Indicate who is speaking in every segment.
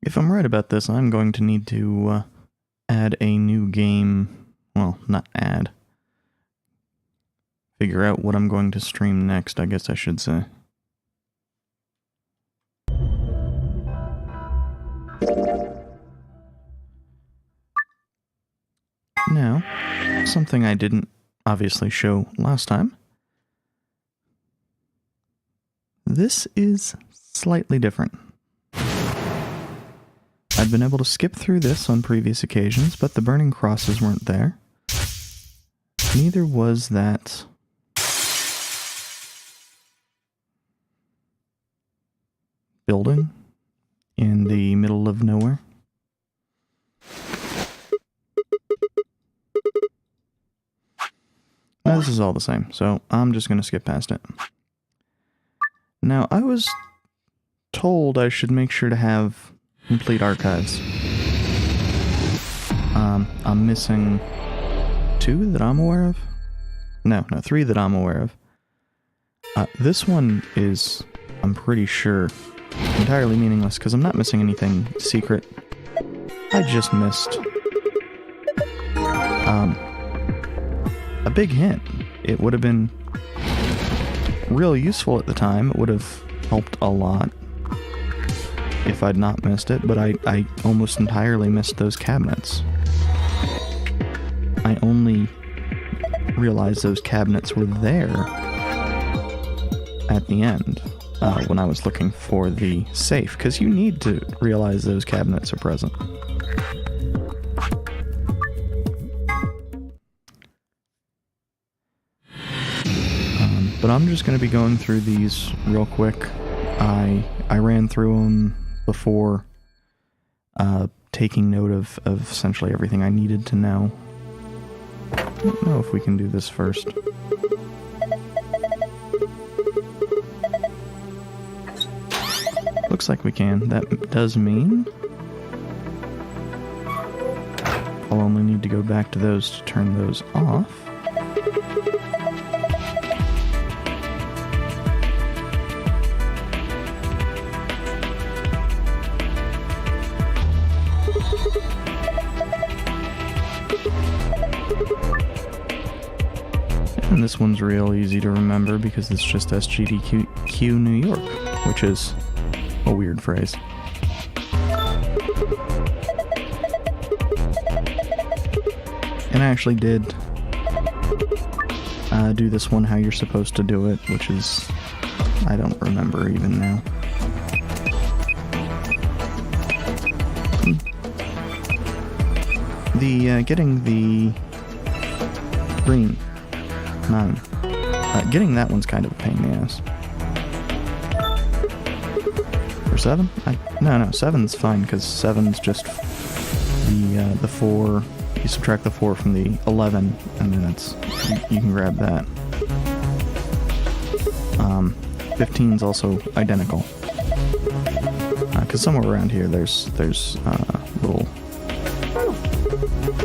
Speaker 1: If I'm right about this, I'm going to need to add a new game. Well, not add. Figure out what I'm going to stream next, I guess I should say. Now, something I didn't obviously show last time. This is slightly different. I've been able to skip through this on previous occasions, but the burning crosses weren't there. Neither was that building in the middle of nowhere. Now, this is all the same, so I'm just going to skip past it. Now, I was told I should make sure to have complete archives. I'm missing 2 that I'm aware of. No, 3 that I'm aware of. This one is, I'm pretty sure, entirely meaningless because I'm not missing anything secret. I just missed a big hint. It would have been real useful at the time. It would have helped a lot if I'd not missed it, but I almost entirely missed those cabinets. I only realized those cabinets were there at the end when I was looking for the safe, because you need to realize those cabinets are present. But I'm just going to be going through these real quick. I ran through them before, taking note of essentially everything I needed to know. I don't know if we can do this first. Looks like we can. That does mean I'll only need to go back to those to turn those off. And this one's real easy to remember because it's just SGDQ New York, which is a weird phrase. And I actually did do this one how you're supposed to do it, which is, I don't remember even now. Getting the green 9. Getting that one's kind of a pain in the ass. For 7? No, 7's fine, because 7's just the 4. You subtract the 4 from the 11, and then it's you can grab that. 15's also identical. Because somewhere around here there's little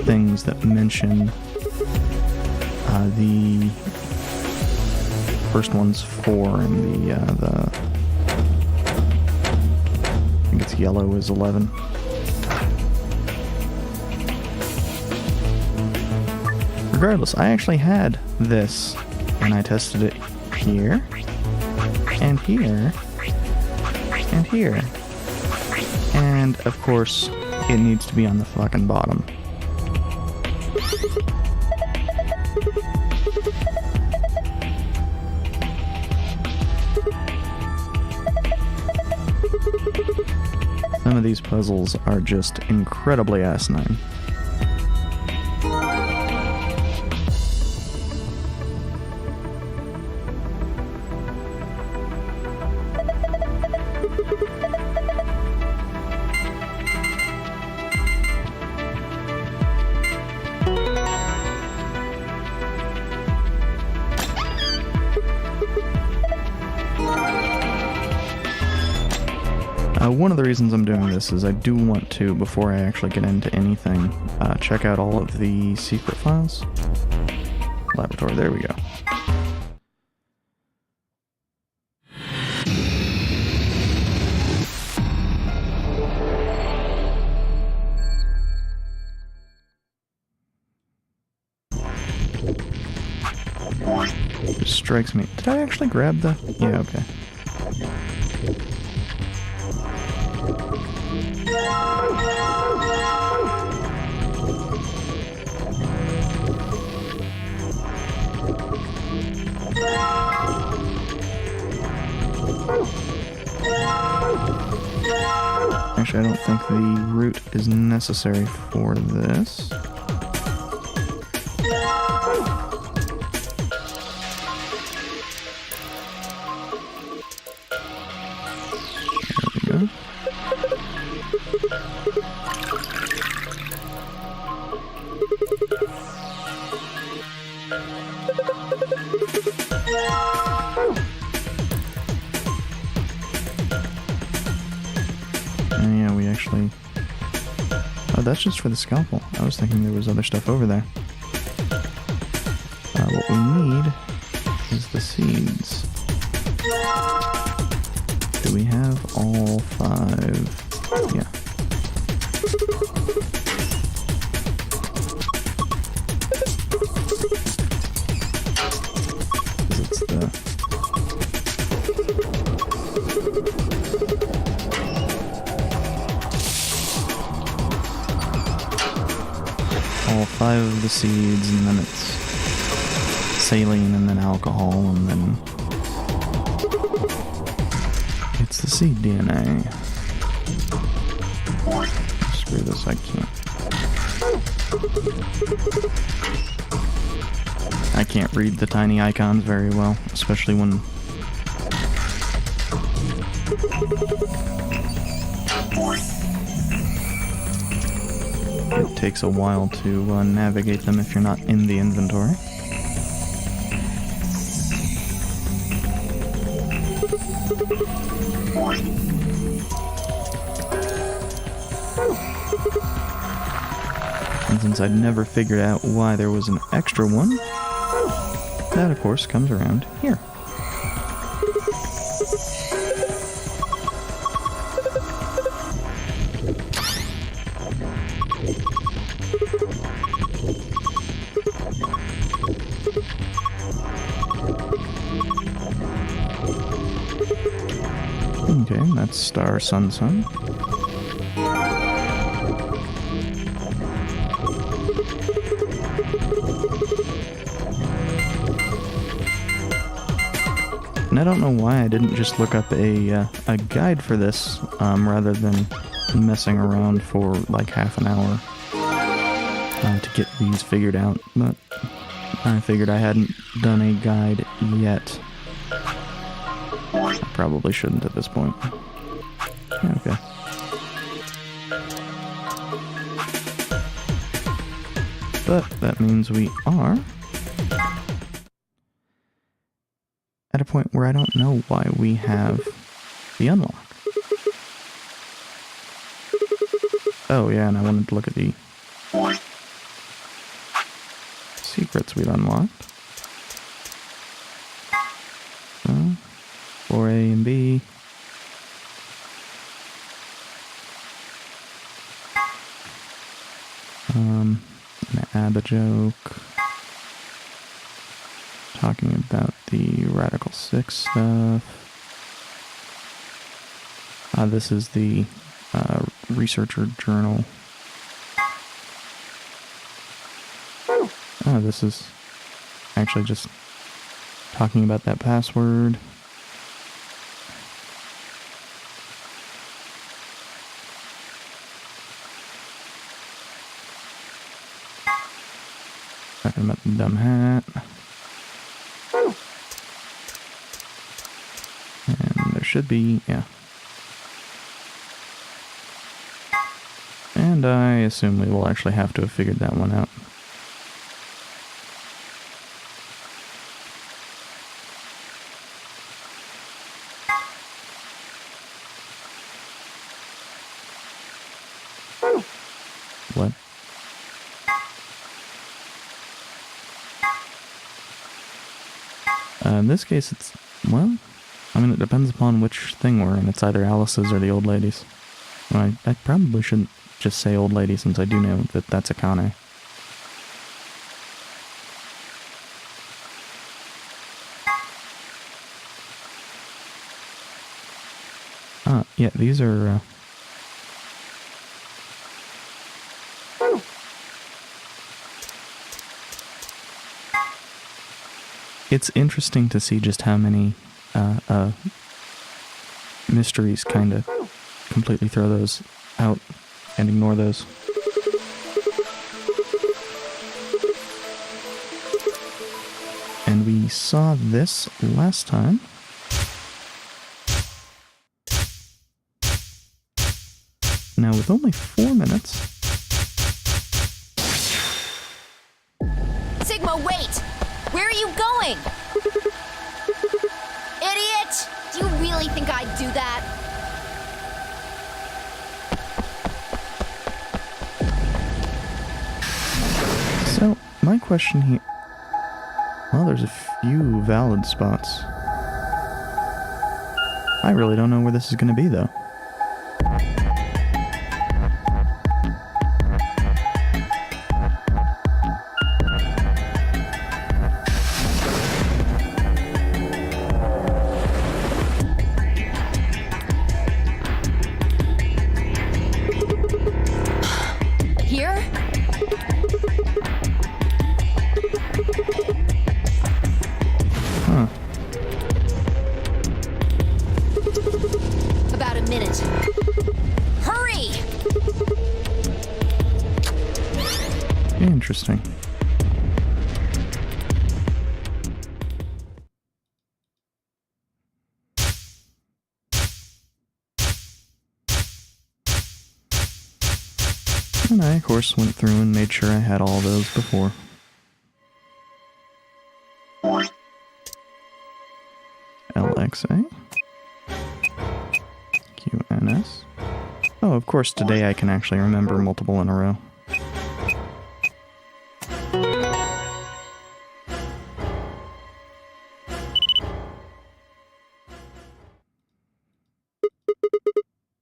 Speaker 1: things that mention the first one's 4 and the I think it's yellow is 11. Regardless, I actually had this and I tested it here and here and here, and of course it needs to be on the fucking bottom. Some of these puzzles are just incredibly asinine. One of the reasons I'm doing this is I do want to, before I actually get into anything, check out all of the secret files. Laboratory, there we go. strikes me. Did I actually grab the... Yeah, okay. Actually, I don't think the root is necessary for this. There we go. Yeah, we actually... Oh, that's just for the scalpel. I was thinking there was other stuff over there. What we need is the seeds. Do we have all 5? Yeah. It's the... all 5 of the seeds, and then it's saline, and then alcohol, and then it's the seed DNA. Screw this, I can't read the tiny icons very well, especially when it takes a while to navigate them if you're not in the inventory. And since I'd never figured out why there was an extra one, that of course comes around here. Okay, that's Star Sun Sun. And I don't know why I didn't just look up a guide for this, rather than messing around for like half an hour to get these figured out, but I figured I hadn't done a guide yet. I probably shouldn't at this point. Yeah, okay. But that means we are at a point where I don't know why we have the unlock. Oh yeah, and I wanted to look at the secrets we've unlocked. 4A and B. An ABBA joke. Talking about the Radical 6 stuff. This is the researcher journal. Oh, this is actually just talking about that password. Talking about the dumb hat. And there should be, yeah. And I assume we will actually have to have figured that one out. What? In this case, it's, well, I mean, it depends upon which thing we're in. It's either Alice's or the old lady's. Well, I probably shouldn't just say old lady, since I do know that that's Akane. Yeah, these are, It's interesting to see just how many, mysteries kind of completely throw those out and ignore those. And we saw this last time. Now with only 4 minutes.
Speaker 2: Sigma, wait! Where are you going? Idiot! Do you really think I'd do that?
Speaker 1: So, my question here... Well, there's a few valid spots. I really don't know where this is going to be, though. Interesting. And I, of course, went through and made sure I had all those before. LXA. QNS. Oh, of course, today I can actually remember multiple in a row.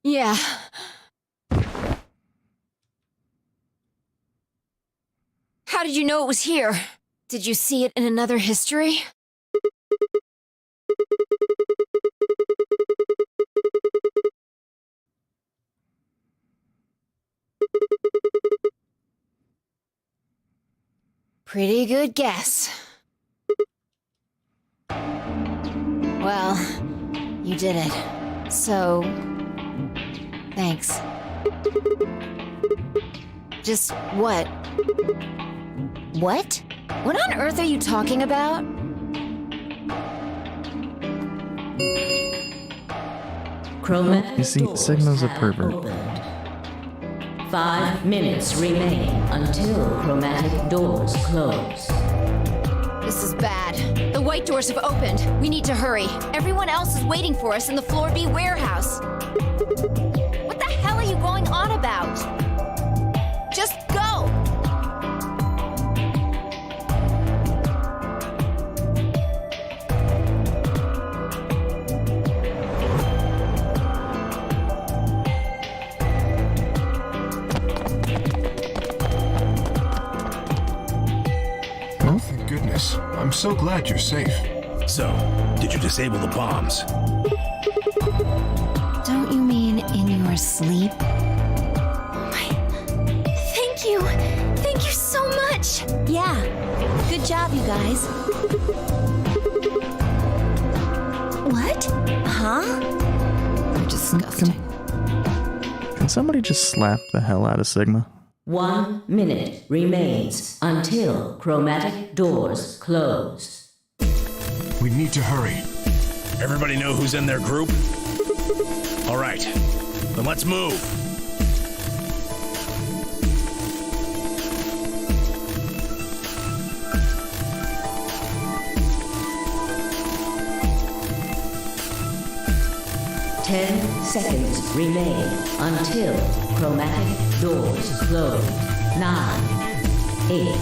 Speaker 2: Yeah. How did you know it was here? Did you see it in another history? Pretty good guess. Well, you did it. So... thanks. Just what? What? What on earth are you talking about?
Speaker 3: Chromatic
Speaker 1: You see,
Speaker 3: doors
Speaker 1: Sigma's a
Speaker 3: have
Speaker 1: pervert.
Speaker 3: opened. 5 minutes remain until chromatic doors close.
Speaker 2: This is bad. The white doors have opened. We need to hurry. Everyone else is waiting for us in the Floor B warehouse. What the hell are you going on about? Just go!
Speaker 4: Oh, thank goodness. I'm so glad you're safe.
Speaker 5: So, did you disable the bombs?
Speaker 2: Don't you mean in your sleep? Thank you! Thank you so much! Yeah. Good job, you guys. What? Huh? You're disgusting.
Speaker 1: Can somebody just slap the hell out of Sigma?
Speaker 3: 1 minute remains until chromatic doors close.
Speaker 4: We need to hurry.
Speaker 5: Everybody know who's in their group? All right, then let's move.
Speaker 3: Ten seconds remain until chromatic doors close. 9, 8,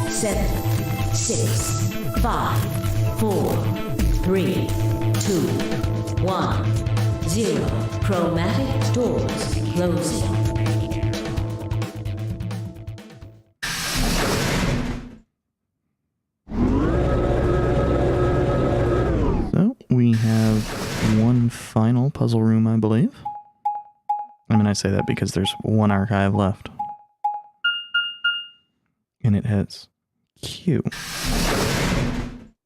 Speaker 3: 7, 6, 5, 4, 3, 2, 1, 0. Chromatic doors closing.
Speaker 1: So, we have one final puzzle room room, I believe. I mean, I say that because there's one archive left. And it has Q.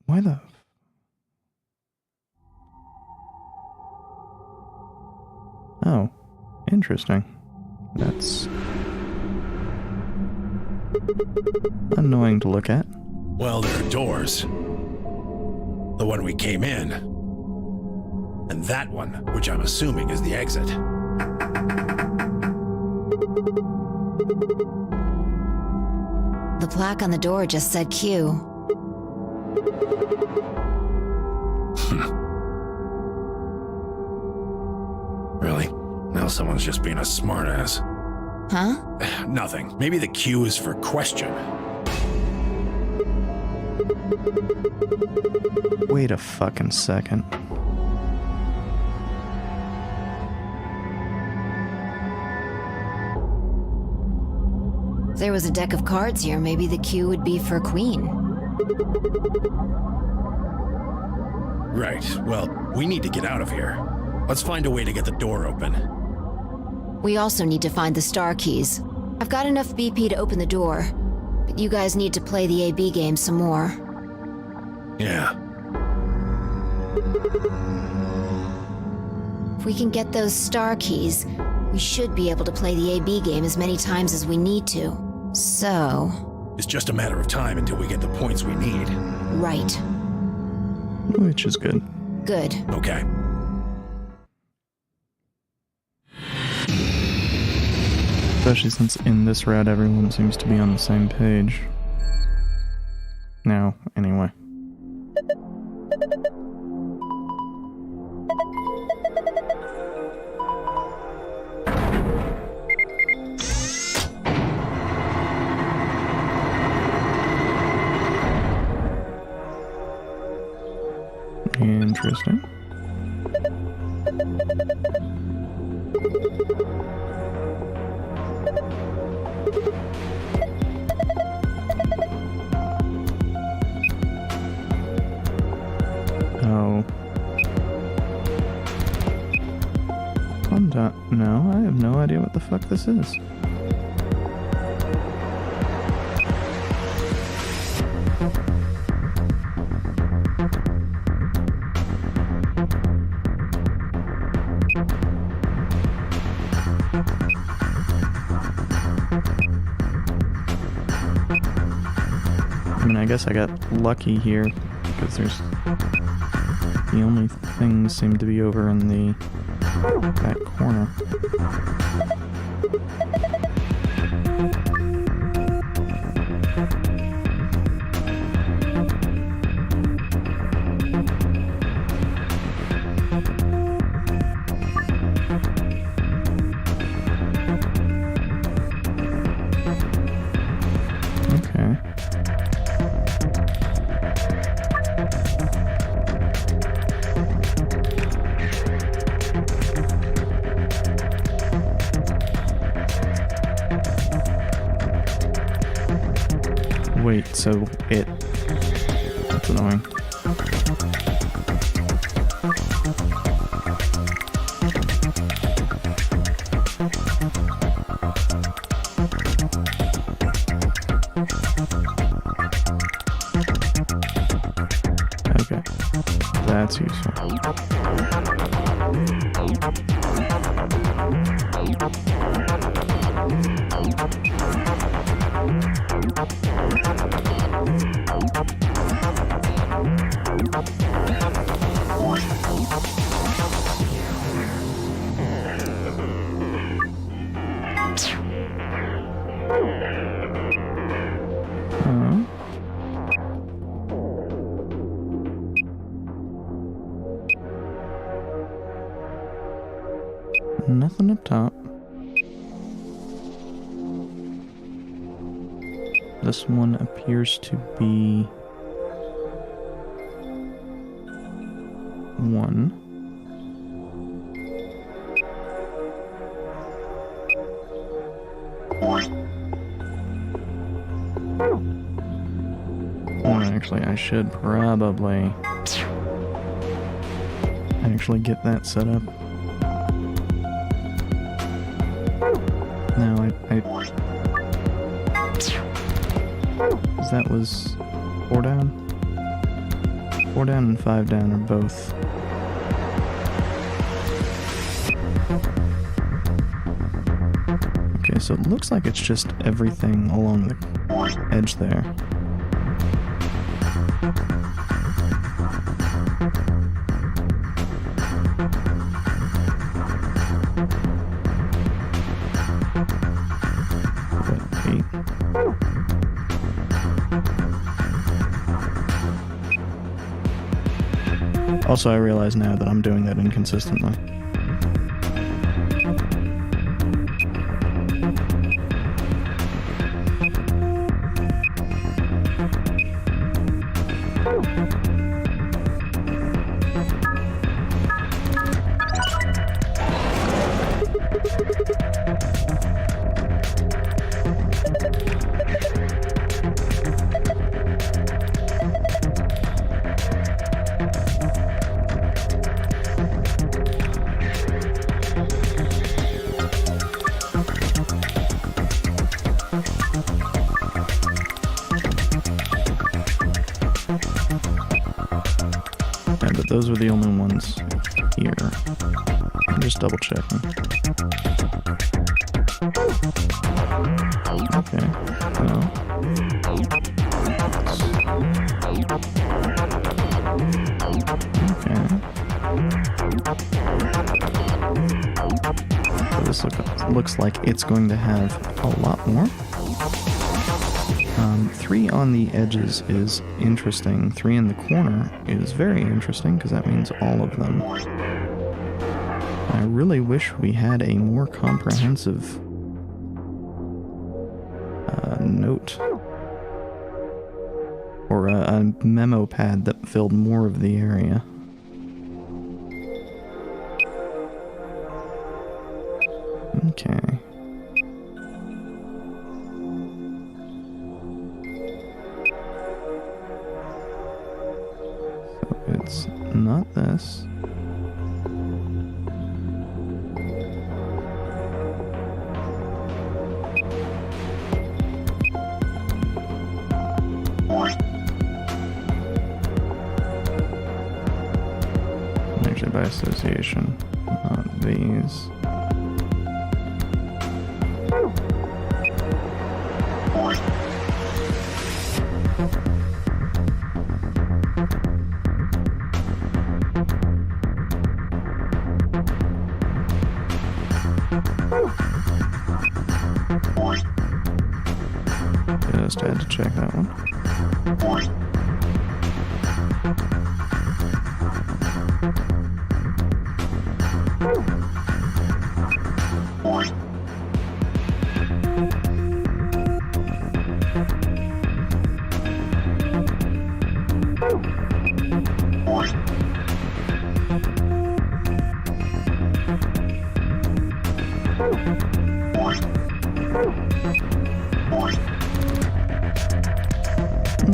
Speaker 1: Why the... Oh, interesting. That's... annoying to look at.
Speaker 5: Well, there are doors. The one we came in. And that one, which I'm assuming is the exit.
Speaker 2: The plaque on the door just said Q.
Speaker 5: Really? Now someone's just being a smartass.
Speaker 2: Huh?
Speaker 5: Nothing. Maybe the Q is for question.
Speaker 1: Wait a fucking second.
Speaker 2: If there was a deck of cards here, maybe the Q would be for Queen.
Speaker 5: Right. Well, we need to get out of here. Let's find a way to get the door open.
Speaker 2: We also need to find the star keys. I've got enough BP to open the door, but you guys need to play the AB game some more.
Speaker 5: Yeah.
Speaker 2: If we can get those star keys, we should be able to play the AB game as many times as we need to. So...
Speaker 5: It's just a matter of time until we get the points we need.
Speaker 2: Right.
Speaker 1: Which is good.
Speaker 2: Good.
Speaker 5: Okay.
Speaker 1: Especially since in this route everyone seems to be on the same page. Now, anyway. Interesting. Oh. Calm down. No, I have no idea what the fuck this is. I mean, I guess I got lucky here because there's the only things seem to be over in the back corner. Okay. Wait, so it... That's annoying. Okay. That's useful. Nothing up top. This one appears to be one. Or actually, I should probably actually get that set up. Because that was 4 down. 4 down and 5 down are both. Okay, so it looks like it's just everything along the edge there. Also, I realize now that I'm doing that inconsistently. Those were the only ones here. I'm just double checking. Okay. No. Okay. So this looks like it's going to have a lot more. 3 on the edges is interesting. 3 in the corner is very interesting because that means all of them. I really wish we had a more comprehensive note or a memo pad that filled more of the area. Okay. It's not this. Actually, by association, not these. Just had to check that one.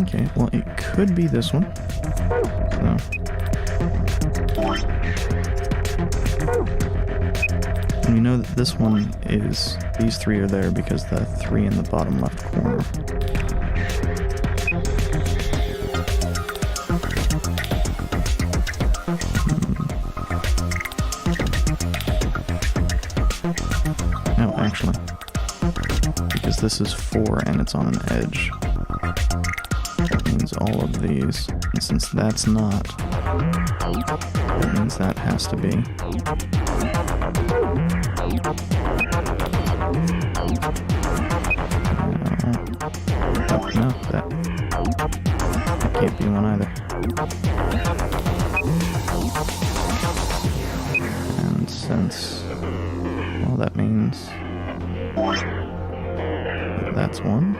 Speaker 1: Okay, well, it could be this one. So. And we know that this one is, these 3 are there because the 3 in the bottom left corner. No, actually. Because this is 4 and it's on an edge. That means all of these. And since that's not, that means that has to be. No, that can't be one either. And since, well, that means that's one.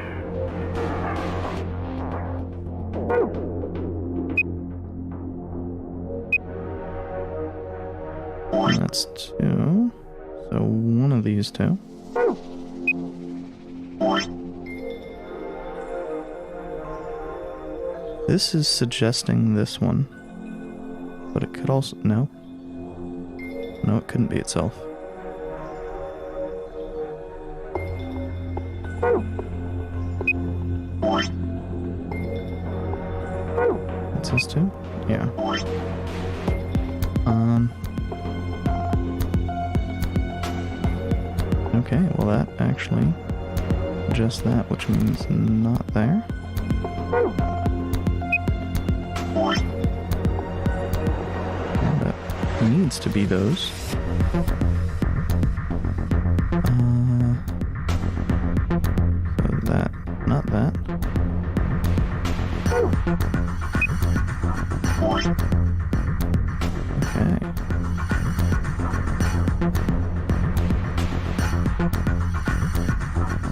Speaker 1: And that's 2. So one of these 2. This is suggesting this one. But it could also... No. No, it couldn't be itself. This is 2? Yeah. Okay, well that actually... just that, which means not there. And that needs to be those. So that, not that. Okay.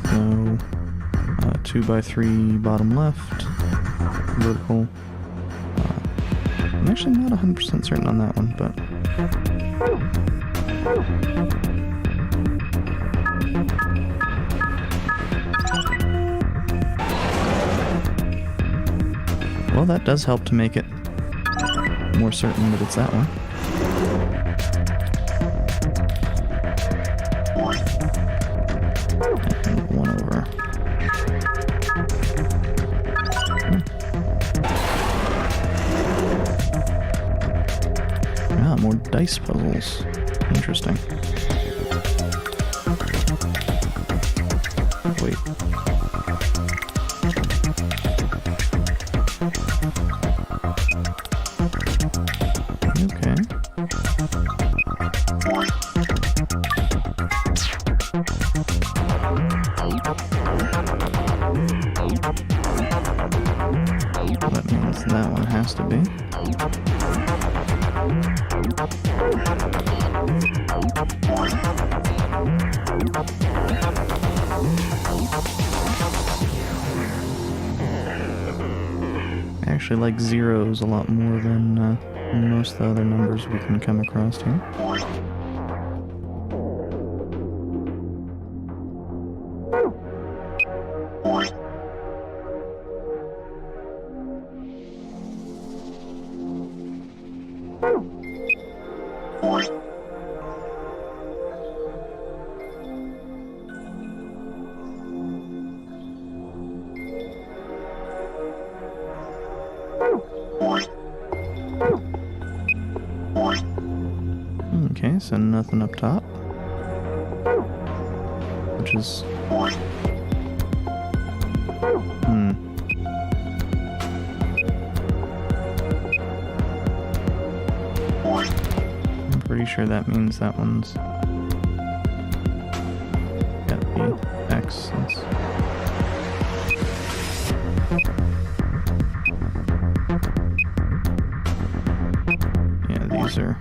Speaker 1: So, 2x3 bottom left, vertical. I'm actually not 100% certain on that one, but... Well, that does help to make it more certain that it's that one. And one over. Ah, more dice puzzles. Interesting. Wait. Okay. That means that one has to be. I actually like zeros a lot more than most of the other numbers we can come across here. Okay, so nothing up top. Which is... I'm pretty sure that means that one's got the X since... Yeah, these are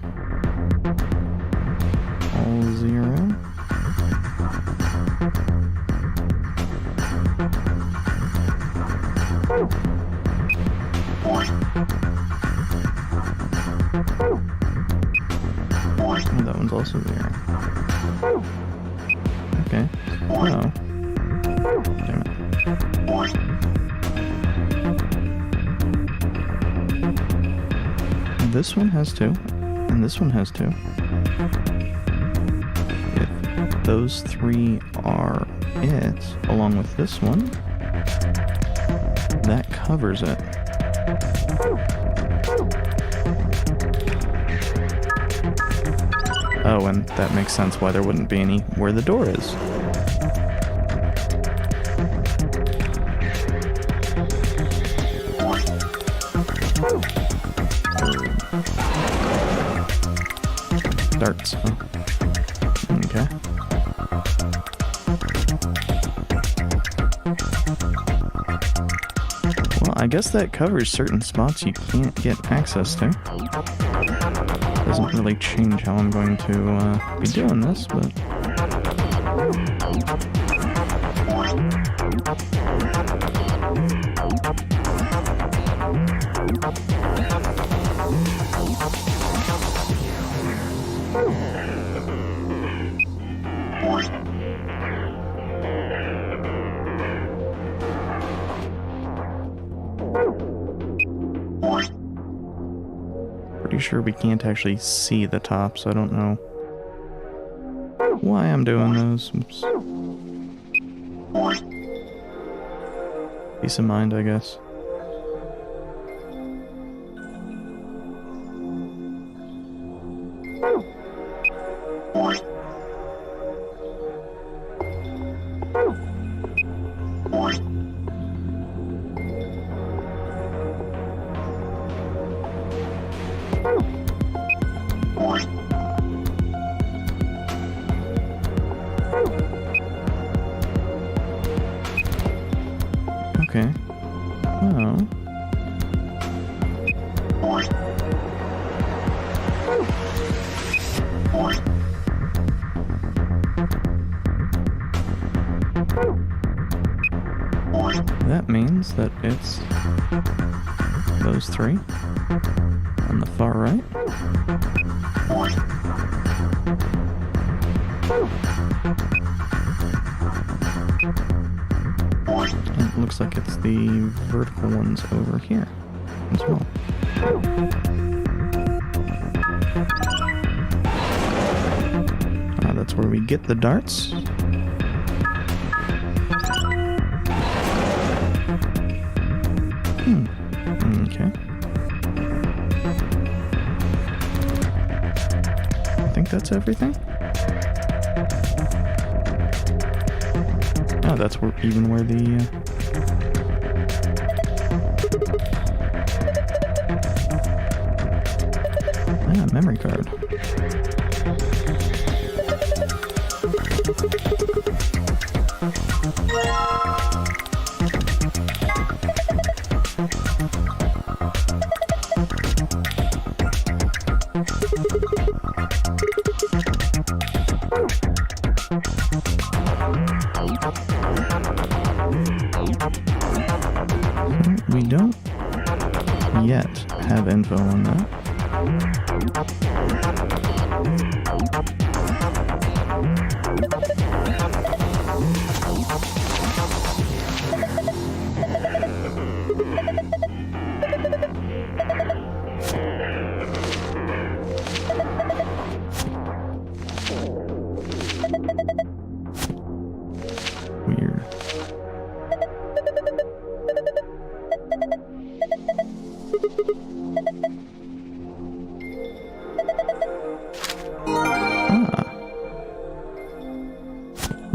Speaker 1: all 0. Oh, that one's also 0. Okay. Oh. Damn it. This one has 2, and this one has 2. If those 3 are it, along with this one, that covers it. Oh, and that makes sense why there wouldn't be any where the door is. Darts, huh? Okay. Well, I guess that covers certain spots you can't get access to. Doesn't really change how I'm going to be doing this, but... Pretty sure we can't actually see the top, so I don't know why I'm doing those. Oops. Peace of mind, I guess. Okay. Oh. That means that it's those three on the far right. And it looks like it's the vertical ones over here as well. That's where we get the darts. Okay. I think that's everything. Oh, that's where where the memory card. We don't yet have info on that. Weird.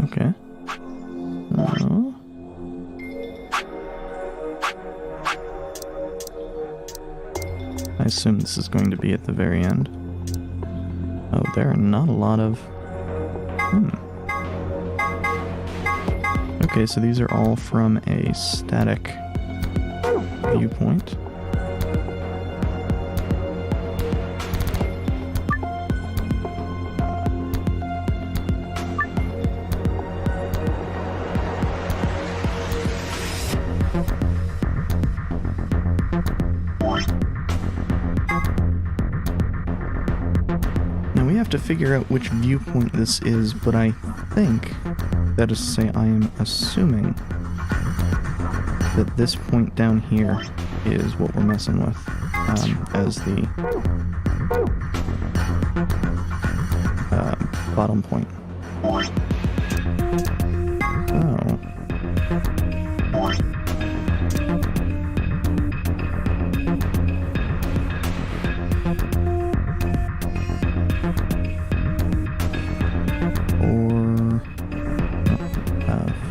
Speaker 1: Okay. I assume this is going to be at the very end. Oh, there are not a lot of... Okay, so these are all from a static viewpoint. Now we have to figure out which viewpoint this is, but I think, that is to say, I am assuming that this point down here is what we're messing with as the bottom point. Oh. Or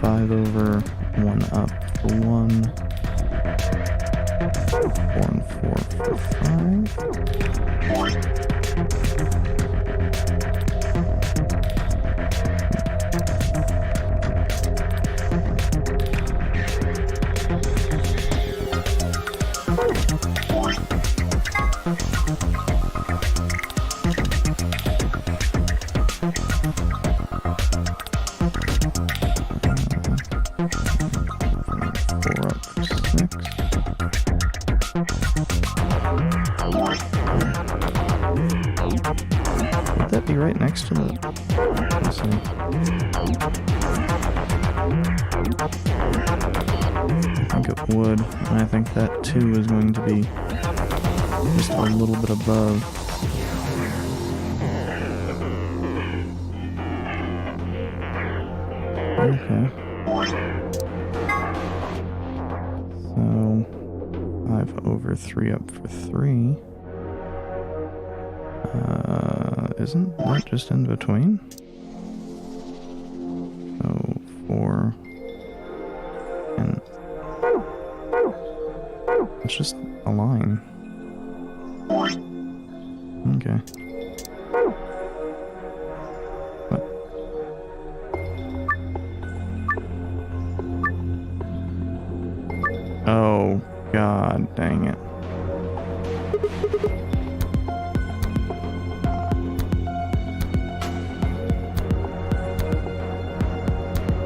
Speaker 1: 5 over 1 up for 1. 4 and 4 for 5. Would that be right next to the... Let's see. I think it would, and I think that 2 is going to be just a little bit above. Okay. So 5 over 3 up for 3. Isn't that just in between? So 4 and it's just a line. Okay. What? dang it.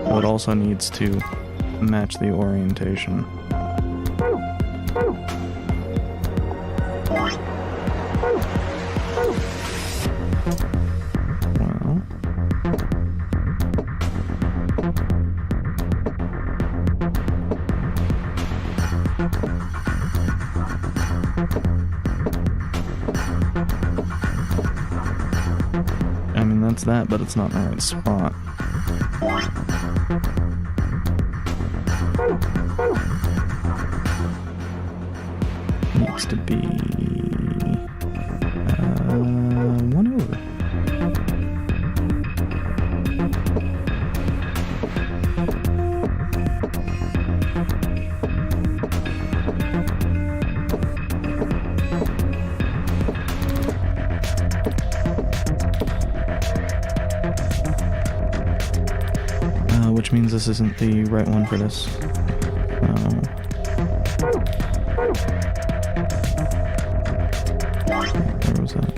Speaker 1: So it also needs to match the orientation. Well, I mean, that's that, but it's not in the right spot. Needs to be 1 over. Which means this isn't the right one for this. Where was that?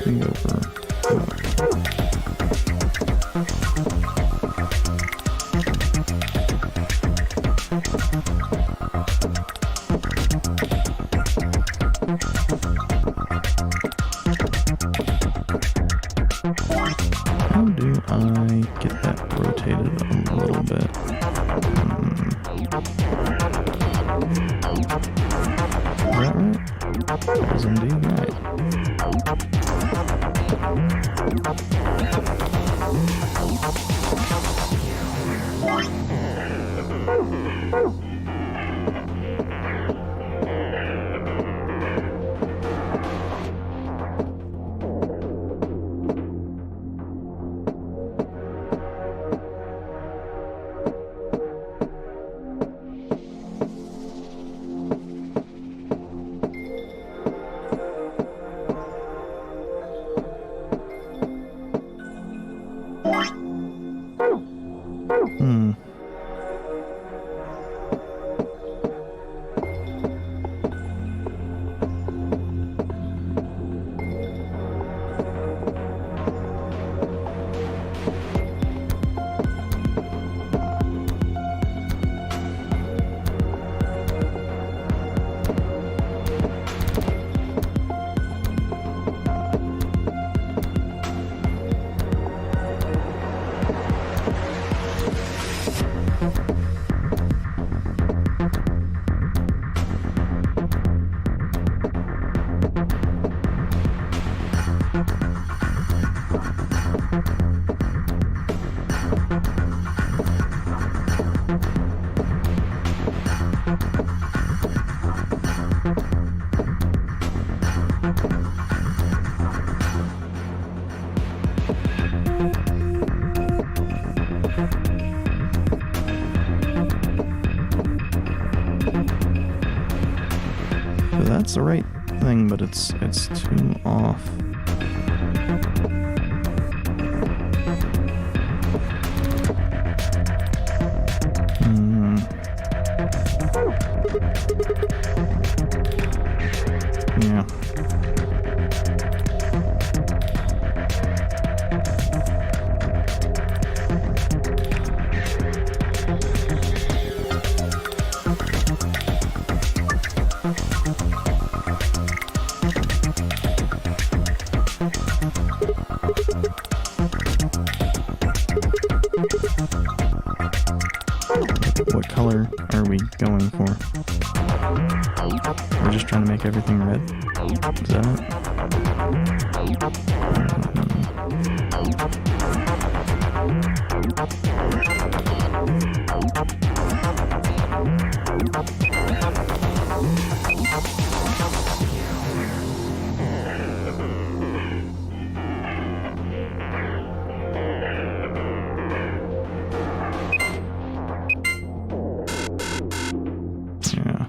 Speaker 1: 3 over. How do I get that rotated a little bit? Is that right? That is indeed right. That's the right thing, but it's too off. Yeah. What color are we going for? We're just trying to make everything red? Is that Yeah.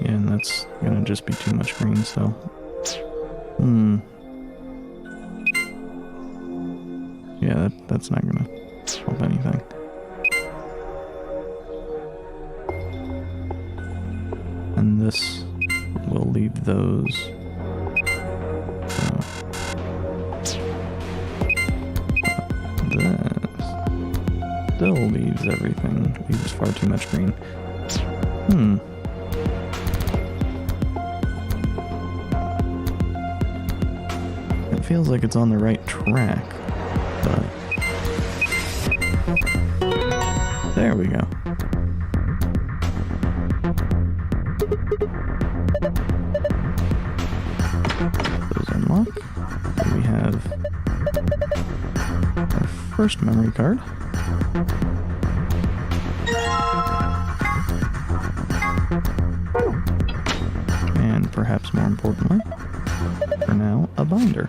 Speaker 1: Yeah, and that's gonna just be too much green, so... yeah, that's not gonna help anything. And this will leave those. This still leaves everything. Leaves far too much green. It feels like it's on the right track, but there we go. Those unlock. Here we have our first memory card. And perhaps more importantly, for now, a binder.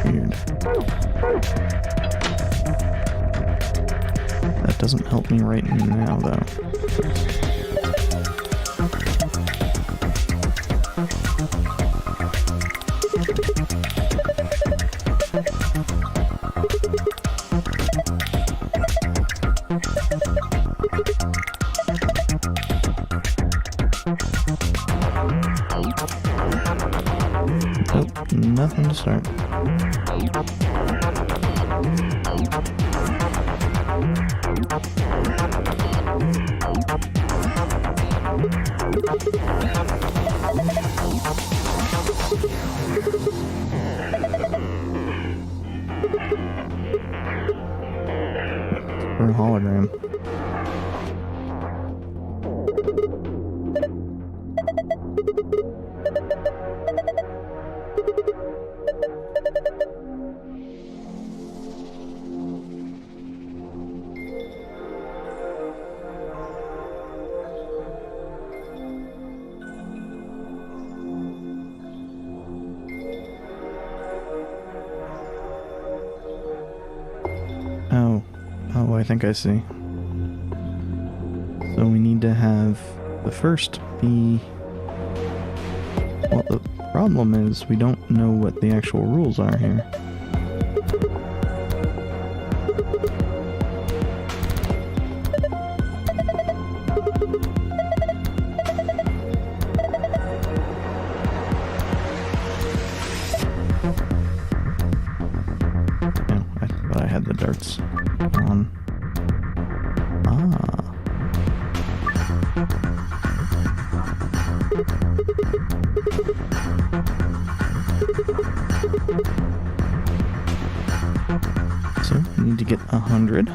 Speaker 1: Weird. That doesn't help me right now, though. Nope, nothing to start. For a hologram. Oh, I think I see. So we need to have the first be... Well, the problem is we don't know what the actual rules are here. But I had the darts on. So we need to get 100.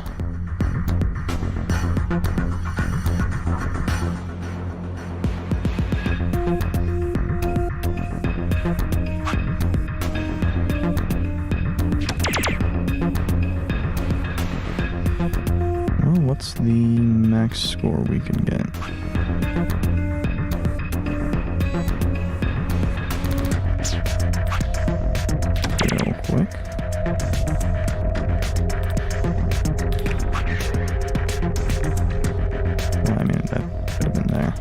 Speaker 1: What's the max score we can get? Real quick. Well, I mean, that could have been there.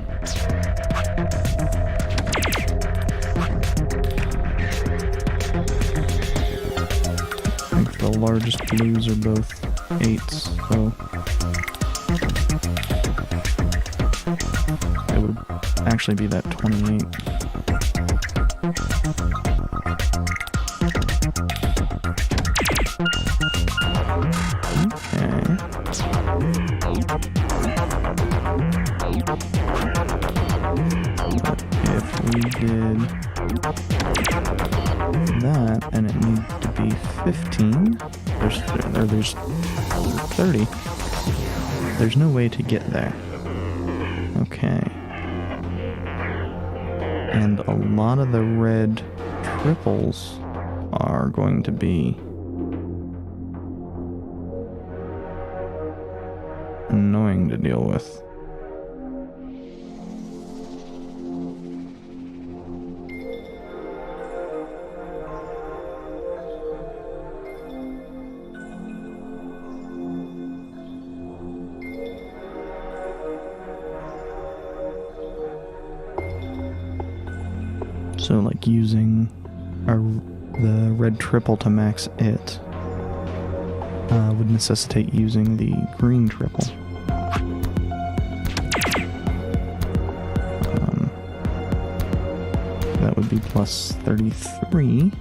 Speaker 1: I think the largest blues are both 8s, so... actually be that 28. Okay. But if we did that and it needs to be 15, there's 30. There's no way to get there. Okay. And a lot of the red triples are going to be deal with. So, like, using the red triple to max it would necessitate using the green triple. That would be plus 33.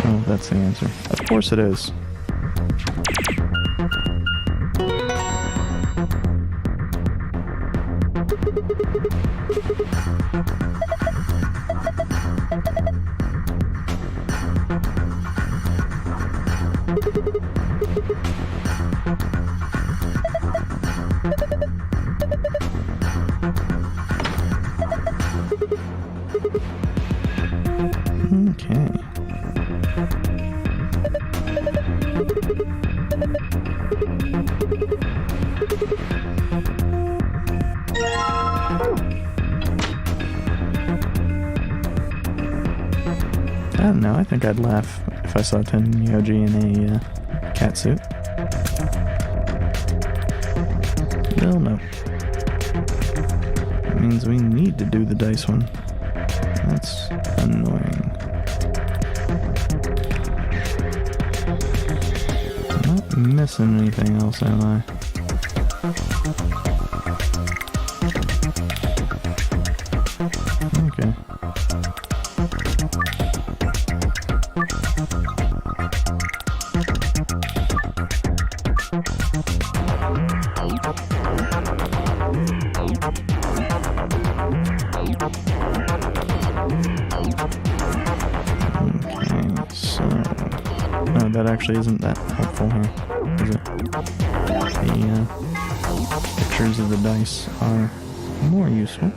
Speaker 1: Oh, that's the answer. Of course it is. Okay. I don't know, I think I'd laugh if I saw Tenyoji in a cat suit. Well, no. That means we need to do the dice one. That's annoying. I'm not missing anything else, am I? Okay. That actually isn't that helpful here, is it? The pictures of the dice are more useful.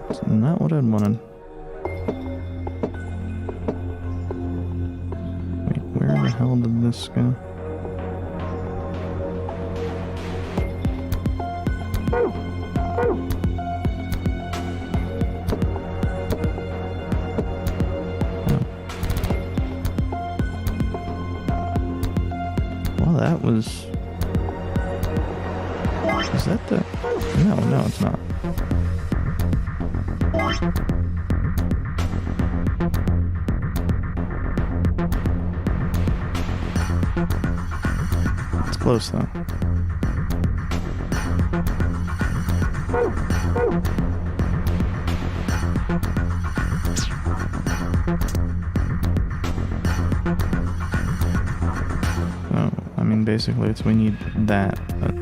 Speaker 1: That's not what I'd wanted. Wait, where the hell did this go? Well, that was... Is that the... No, it's not. It's close, though. Oh, I mean, basically, we need that, but,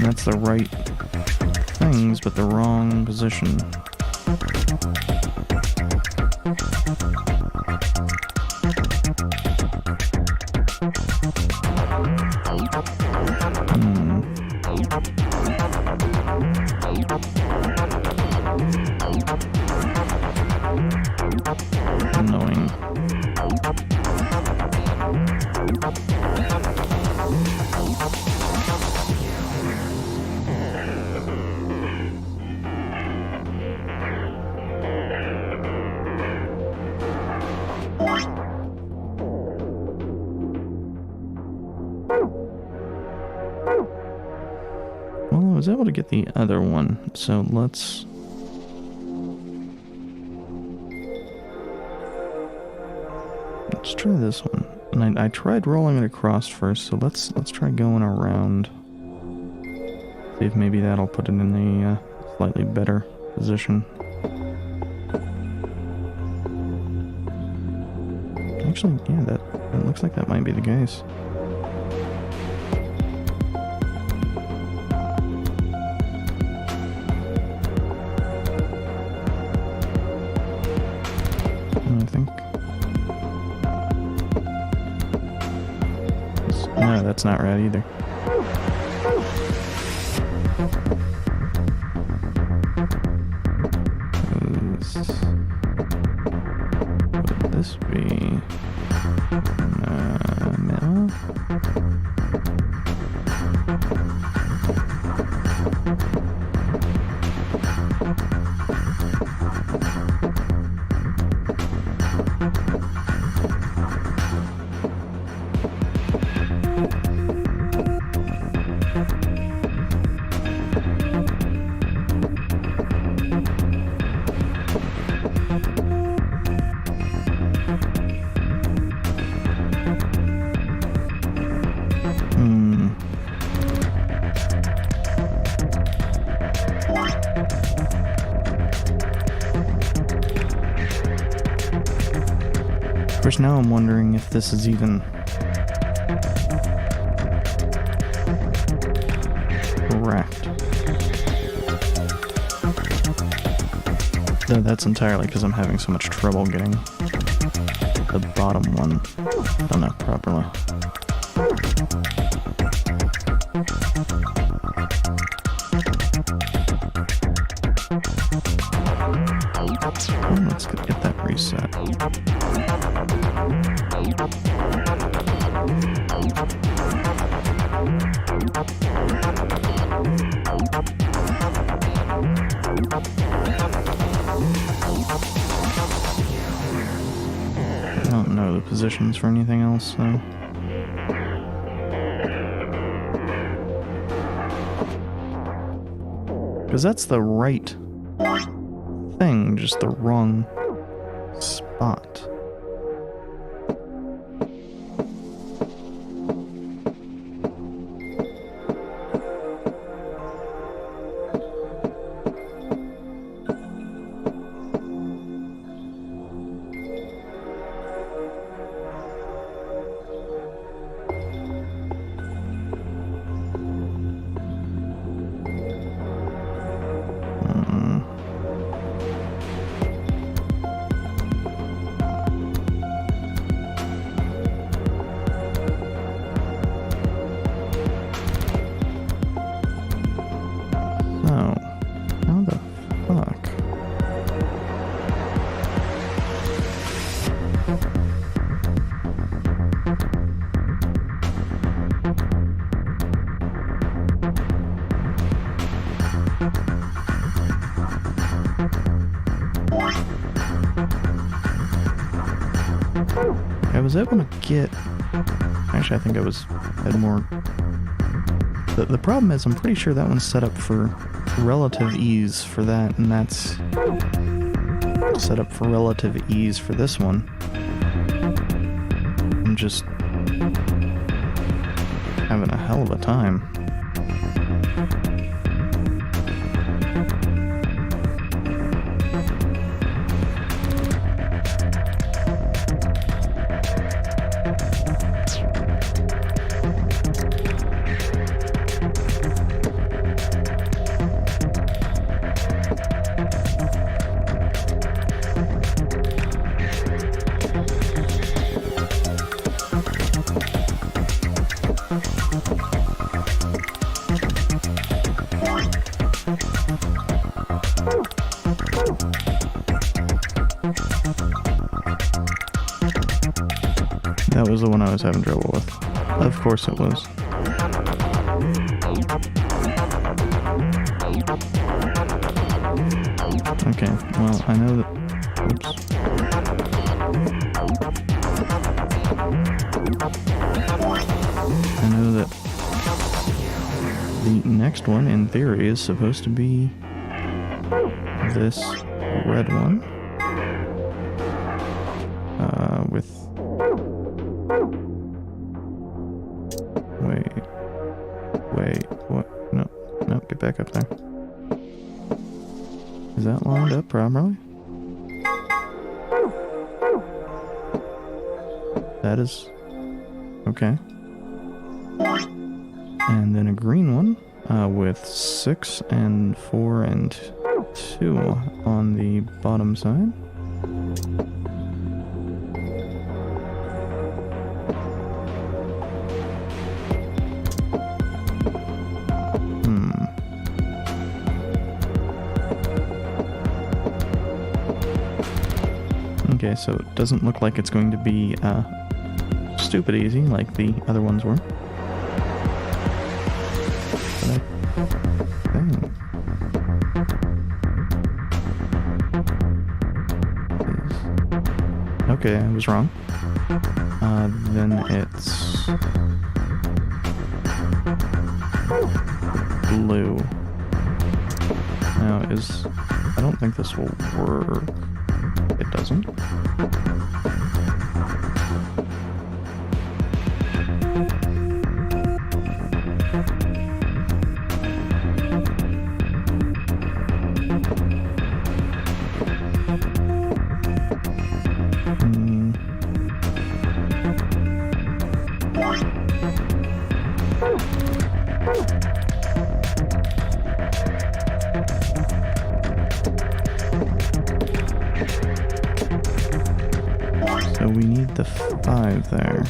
Speaker 1: that's the right things, but the wrong position. Annoying. was able to get the other one, so let's... Let's try this one. And I tried rolling it across first, so let's try going around. See if maybe that'll put it in a slightly better position. Actually, yeah, that looks like that might be the case. I think. No, that's not right either. Would this be... no? Of course, now I'm wondering if this is even correct. Though that's entirely because I'm having so much trouble getting the bottom one done up properly. Let's get that reset. I don't know the positions for anything else, so... Because that's the right thing, just the wrong spot. I was able to get... Actually, I think had more... The problem is, I'm pretty sure that one's set up for relative ease for that, and that's set up for relative ease for this one. I'm just having a hell of a time. That was the one I was having trouble with. Of course it was. Okay, well, I know that... Oops. I know that the next one, in theory, is supposed to be this red one. With... Wait, what? No, get back up there. Is that lined up properly? That is... okay. And then a green one, with 6 and 4 and 2 on the bottom side. Okay, so it doesn't look like it's going to be stupid easy like the other ones were. But I think okay, I was wrong. Then it's blue. Now I don't think this will work. It doesn't. So we need the 5 there.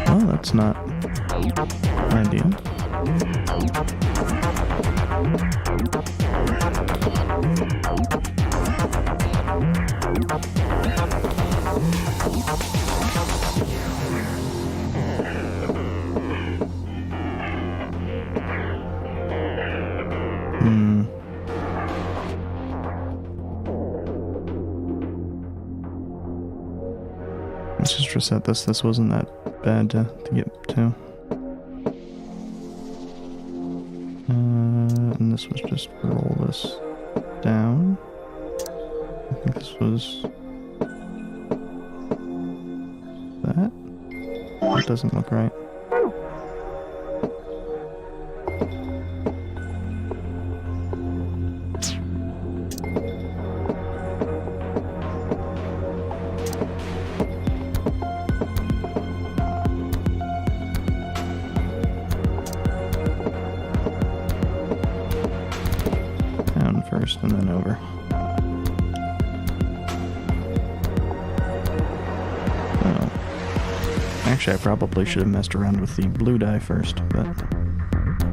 Speaker 1: Well, that's not ideal. Let's just reset this. This wasn't that bad to get to. And this was just roll this down. I think this was that. That doesn't look right. First and then over. Oh. Actually, I probably should have messed around with the blue dye first, but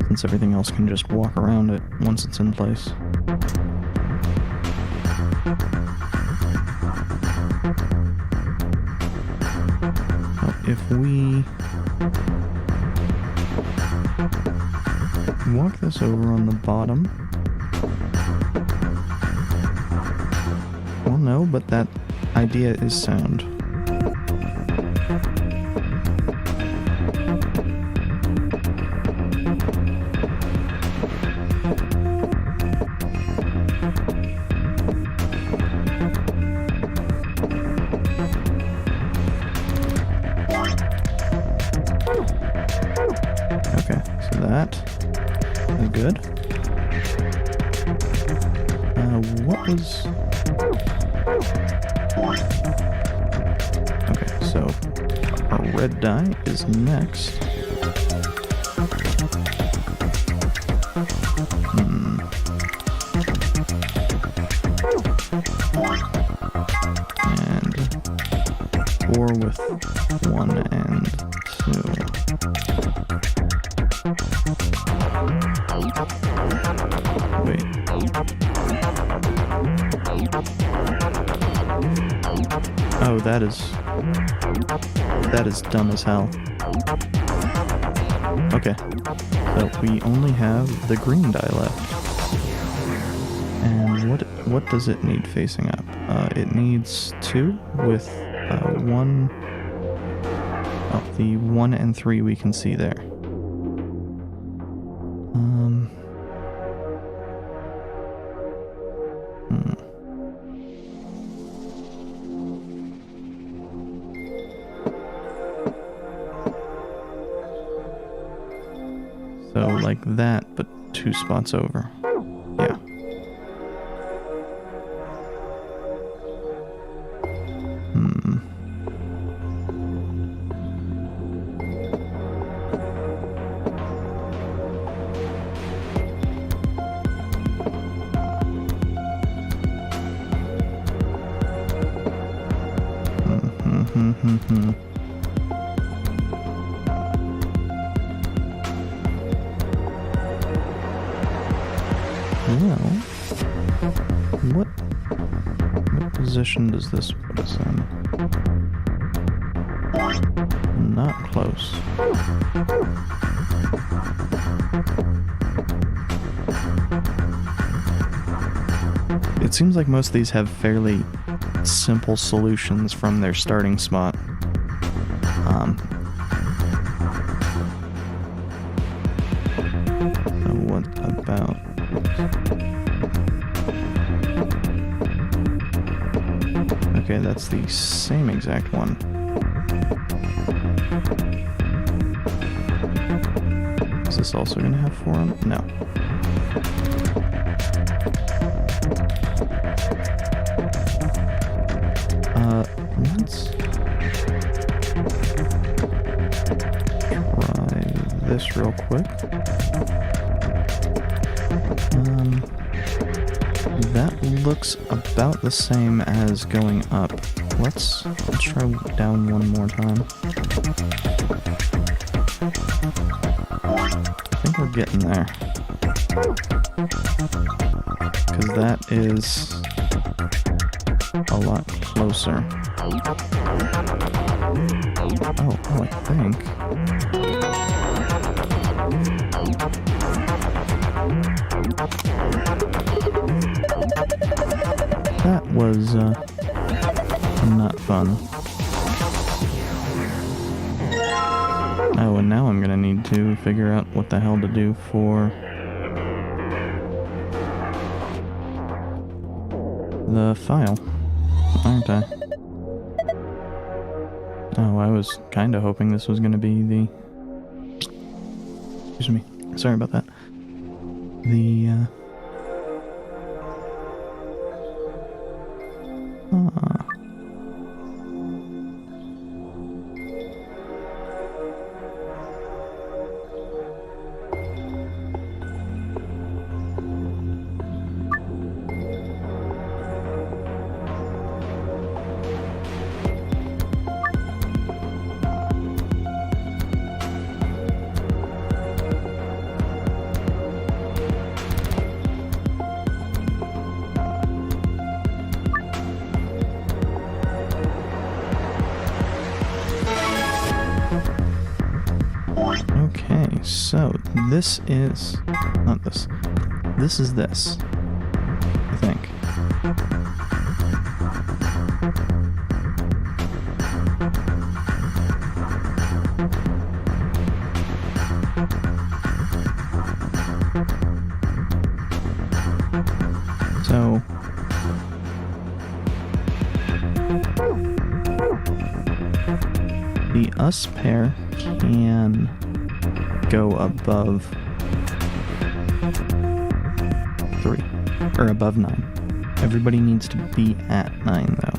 Speaker 1: since everything else can just walk around it once it's in place. Well, if we walk this over on the bottom. Well, no, but that idea is sound. Okay, so that is good. What was... Okay, so our red dye is next. And 4 with 1 and 2. Wait. that is dumb as hell. Okay, so we only have the green die left. And what does it need facing up? It needs 2 with 1. Oh, the 1 and 3 we can see there. So like that, but 2 spots over. Yeah. Well, what position does this put us in? Not close. It seems like most of these have fairly simple solutions from their starting spot. What about... Okay, that's the same exact one. Is this also going to have 4 on it? No. Let's try this real quick. That looks about the same as going up. Let's try down one more time. I think we're getting there. Because that is a lot closer. Oh, I think. That was not fun. Oh, and now I'm gonna need to figure out what the hell to do for the file, aren't I? Oh, I was kinda hoping this was gonna be the... Excuse me. Sorry about that. The, okay, so this is... not this. This is this, I think. So... the us pair can go above 3, or above 9. Everybody needs to be at 9 though.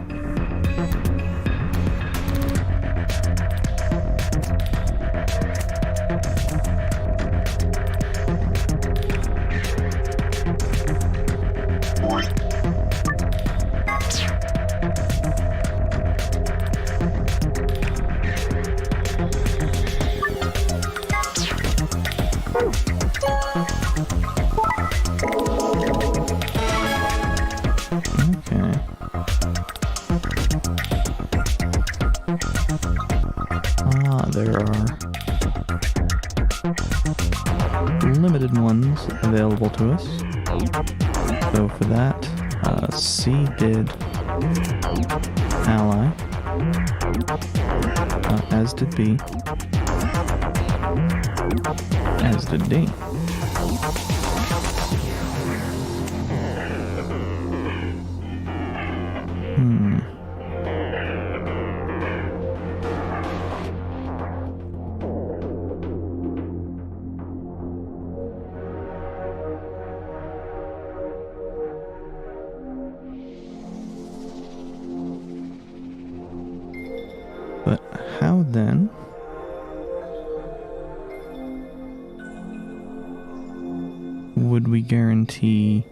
Speaker 1: There are limited ones available to us. So for that, C did ally, as did B, as did D. But how then would we guarantee...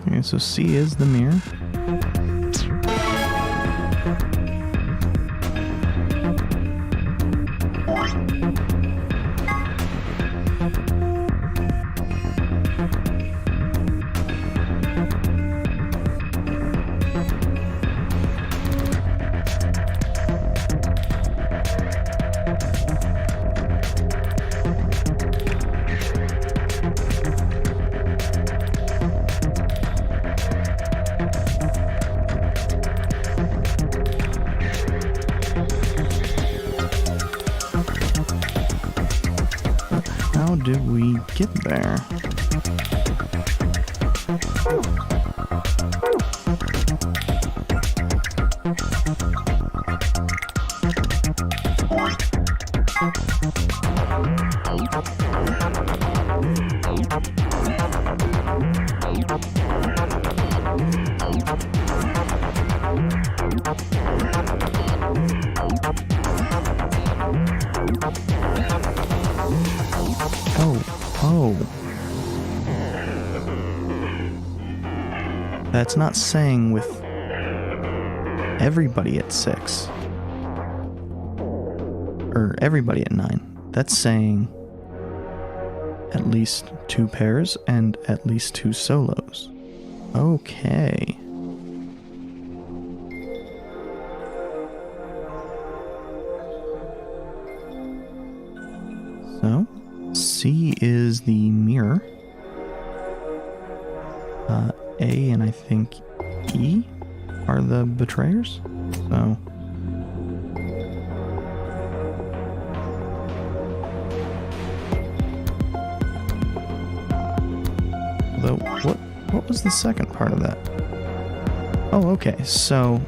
Speaker 1: Okay, so C is the mirror. How did we get there? Oh. That's not saying with everybody at 6. Or everybody at 9. That's saying at least 2 pairs and at least 2 solos. Okay. So, C is the mirror. A and I think E are the betrayers. So, although what was the second part of that? Oh, okay. So,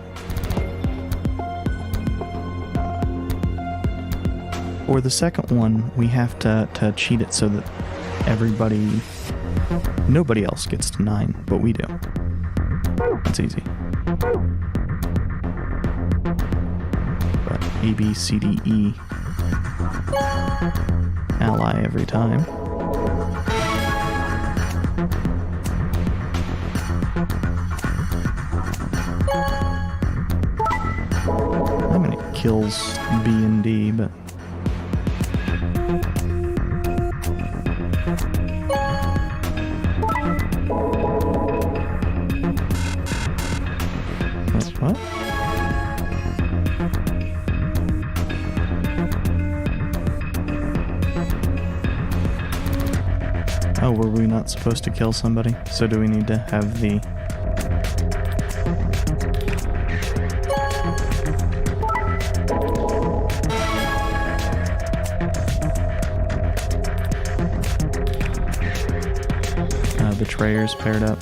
Speaker 1: for the second one, we have to cheat it so that nobody else gets to 9, but we do. That's easy. But A, B, C, D, E, ally every time. How many kills B and D, but... What? Oh, were we not supposed to kill somebody? So do we need to have the... betrayers paired up.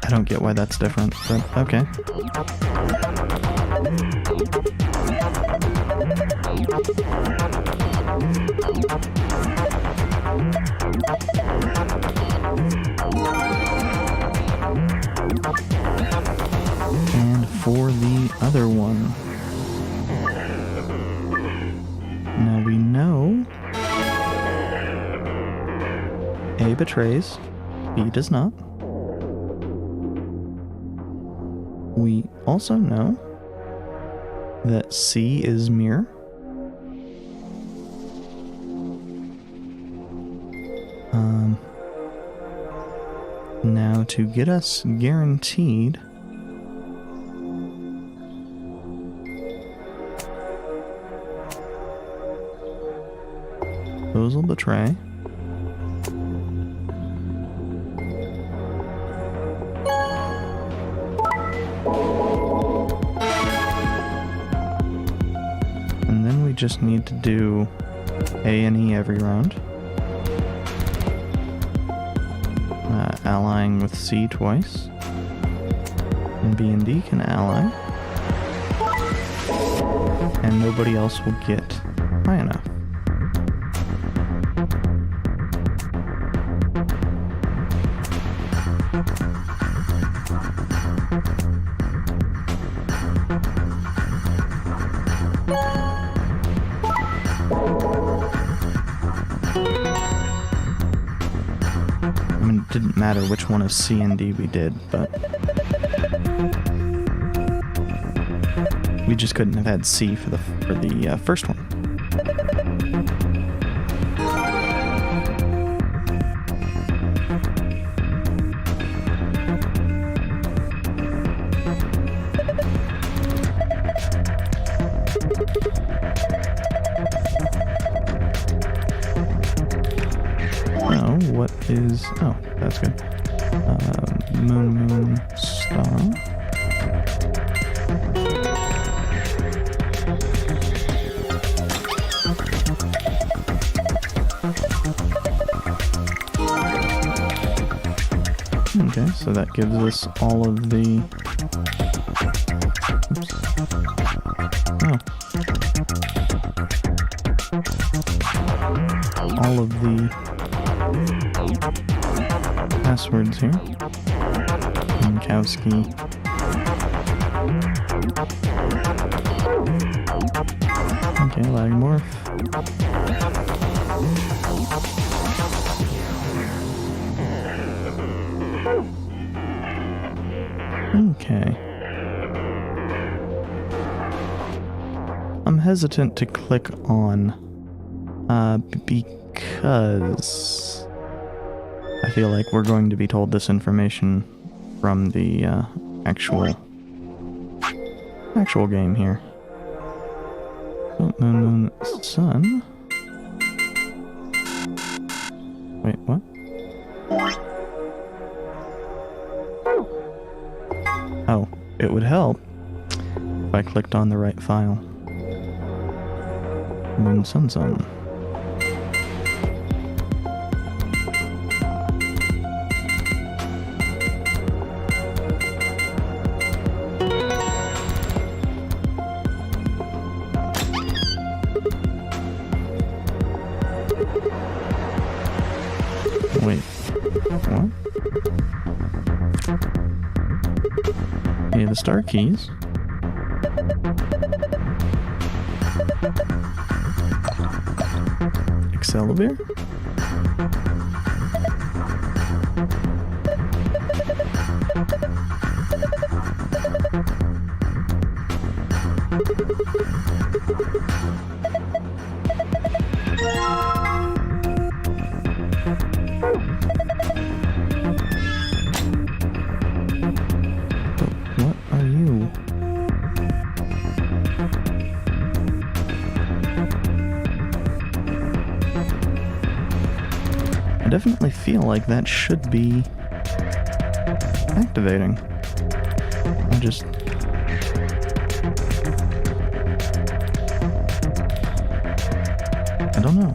Speaker 1: I don't get why that's different, but okay. And for the other one. Now we know A betrays, B does not. We also know that C is mirror. Now to get us guaranteed those will betray. And then we just need to do A and E every round. Allying with C twice. And B and D can ally. And nobody else will get high enough. I mean, it didn't matter which one of C and D we did, but we just couldn't have had C for the first one. What is... Oh, that's good. Moon, star. Okay, so that gives us all of the... Oops. Oh. All of the passwords here. Minkowski. Okay, Lagmorph. Okay. I'm hesitant to click on because I feel like we're going to be told this information from the actual game here. Moon, sun. Wait, what? Oh, it would help if I clicked on the right file. Moon, sun, sun. Wait, what? Yeah, the star keys. Excalibur? What are you? I definitely feel like that should be activating? I don't know.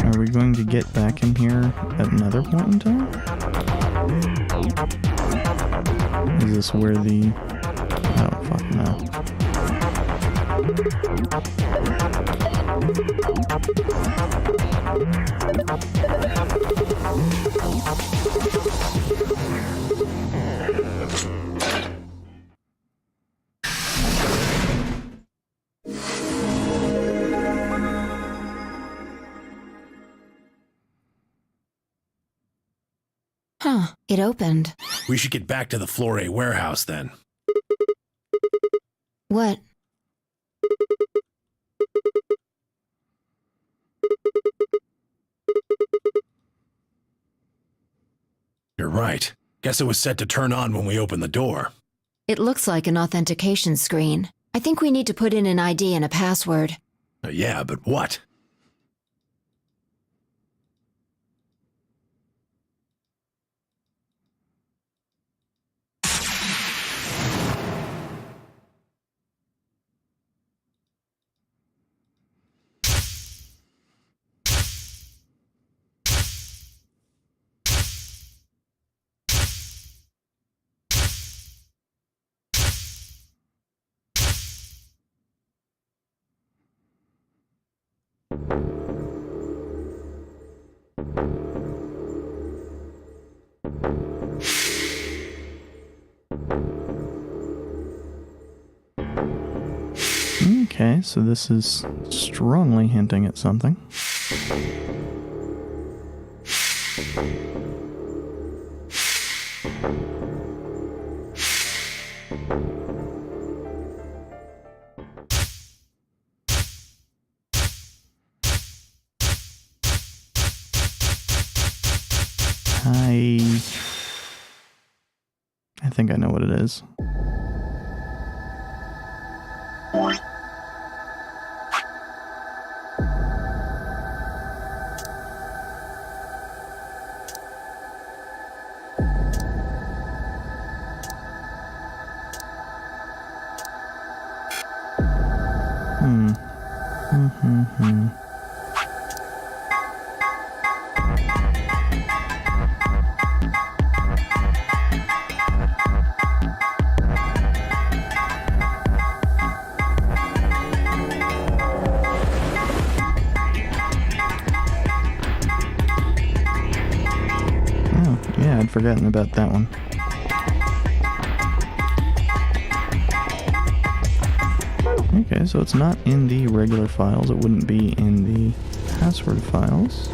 Speaker 1: Are we going to get back in here at another point in time? Is this where the... I don't fucking know.
Speaker 2: Huh, it opened.
Speaker 5: We should get back to the Floor A warehouse then.
Speaker 2: What?
Speaker 5: You're right. Guess it was set to turn on when we opened the door.
Speaker 2: It looks like an authentication screen. I think we need to put in an ID and a password.
Speaker 5: Yeah, but what?
Speaker 1: Okay, so this is strongly hinting at something. I think I know what it is. I'd forgotten about that one. Okay, so it's not in the regular files. It wouldn't be in the password files.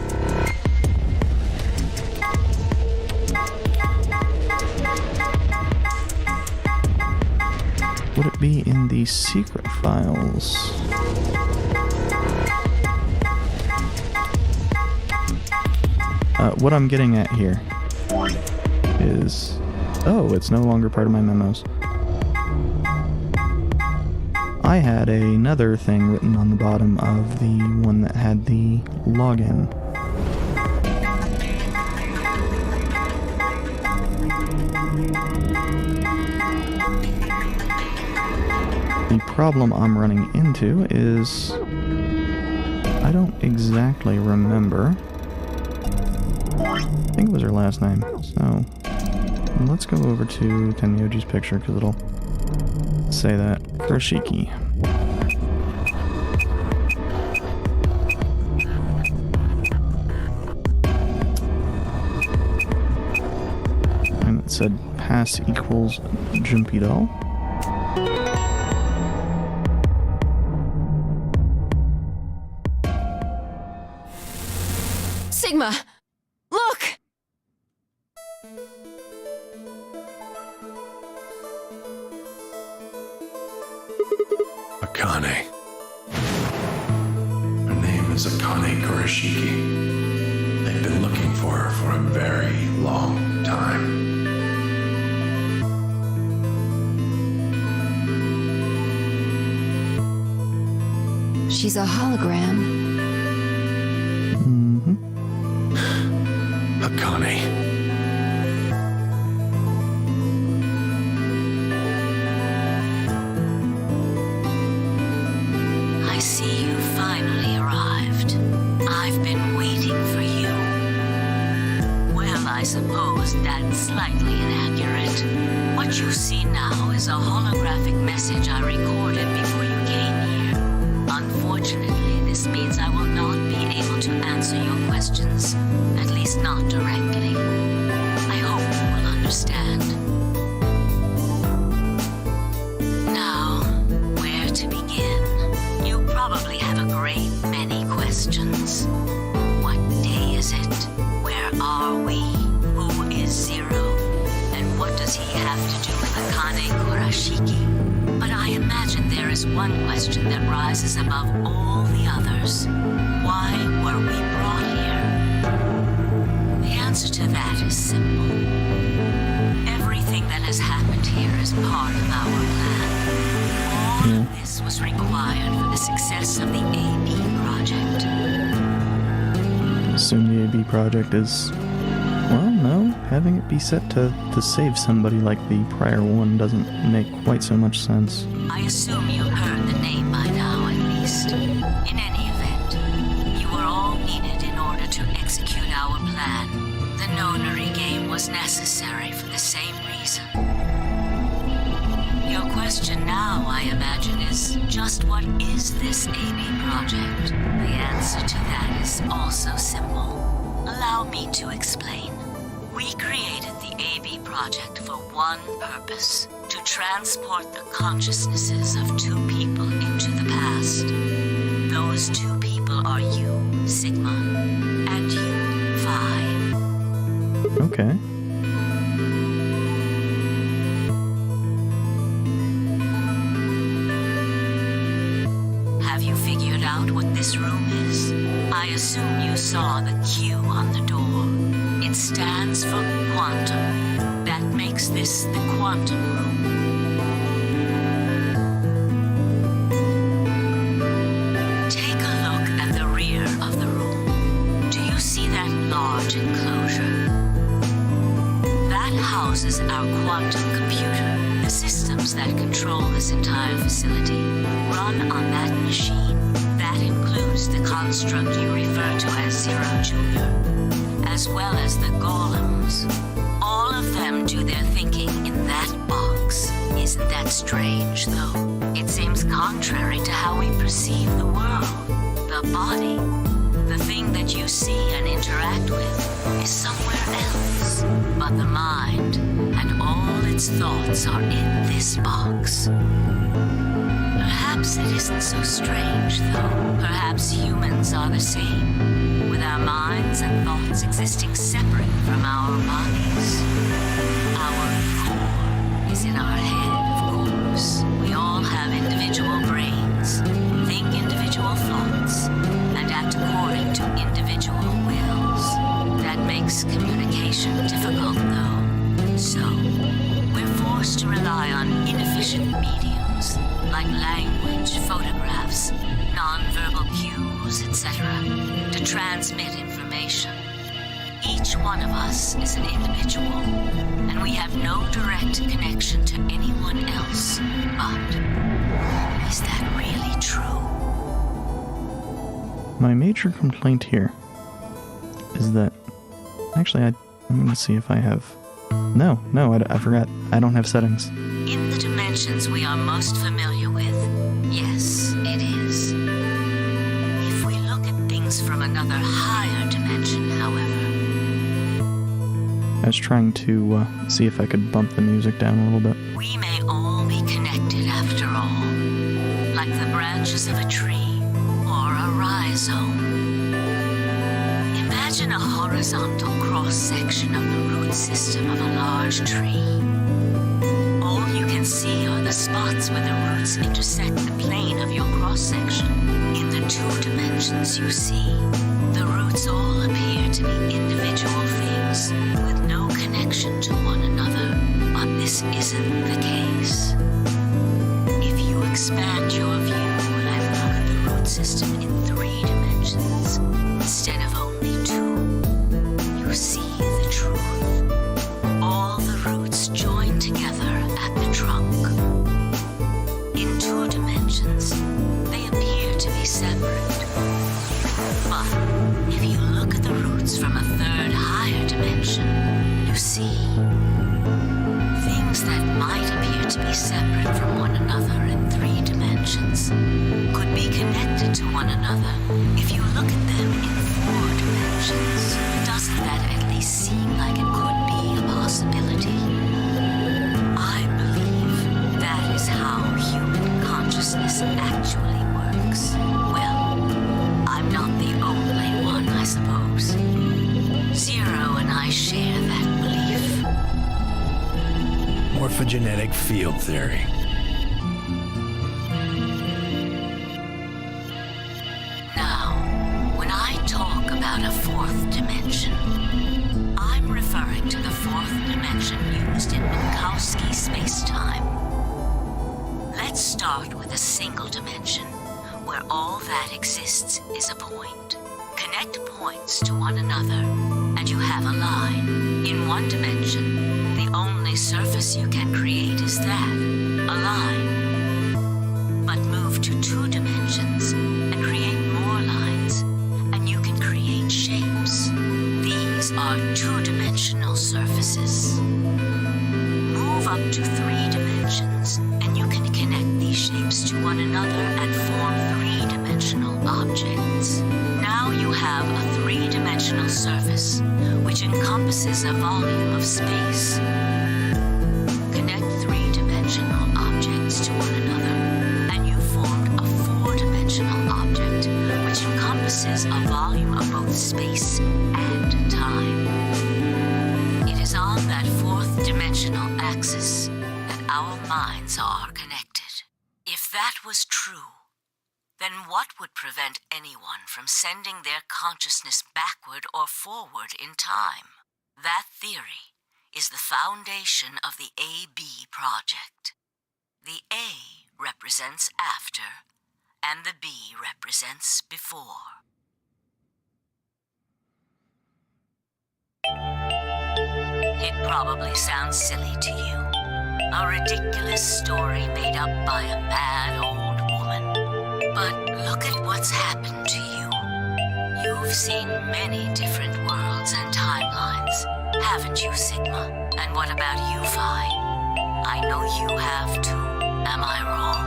Speaker 1: Would it be in the secret files? What I'm getting at here is... Oh, it's no longer part of my memos. I had another thing written on the bottom of the one that had the login. The problem I'm running into is I don't exactly remember. I think it was her last name, so let's go over to Tenyoji's picture because it'll say that. Kurashiki. And it said pass equals Junpei.
Speaker 2: Sigma! Look!
Speaker 5: Akane. Her name is Akane Kurashiki. They've been looking for her for a very long time.
Speaker 2: She's a hologram.
Speaker 1: Mm-hmm.
Speaker 5: Akane.
Speaker 3: I see you finally arrived. I've been waiting for you. Well, I suppose that's slightly inaccurate. What you see now is a holographic message I recorded before you came here. Unfortunately, this means I will not be able to answer your questions, at least not directly. I hope you will understand. Now, where to begin? You probably have a great many questions. What day is it? Where are we? Who is Zero? And what does he have to do with Akane Kurashiki? But I imagine there is one question that rises above all the others. Why were we brought here? The answer to that is simple. Everything that has happened here is part of our plan. All of this was required for the success of the AB project.
Speaker 1: Assume the AB project is... Well, no. Having it be set to save somebody like the prior one doesn't make quite so much sense.
Speaker 3: I assume you've heard the name by now, at least. In any event, you were all needed in order to execute our plan. The Nonary game was necessary for the same reason. Your question now, I imagine, is just what is this AB project? The answer to that is also simple. Allow me to explain. We created the AB project for one purpose: to transport the consciousnesses of two people into the past. Those two people are you, Sigma, and you, Phi.
Speaker 1: Okay.
Speaker 3: Have you figured out what this room is? I assume you saw the Q on the door. It stands for quantum. That makes this the quantum room. Take a look at the rear of the room. Do you see that large enclosure? That houses our quantum computer. The systems that control this entire facility run on that machine. That includes the construct you refer to as Zero Jr., as well as the golems. All of them do their thinking in that box. Isn't that strange, though? It seems contrary to how we perceive the world. The body, the thing that you see and interact with, is somewhere else. But the mind and all its thoughts are in this box. Perhaps it isn't so strange, though. Perhaps humans are the same, with our minds and thoughts existing separate from our bodies. Our core is in our head, of course. We all have individual brains, think individual thoughts, and act according to individual wills. That makes communication difficult, though. So, we're forced to rely on inefficient mediums, like language, photographs, non-verbal cues, etc., to transmit information. Each one of us is an individual, and we have no direct connection to anyone else. But is that really true?
Speaker 1: My major complaint here is that... Actually, I'm going to see if I have... No, I forgot. I don't have settings.
Speaker 3: In the dimensions we are most familiar with, yes, it is. If we look at things from another higher dimension, however...
Speaker 1: I was trying to see if I could bump the music down a little bit.
Speaker 3: We may all be connected after all, like the branches of a tree or a rhizome. Imagine a horizontal cross-section of the root system of a large tree. All you can see are the spots where the roots intersect the plane of your cross-section. In the two dimensions you see, isn't the case. If you expand your view and look at the root system in 3 dimensions instead of only 2, you see the truth. All the roots join together at the trunk. In 2 dimensions, they appear to be separate. But if you look at the roots from a 3rd higher dimension, you see things that might appear to be separate from one another in 3 dimensions could be connected to one another if you look at them in 4 dimensions. Doesn't that at least seem like it could be a possibility? I believe that is how human consciousness actually works. Well, I'm not the only one, I suppose. Zero and I share that belief.
Speaker 5: Morphogenetic field theory.
Speaker 3: Now, when I talk about a 4th dimension, I'm referring to the 4th dimension used in Minkowski space-time. Let's start with a single dimension, where all that exists is a point. Connect points to one another, and you have a line. In 1 dimension, the only surface you can create is that, a line. But move to 2 dimensions and create more lines, and you can create shapes. These are 2-dimensional surfaces. Move up to 3 dimensions, and you can connect these shapes to one another and form 3-dimensional objects. Now you have a 3-dimensional surface, which encompasses a volume of space. Connect 3-dimensional objects to one another, and you formed a 4-dimensional object, which encompasses a volume of both space and time. It is on that 4th dimensional axis that our minds are connected. If that was true, then what would prevent anyone from sending their consciousness backward or forward in time? That theory is the foundation of the AB project. The A represents after, and the B represents before. It probably sounds silly to you. A ridiculous story made up by a mad old woman. But look at what's happened to you. You've seen many different worlds and timelines, haven't you, Sigma? And what about you, Phi? I know you have too. Am I wrong?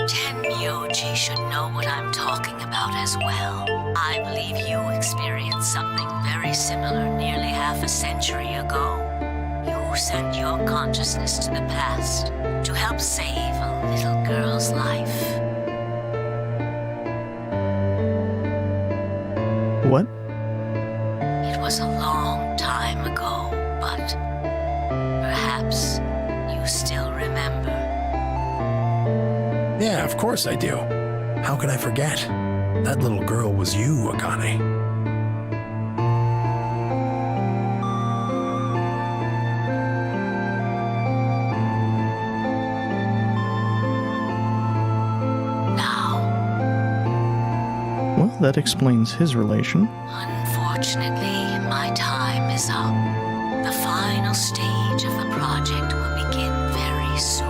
Speaker 3: Tenmyoji should know what I'm talking about as well. I believe you experienced something very similar nearly half a century ago. You sent your consciousness to the past to help save a little girl's life.
Speaker 1: What?
Speaker 3: It was a long time ago, but perhaps you still remember.
Speaker 5: Yeah, of course I do. How could I forget? That little girl was you, Akane.
Speaker 1: Well, that explains his relation.
Speaker 3: Unfortunately, my time is up. The final stage of the project will begin very soon.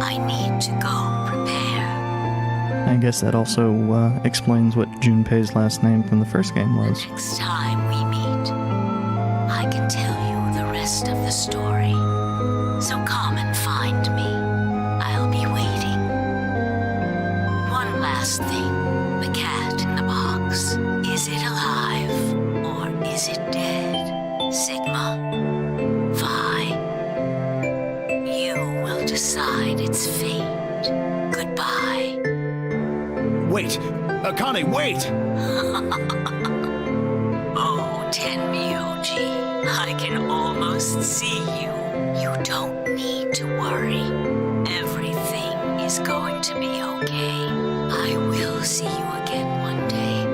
Speaker 3: I need to go prepare.
Speaker 1: I guess that also explains what Junpei's last name from the first game was.
Speaker 3: Next time we meet, I can tell you the rest of the story. So come and find me. I'll be waiting. One last thing. The cat in the box. Is it alive or is it dead? Sigma, Phi. You will decide its fate. Goodbye.
Speaker 5: Wait! Akane, wait!
Speaker 3: Oh, Tenmyoji, I can almost see you. You don't need to worry. Everything is going to be okay. I will see you again one day.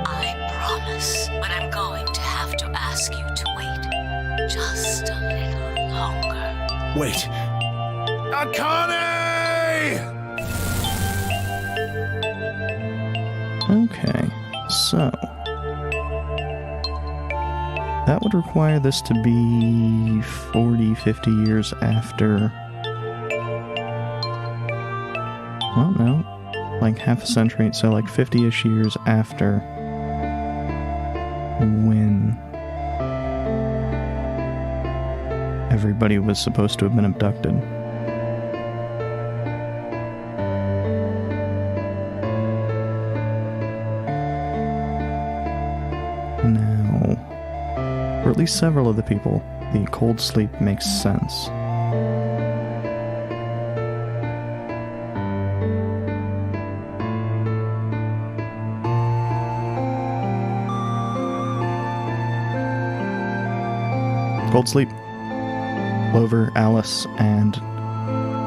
Speaker 3: I promise. But I'm going to have to ask you to wait just a little longer. hunger.
Speaker 5: Wait. Akane!
Speaker 1: Okay, so that would require this to be 40, 50 years after. Well, no, like half a century, so like 50-ish years after when everybody was supposed to have been abducted. Now, for at least several of the people, the cold sleep makes sense. Cold sleep, Clover, Alice, and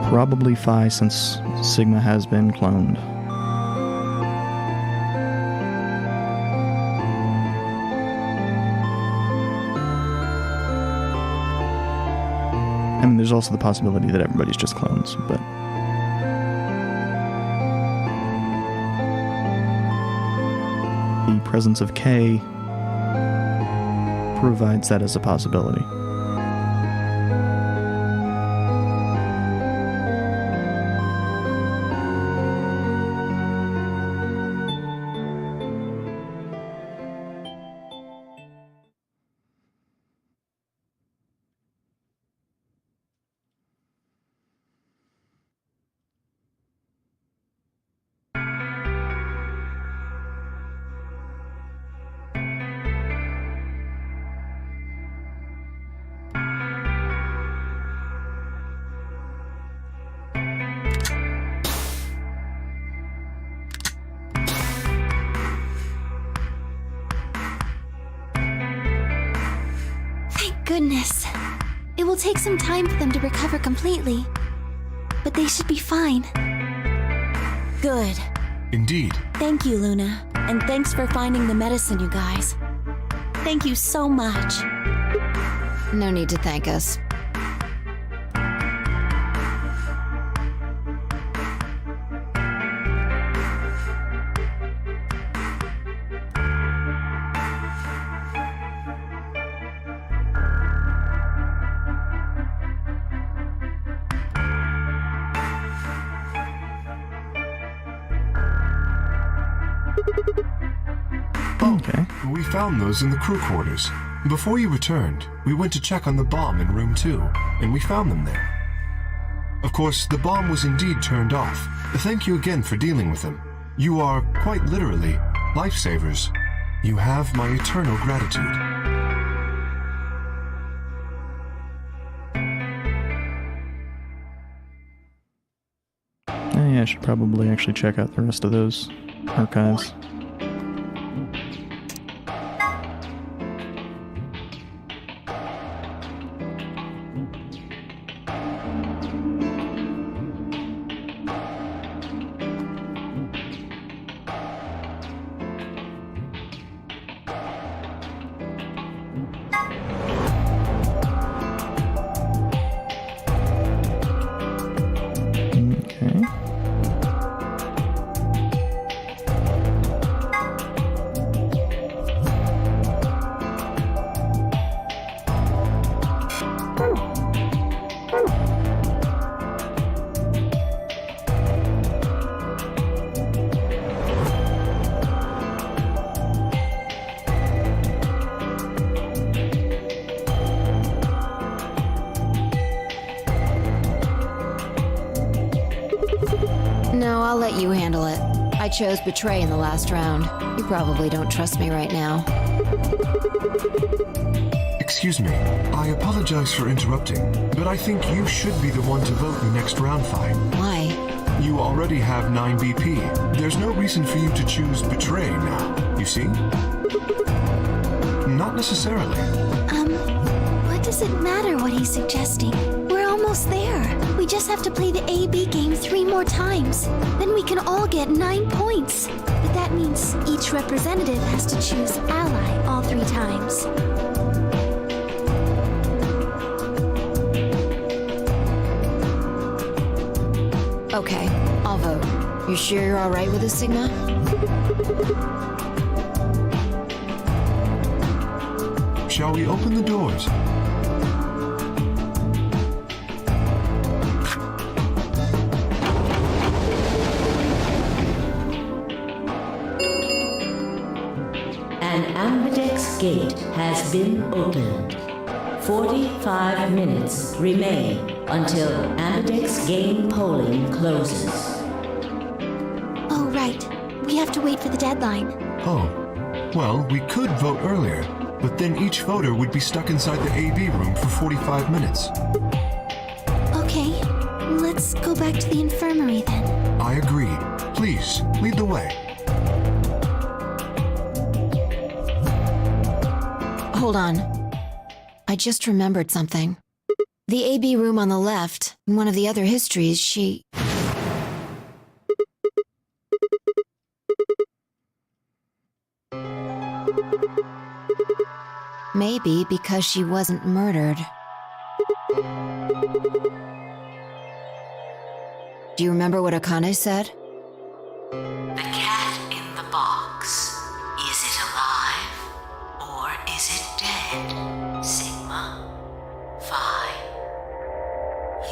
Speaker 1: probably Phi since Sigma has been cloned. I mean, there's also the possibility that everybody's just clones, but... the presence of K provides that as a possibility.
Speaker 6: Goodness. It will take some time for them to recover completely, but they should be fine.
Speaker 2: Good.
Speaker 4: Indeed.
Speaker 6: Thank you, Luna, and thanks for finding the medicine, you guys. Thank you so much.
Speaker 2: No need to thank us.
Speaker 1: Okay.
Speaker 4: We found those in the crew quarters. Before you returned, we went to check on the bomb in room 2, and we found them there. Of course, the bomb was indeed turned off. Thank you again for dealing with them. You are, quite literally, lifesavers. You have my eternal gratitude.
Speaker 1: Yeah, I should probably actually check out the rest of those archives. Okay.
Speaker 2: No, I'll let you handle it. I chose Betray in the last round. You probably don't trust me right now.
Speaker 4: Excuse me, I apologize for interrupting, but I think you should be the one to vote in next round, Phi.
Speaker 2: Why?
Speaker 4: You already have 9 BP. There's no reason for you to choose Betray now, you see? Not necessarily.
Speaker 6: What does it matter what he's suggesting? We're almost there. We just have to play the A-B game 3 more times. Then we can all get 9 points. But that means each representative has to choose ally all 3 times.
Speaker 2: Okay, I'll vote. You sure you're alright with this, Sigma?
Speaker 4: Shall we open the doors?
Speaker 7: An Ambidex gate has been opened. 45 minutes remain until Ambidex game polling closes.
Speaker 6: Oh, right. We have to wait for the deadline.
Speaker 4: Oh. Well, we could vote earlier, but then each voter would be stuck inside the AB room for 45 minutes.
Speaker 6: Okay, let's go back to the infirmary then.
Speaker 4: I agree. Please, lead the way.
Speaker 2: Hold on. I just remembered something. The AB room on the left, in one of the other histories, she... Maybe because she wasn't murdered. Do you remember what Akane said?
Speaker 3: The cat in the box. Is it alive? Or is it dead? Sigma. Fine.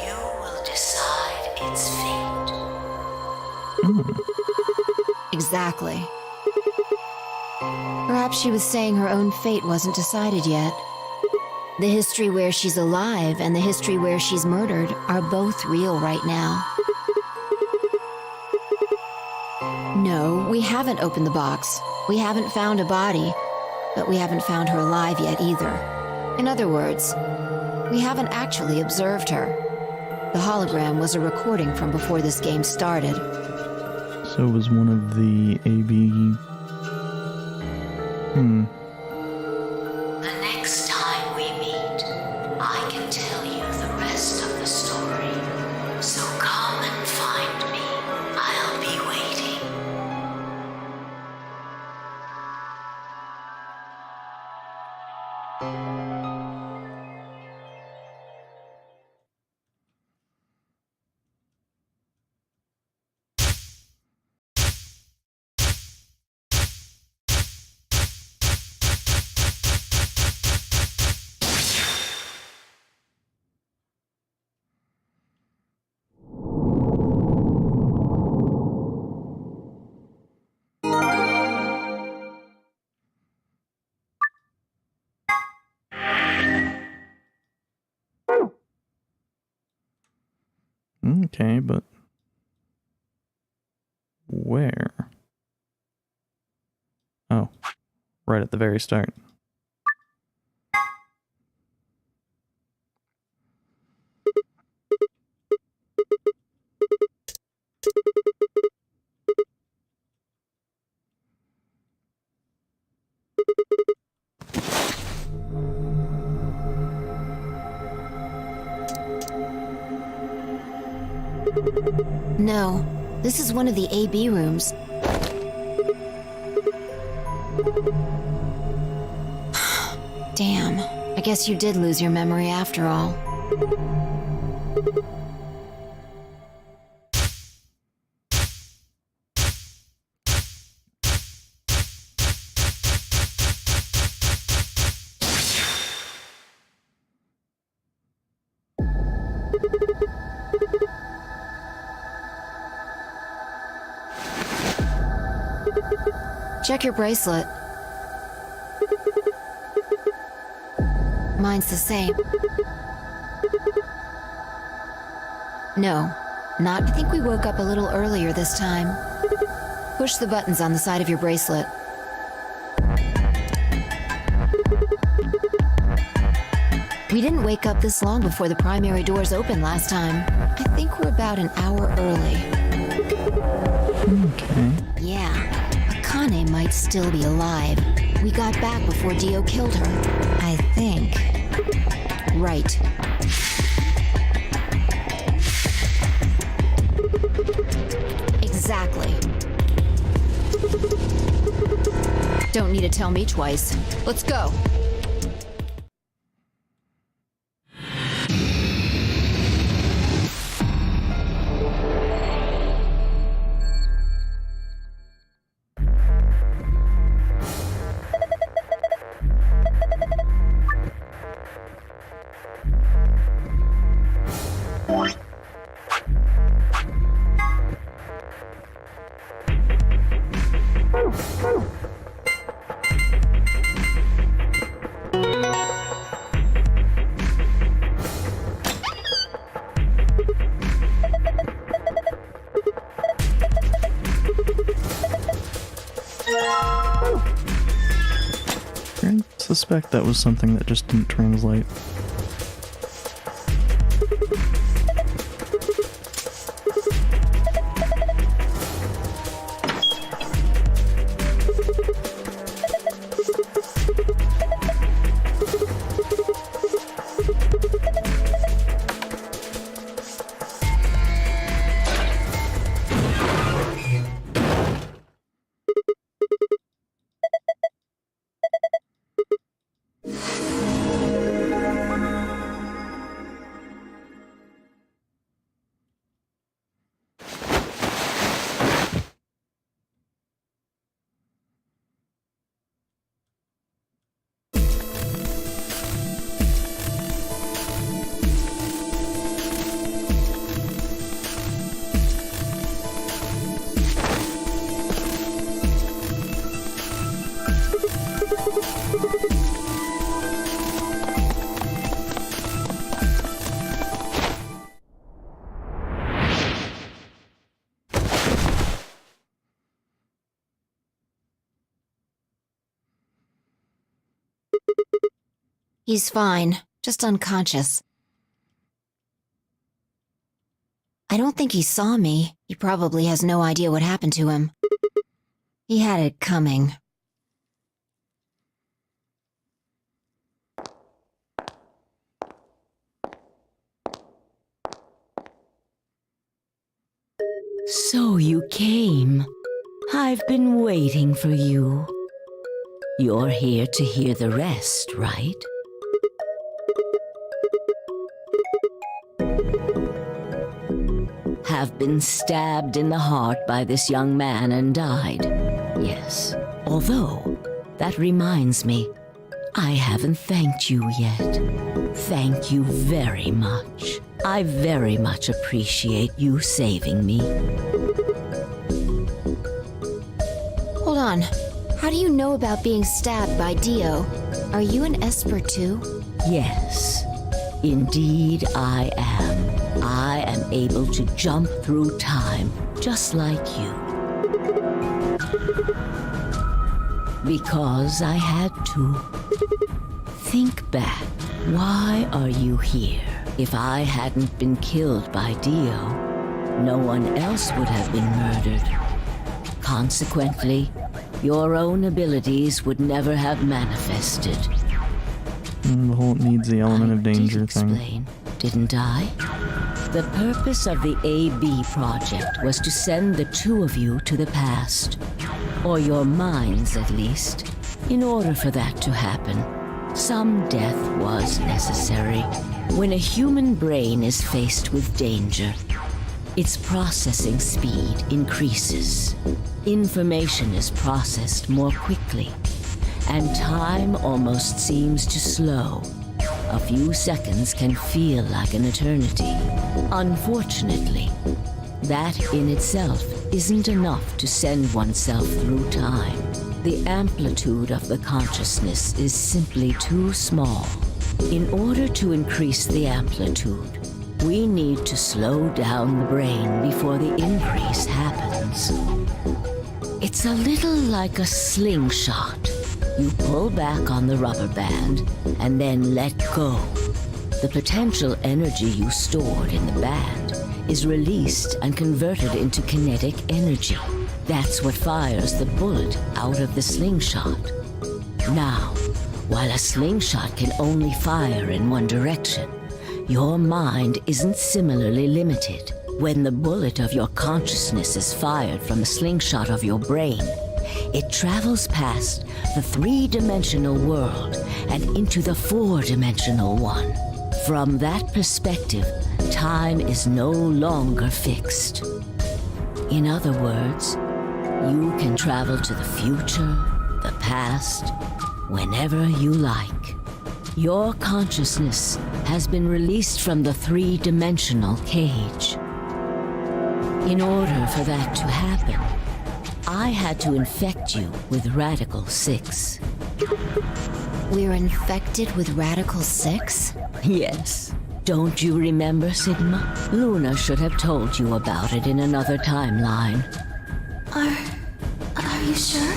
Speaker 3: You will decide its fate.
Speaker 2: Exactly. Perhaps she was saying her own fate wasn't decided yet. The history where she's alive and the history where she's murdered are both real right now. No, we haven't opened the box. We haven't found a body, but we haven't found her alive yet either. In other words, we haven't actually observed her. The hologram was a recording from before this game started.
Speaker 1: So it was one of the AB...
Speaker 3: The next time we meet, I can tell you the rest of the story. So come and find me. I'll be waiting.
Speaker 1: Okay, but... where? Oh, right at the very start.
Speaker 2: No, this is one of the AB rooms. Damn, I guess you did lose your memory after all. Check your bracelet. Mine's the same. No, not. I think we woke up a little earlier this time. Push the buttons on the side of your bracelet. We didn't wake up this long before the primary doors opened last time. I think we're about an hour early.
Speaker 1: Okay.
Speaker 2: Yeah, Akane might still be alive. We got back before Dio killed her. I think. Right. Exactly. Don't need to tell me twice. Let's go.
Speaker 1: I suspect that was something that just didn't translate.
Speaker 2: He's fine, just unconscious. I don't think he saw me. He probably has no idea what happened to him. He had it coming.
Speaker 7: So you came. I've been waiting for you. You're here to hear the rest, right? Have been stabbed in the heart by this young man and died. Yes. Although, that reminds me, I haven't thanked you yet. Thank you very much. I very much appreciate you saving me.
Speaker 2: Hold on. How do you know about being stabbed by Dio? Are you an Esper too?
Speaker 7: Yes, indeed I am. I am able to jump through time, just like you. Because I had to. Think back. Why are you here? If I hadn't been killed by Dio, no one else would have been murdered. Consequently, your own abilities would never have manifested.
Speaker 1: The whole needs the element of danger
Speaker 7: did
Speaker 1: thing.
Speaker 7: Explain, didn't I? The purpose of the AB project was to send the two of you to the past, or your minds at least. In order for that to happen, some death was necessary. When a human brain is faced with danger, its processing speed increases. Information is processed more quickly, and time almost seems to slow. A few seconds can feel like an eternity. Unfortunately, that in itself isn't enough to send oneself through time. The amplitude of the consciousness is simply too small. In order to increase the amplitude, we need to slow down the brain before the increase happens. It's a little like a slingshot. You pull back on the rubber band and then let go. The potential energy you stored in the band is released and converted into kinetic energy. That's what fires the bullet out of the slingshot. Now, while a slingshot can only fire in one direction, your mind isn't similarly limited. When the bullet of your consciousness is fired from the slingshot of your brain, it travels past the three-dimensional world and into the four-dimensional one. From that perspective, time is no longer fixed. In other words, you can travel to the future, the past, whenever you like. Your consciousness has been released from the three-dimensional cage. In order for that to happen, I had to infect you with Radical 6.
Speaker 2: We're infected with Radical 6?
Speaker 7: Yes. Don't you remember, Sigma? Luna should have told you about it in another timeline.
Speaker 6: Are you sure?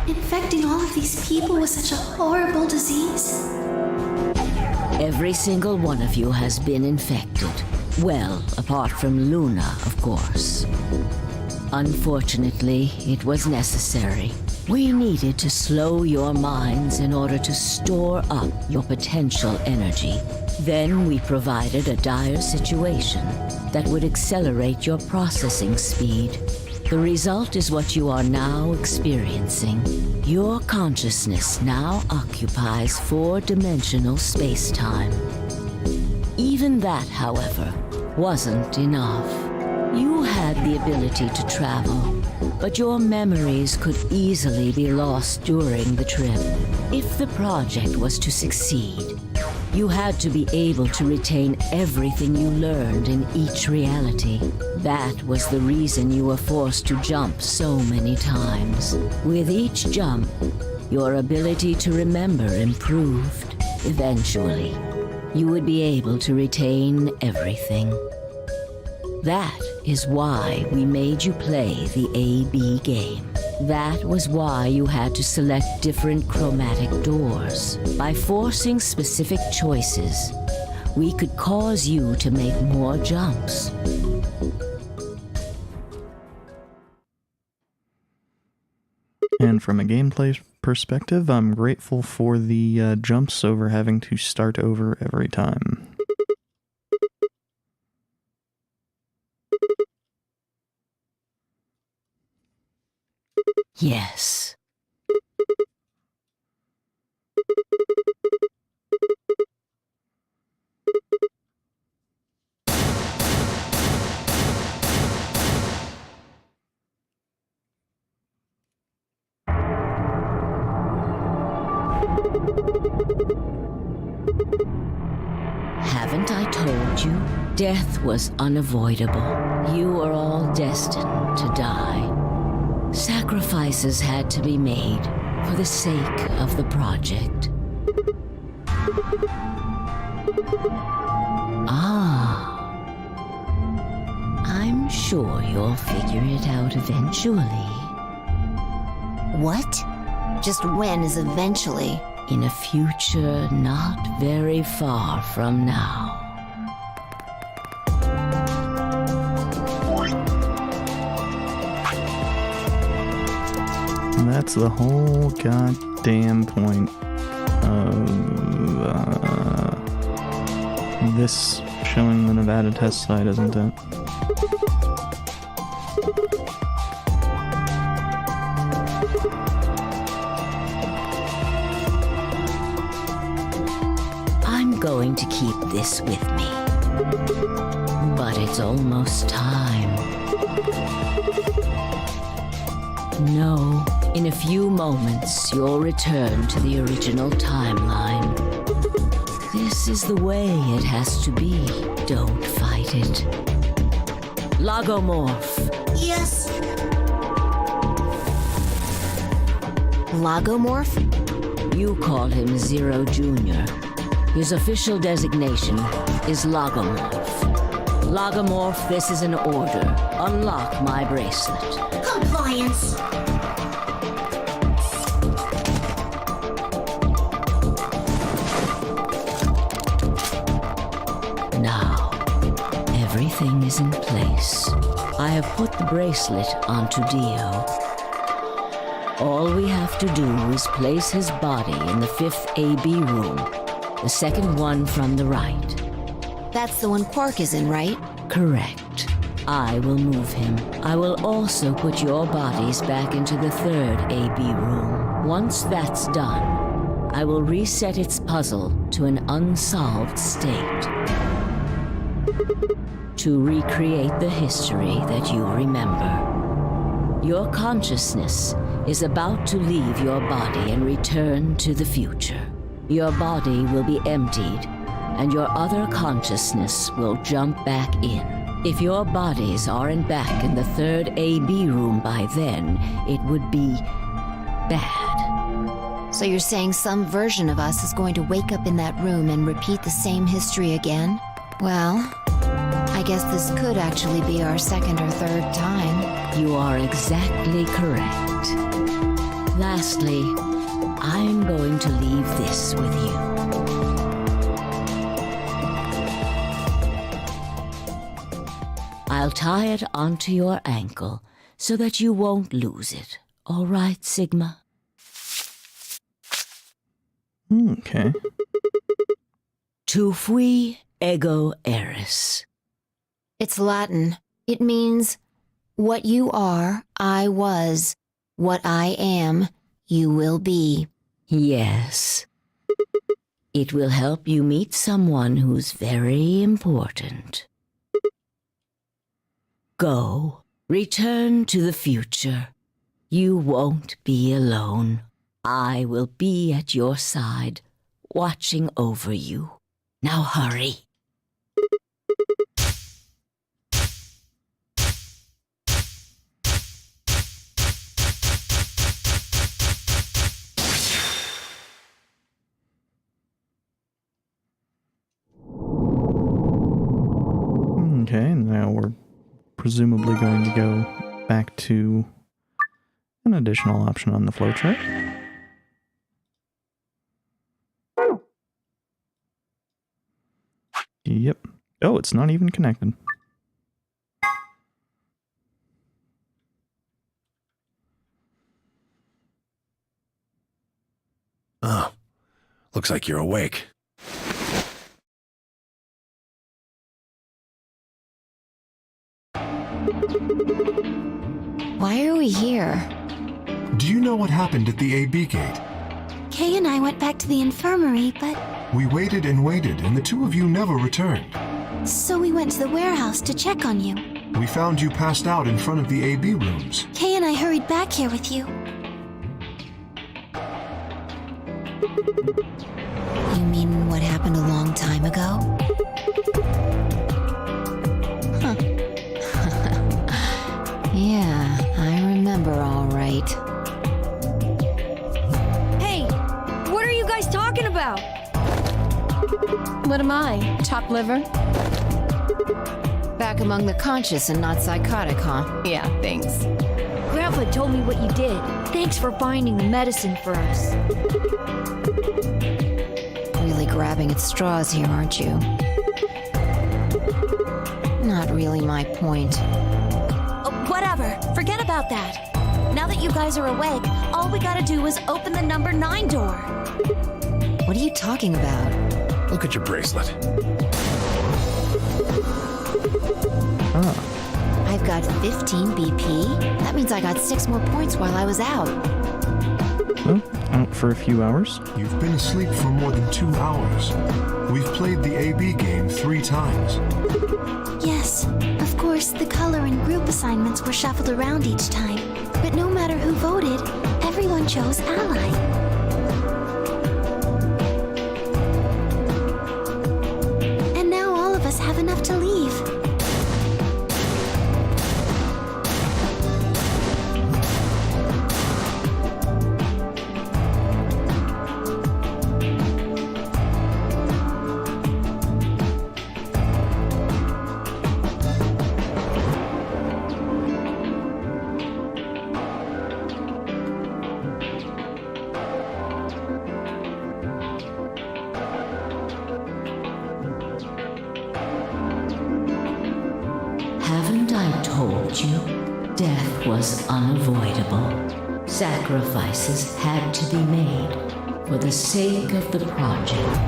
Speaker 6: Infecting all of these people with such a horrible disease?
Speaker 7: Every single one of you has been infected. Well, apart from Luna, of course. Unfortunately, it was necessary. We needed to slow your minds in order to store up your potential energy. Then we provided a dire situation that would accelerate your processing speed. The result is what you are now experiencing. Your consciousness now occupies four-dimensional space-time. Even that, however, wasn't enough. You had the ability to travel, but your memories could easily be lost during the trip. If the project was to succeed, you had to be able to retain everything you learned in each reality. That was the reason you were forced to jump so many times. With each jump, your ability to remember improved. Eventually, you would be able to retain everything. That is why we made you play the AB game. That was why you had to select different chromatic doors. By forcing specific choices, we could cause you to make more jumps.
Speaker 1: And from a gameplay perspective, I'm grateful for the jumps over having to start over every time.
Speaker 7: Yes. Haven't I told you? Death was unavoidable. You are all destined to die. Sacrifices had to be made for the sake of the project. I'm sure you'll figure it out eventually.
Speaker 2: What? Just when is eventually?
Speaker 7: In a future not very far from now.
Speaker 1: And that's the whole goddamn point of this showing the Nevada test site, isn't it?
Speaker 7: I'm going to keep this with me. But it's almost time. No, in a few moments you'll return to the original timeline. This is the way it has to be. Don't fight it. Logomorph.
Speaker 2: Yes. Logomorph?
Speaker 7: You call him Zero Jr. His official designation is Logomorph. Logomorph, this is an order. Unlock my bracelet.
Speaker 2: Compliance.
Speaker 7: Now, everything is in place. I have put the bracelet onto Dio. All we have to do is place his body in the 5th AB room, the second one from the right.
Speaker 2: That's the one Quark is in, right?
Speaker 7: Correct. I will move him. I will also put your bodies back into the 3rd AB room. Once that's done, I will reset its puzzle to an unsolved state. To recreate the history that you remember. Your consciousness is about to leave your body and return to the future. Your body will be emptied, and your other consciousness will jump back in. If your bodies aren't back in the 3rd AB room by then, it would be bad.
Speaker 2: So you're saying some version of us is going to wake up in that room and repeat the same history again? Well, I guess this could actually be our 2nd or 3rd time.
Speaker 7: You are exactly correct. Lastly, I'm going to leave this with you. I'll tie it onto your ankle so that you won't lose it. All right, Sigma?
Speaker 1: Okay.
Speaker 7: Tu fui ego eris.
Speaker 2: It's Latin. It means, what you are, I was. What I am, you will be.
Speaker 7: Yes. It will help you meet someone who's very important. Go. Return to the future. You won't be alone. I will be at your side, watching over you. Now hurry.
Speaker 1: Okay, now we're presumably going to go back to an additional option on the flowchart. Yep. Oh, it's not even connected.
Speaker 5: Oh, looks like you're awake.
Speaker 2: Why are we here?
Speaker 4: Do you know what happened at the AB gate?
Speaker 6: Kay and I went back to the infirmary, but
Speaker 4: We waited and waited, and the two of you never returned.
Speaker 6: so we went to the warehouse to check on you.
Speaker 4: We found you passed out in front of the AB rooms.
Speaker 6: Kay and I hurried back here with you.
Speaker 2: You mean what happened a long time ago? Huh. Yeah, I remember all right.
Speaker 8: Hey, what are you guys talking about? What am I? Chopped liver?
Speaker 2: Back among the conscious and not psychotic, huh?
Speaker 8: Yeah, thanks. Grandpa told me what you did. Thanks for finding the medicine for us.
Speaker 2: Really grabbing at straws here, aren't you? Not really my point.
Speaker 9: Whatever. Forget about that. Now that you guys are awake, all we gotta do is open the number 9 door.
Speaker 2: What are you talking about?
Speaker 5: Look at your bracelet.
Speaker 1: Ah,
Speaker 2: I've got 15 BP. That means I got 6 more points while I was out.
Speaker 1: well, out for a few hours.
Speaker 4: You've been asleep for more than 2 hours. We've played the AB game 3 times.
Speaker 6: Yes, of course, the color and group assignments were shuffled around each time. But no matter who voted, everyone chose Ally. And now all of us have enough to leave.
Speaker 7: Haven't I told you? Death was unavoidable. Sacrifices had to be made for the sake of the project.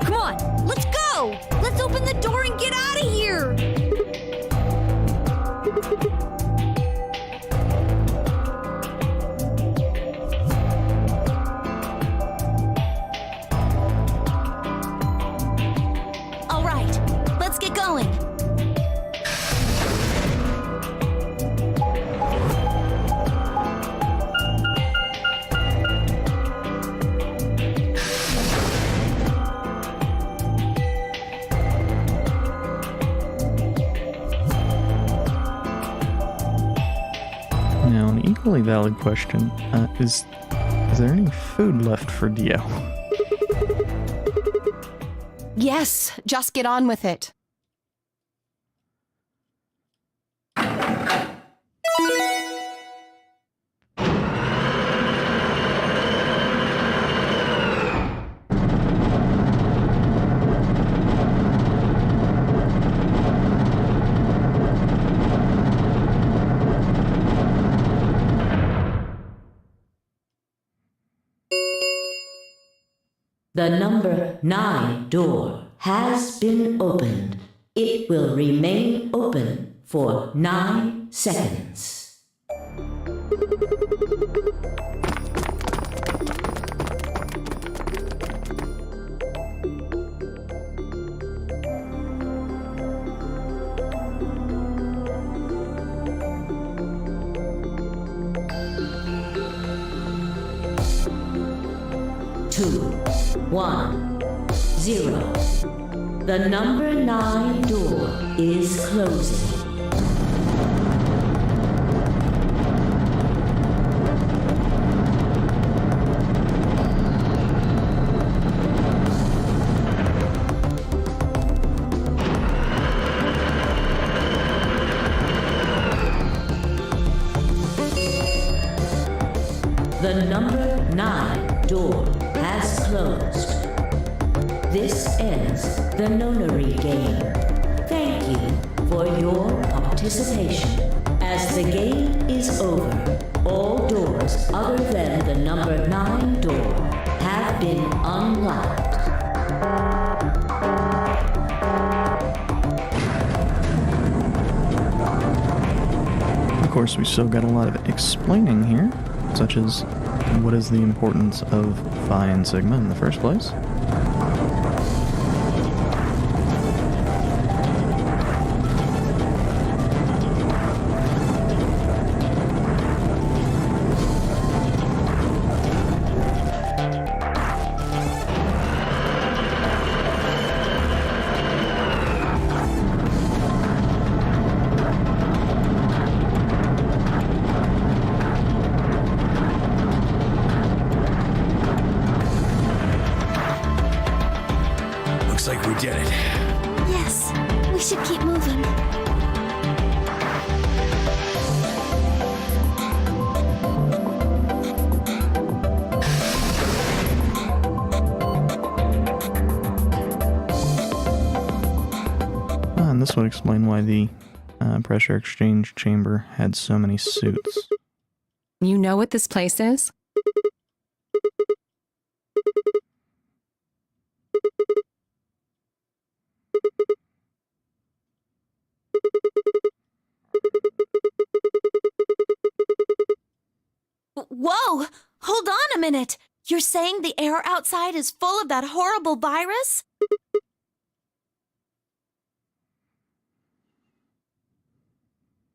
Speaker 8: Come on, let's go! Let's open the door and get out of here!
Speaker 9: All right, let's get going.
Speaker 1: Now, an equally valid question is there any food left for Dio?
Speaker 8: Yes, just get on with it.
Speaker 7: The number 9 door has been opened. It will remain open for 9 seconds. Two, 1, 0. The number 9 door is closing. The number 9 door has closed. This ends the nonary game. Thank you for your participation. As the game is over, all doors other than the number 9 door have been unlocked.
Speaker 1: Of course, we still got a lot of explaining here, such as what is the importance of Phi and Sigma in the first place.
Speaker 5: Looks like we did it.
Speaker 6: Yes, we should keep moving.
Speaker 1: And this would explain why the pressure exchange chamber had so many suits.
Speaker 10: You know what this place is?
Speaker 9: Whoa! Hold on a minute! You're saying the air outside is full of that horrible virus?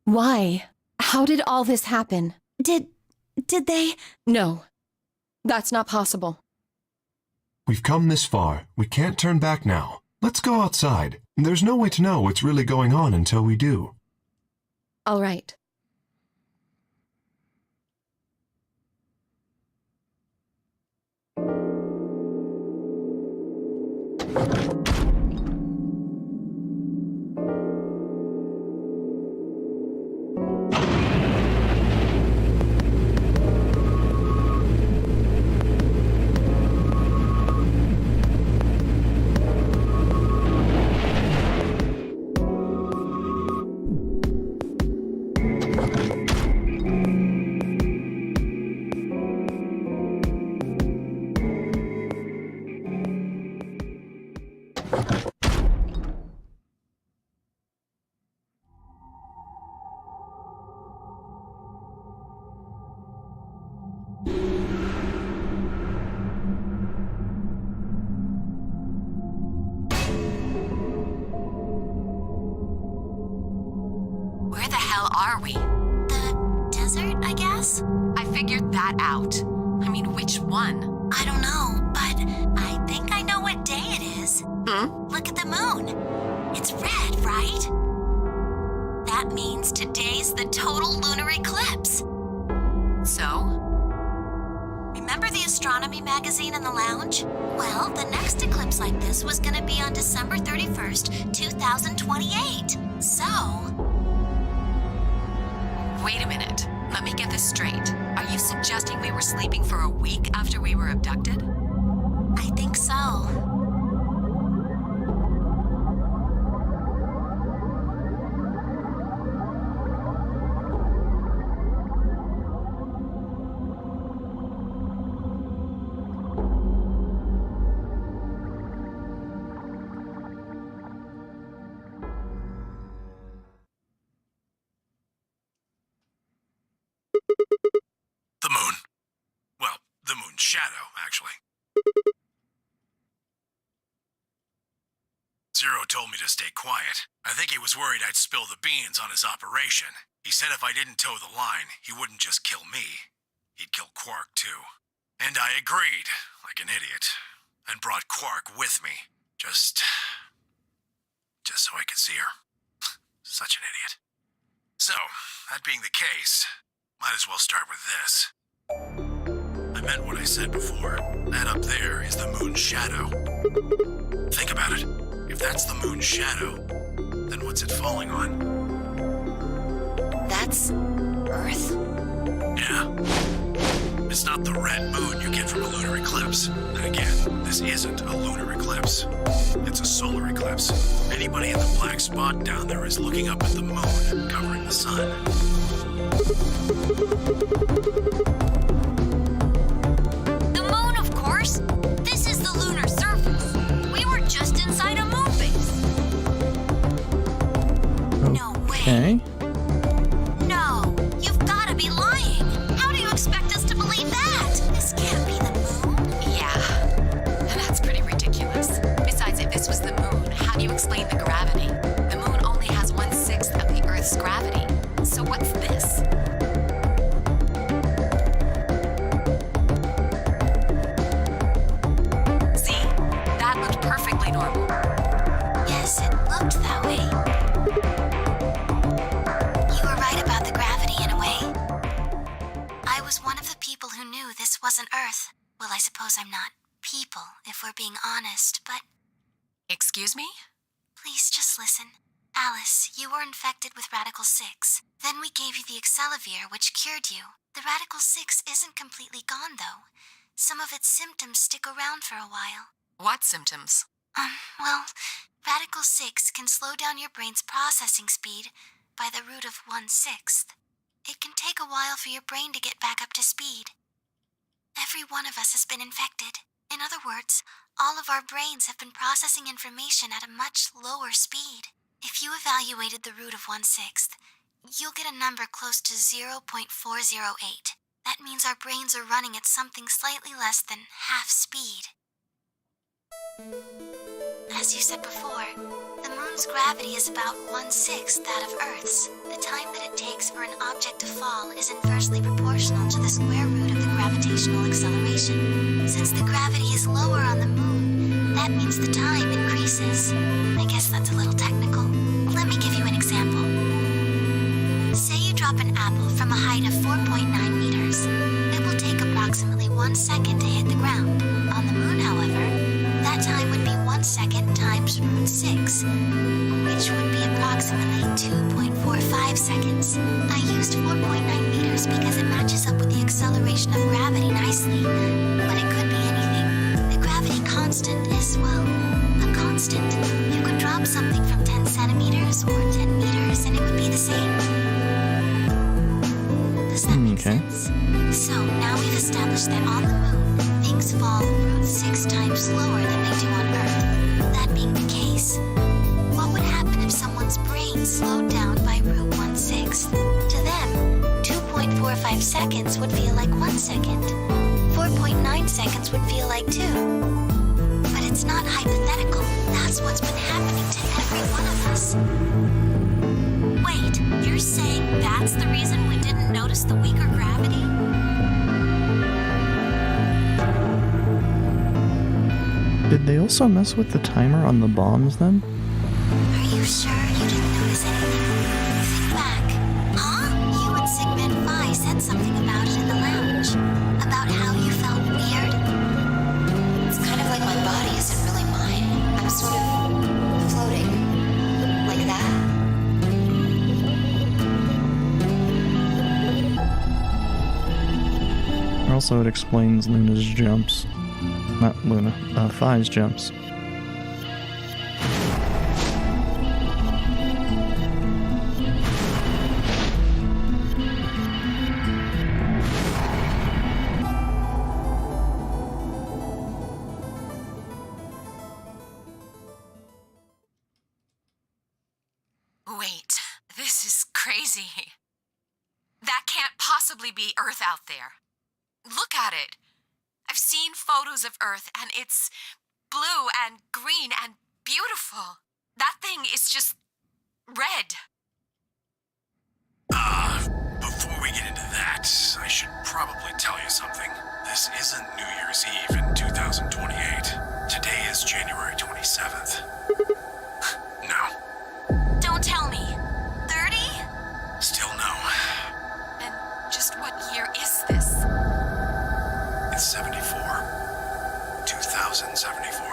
Speaker 10: Why? How did all this happen?
Speaker 9: Did they?
Speaker 10: No, that's not possible.
Speaker 4: We've come this far. We can't turn back now. Let's go outside. There's no way to know what's really going on until we do.
Speaker 10: All right.
Speaker 3: Where the hell are we?
Speaker 9: The desert, I guess?
Speaker 3: I figured that out. I mean, which one?
Speaker 9: I don't know, but I think I know what day it is. Look at the moon. It's red, right? That means today's the total lunar eclipse.
Speaker 3: So?
Speaker 9: Remember the astronomy magazine in the lounge? Well, the next eclipse like this was gonna be on December 31st, 2028. So...
Speaker 3: Wait a minute. Let me get this straight. Are you suggesting we were sleeping for a week after we were abducted?
Speaker 9: I think so.
Speaker 5: shadow, actually. Zero told me to stay quiet. I think he was worried I'd spill the beans on his operation. He said if I didn't toe the line, he wouldn't just kill me. He'd kill Quark, too. And I agreed, like an idiot, and brought Quark with me. Just so I could see her. Such an idiot. So, that being the case, might as well start with this. I meant what I said before. That up there is the moon's shadow. Think about it. If that's the moon's shadow, then what's it falling on?
Speaker 2: That's Earth?
Speaker 5: Yeah. It's not the red moon you get from a lunar eclipse. And again, this isn't a lunar eclipse. It's a solar eclipse. Anybody in the black spot down there is looking up at the moon, covering the sun.
Speaker 9: The moon, of course. This is the lunar surface. We were just inside a moon base. No way.
Speaker 1: Okay.
Speaker 9: No, you've got to be lying. How do you expect us to believe that? This can't be the moon.
Speaker 10: Yeah. That's pretty ridiculous. Besides, if this was the moon, how do you explain the gravity? The moon only has 1/6 of the Earth's gravity. So what's this? See? That looked perfectly normal.
Speaker 9: Yes, it looked that way. You were right about the gravity in a way. I was one of the people who knew this wasn't Earth. Well, I suppose I'm not people, if we're being honest, but
Speaker 10: Excuse me?
Speaker 9: please just listen. Alice, you were infected with Radical 6. Then we gave you the Accelavir, which cured you. The Radical 6 isn't completely gone, though. Some of its symptoms stick around for a while.
Speaker 10: What symptoms?
Speaker 9: Well, Radical 6 can slow down your brain's processing speed by the root of 1/6. It can take a while for your brain to get back up to speed. Every one of us has been infected. In other words, all of our brains have been processing information at a much lower speed. If you evaluated the root of 1/6, you'll get a number close to 0.408. That means our brains are running at something slightly less than half speed. As you said before, the moon's gravity is about 1/6 that of Earth's. The time that it takes for an object to fall is inversely proportional to the square root of the gravitational acceleration. Since the gravity is lower on the moon, that means the time increases. I guess that's a little technical. Let me give you an example. Say you drop an apple from a height of 4.9 meters. It will take approximately 1 second to hit the ground. On the moon, however, that time would be 1 second times root 6, which would be approximately 2.45 seconds. I used 4.9 meters because it matches up with the acceleration of gravity nicely, but it could be anything. The gravity constant is, well, a constant. You could drop something from 10 centimeters or 10 meters and it would be the same. Does that make sense? So now we've established that on the moon, things fall root 6 times slower than they do on Earth. That being the case, what would happen if someone's brain slowed down by root 1/6? To them, 2.45 seconds would feel like 1 second. 4.9 seconds would feel like 2. But it's not hypothetical. That's what's been happening to every one of us. Wait, you're saying that's the reason we didn't notice the weaker gravity?
Speaker 1: Did they also mess with the timer on the bombs then?
Speaker 9: Are you sure you didn't notice anything? Think back. Huh? You and Sigmund Phi said something about it in the lounge. About how you felt weird.
Speaker 2: It's kind of like my body isn't really mine. I'm sort of floating. Like that.
Speaker 1: Also, it explains Luna's jumps. Not Luna, Phi's jumps.
Speaker 10: Wait, this is crazy. That can't possibly be Earth out there. Look at it. I've photos of Earth, and it's blue and green and beautiful. That thing is just red.
Speaker 5: Before we get into that, I should probably tell you something. This isn't New Year's Eve in 2028. Today is January 27th. No.
Speaker 10: Don't tell me. 30?
Speaker 5: Still no.
Speaker 10: And just what year is this?
Speaker 5: It's 74. 2074.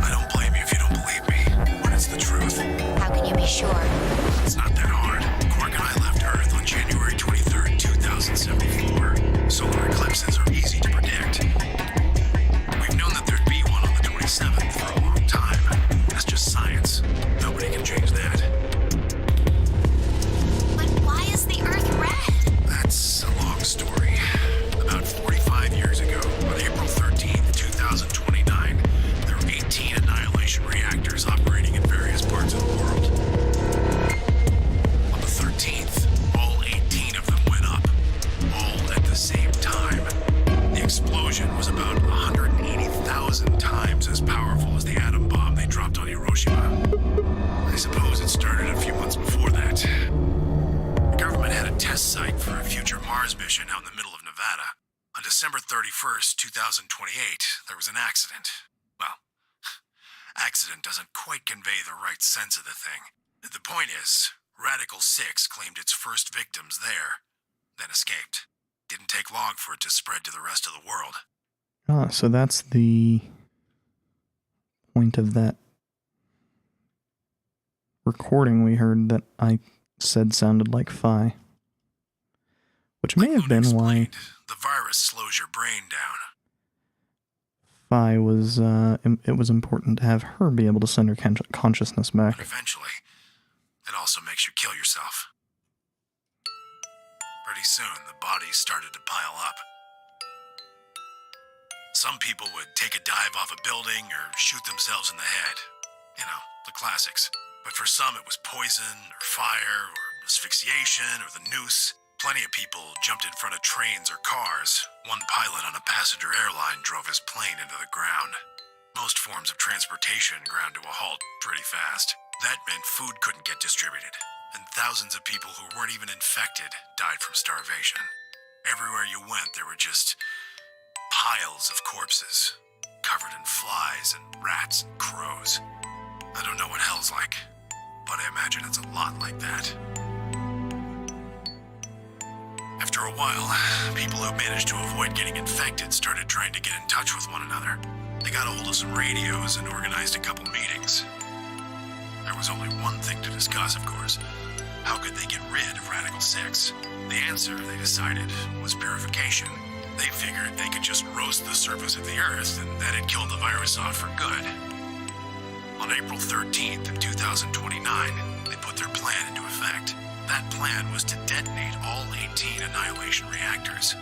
Speaker 5: I don't blame you if you don't believe me, but it's the truth.
Speaker 2: How can you be sure?
Speaker 5: It's not that hard. Quark and I left Earth on January 23rd, 2074. Solar eclipses are easy to predict. We've known that there'd be one on the 27th for a long time. That's just science. Nobody can change that.
Speaker 9: But why is the Earth red?
Speaker 5: That's a long story. About 45 years ago, on April 13th, 2029, there were 18 annihilation reactors operating in various parts of the world. On the 13th, all 18 of them went up, all at the same time. The explosion was about 180,000 times as powerful as the atom bomb they dropped on Hiroshima. I suppose it started a few months before that. The government had a test site for a future Mars mission out in the middle of Nevada. On December 31st, 2028, there was an accident. Well, accident doesn't quite convey the right sense of the thing. The point is, Radical 6 claimed its first victims there, then escaped. Didn't take long for it to spread to the rest of the world.
Speaker 1: Ah, so that's the point of that recording we heard that I said sounded like Phi. Which may have been why
Speaker 5: The virus slows your brain down.
Speaker 1: Phi was, it was important to have her be able to send her consciousness
Speaker 5: But
Speaker 1: back.
Speaker 5: eventually, it also makes you kill yourself. Pretty soon, the bodies started to pile up. Some people would take a dive off a building or shoot themselves in the head. You know, the classics. But for some, it was poison, or fire, or asphyxiation, or the noose. Plenty of people jumped in front of trains or cars. One pilot on a passenger airline drove his plane into the ground. Most forms of transportation ground to a halt pretty fast. That meant food couldn't get distributed, and thousands of people who weren't even infected died from starvation. Everywhere you went, there were just piles of corpses, covered in flies and rats and crows. I don't know what hell's like, but I imagine it's a lot like that. After a while, people who managed to avoid getting infected started trying to get in touch with one another. They got a hold of some radios and organized a couple meetings. There was only one thing to discuss, of course. How could they get rid of Radical 6? The answer, they decided, was purification. They figured they could just roast the surface of the Earth and that'd kill the virus off for good. On April 13th of 2029, they put their plan into effect. That plan was to detonate all 18 annihilation reactors.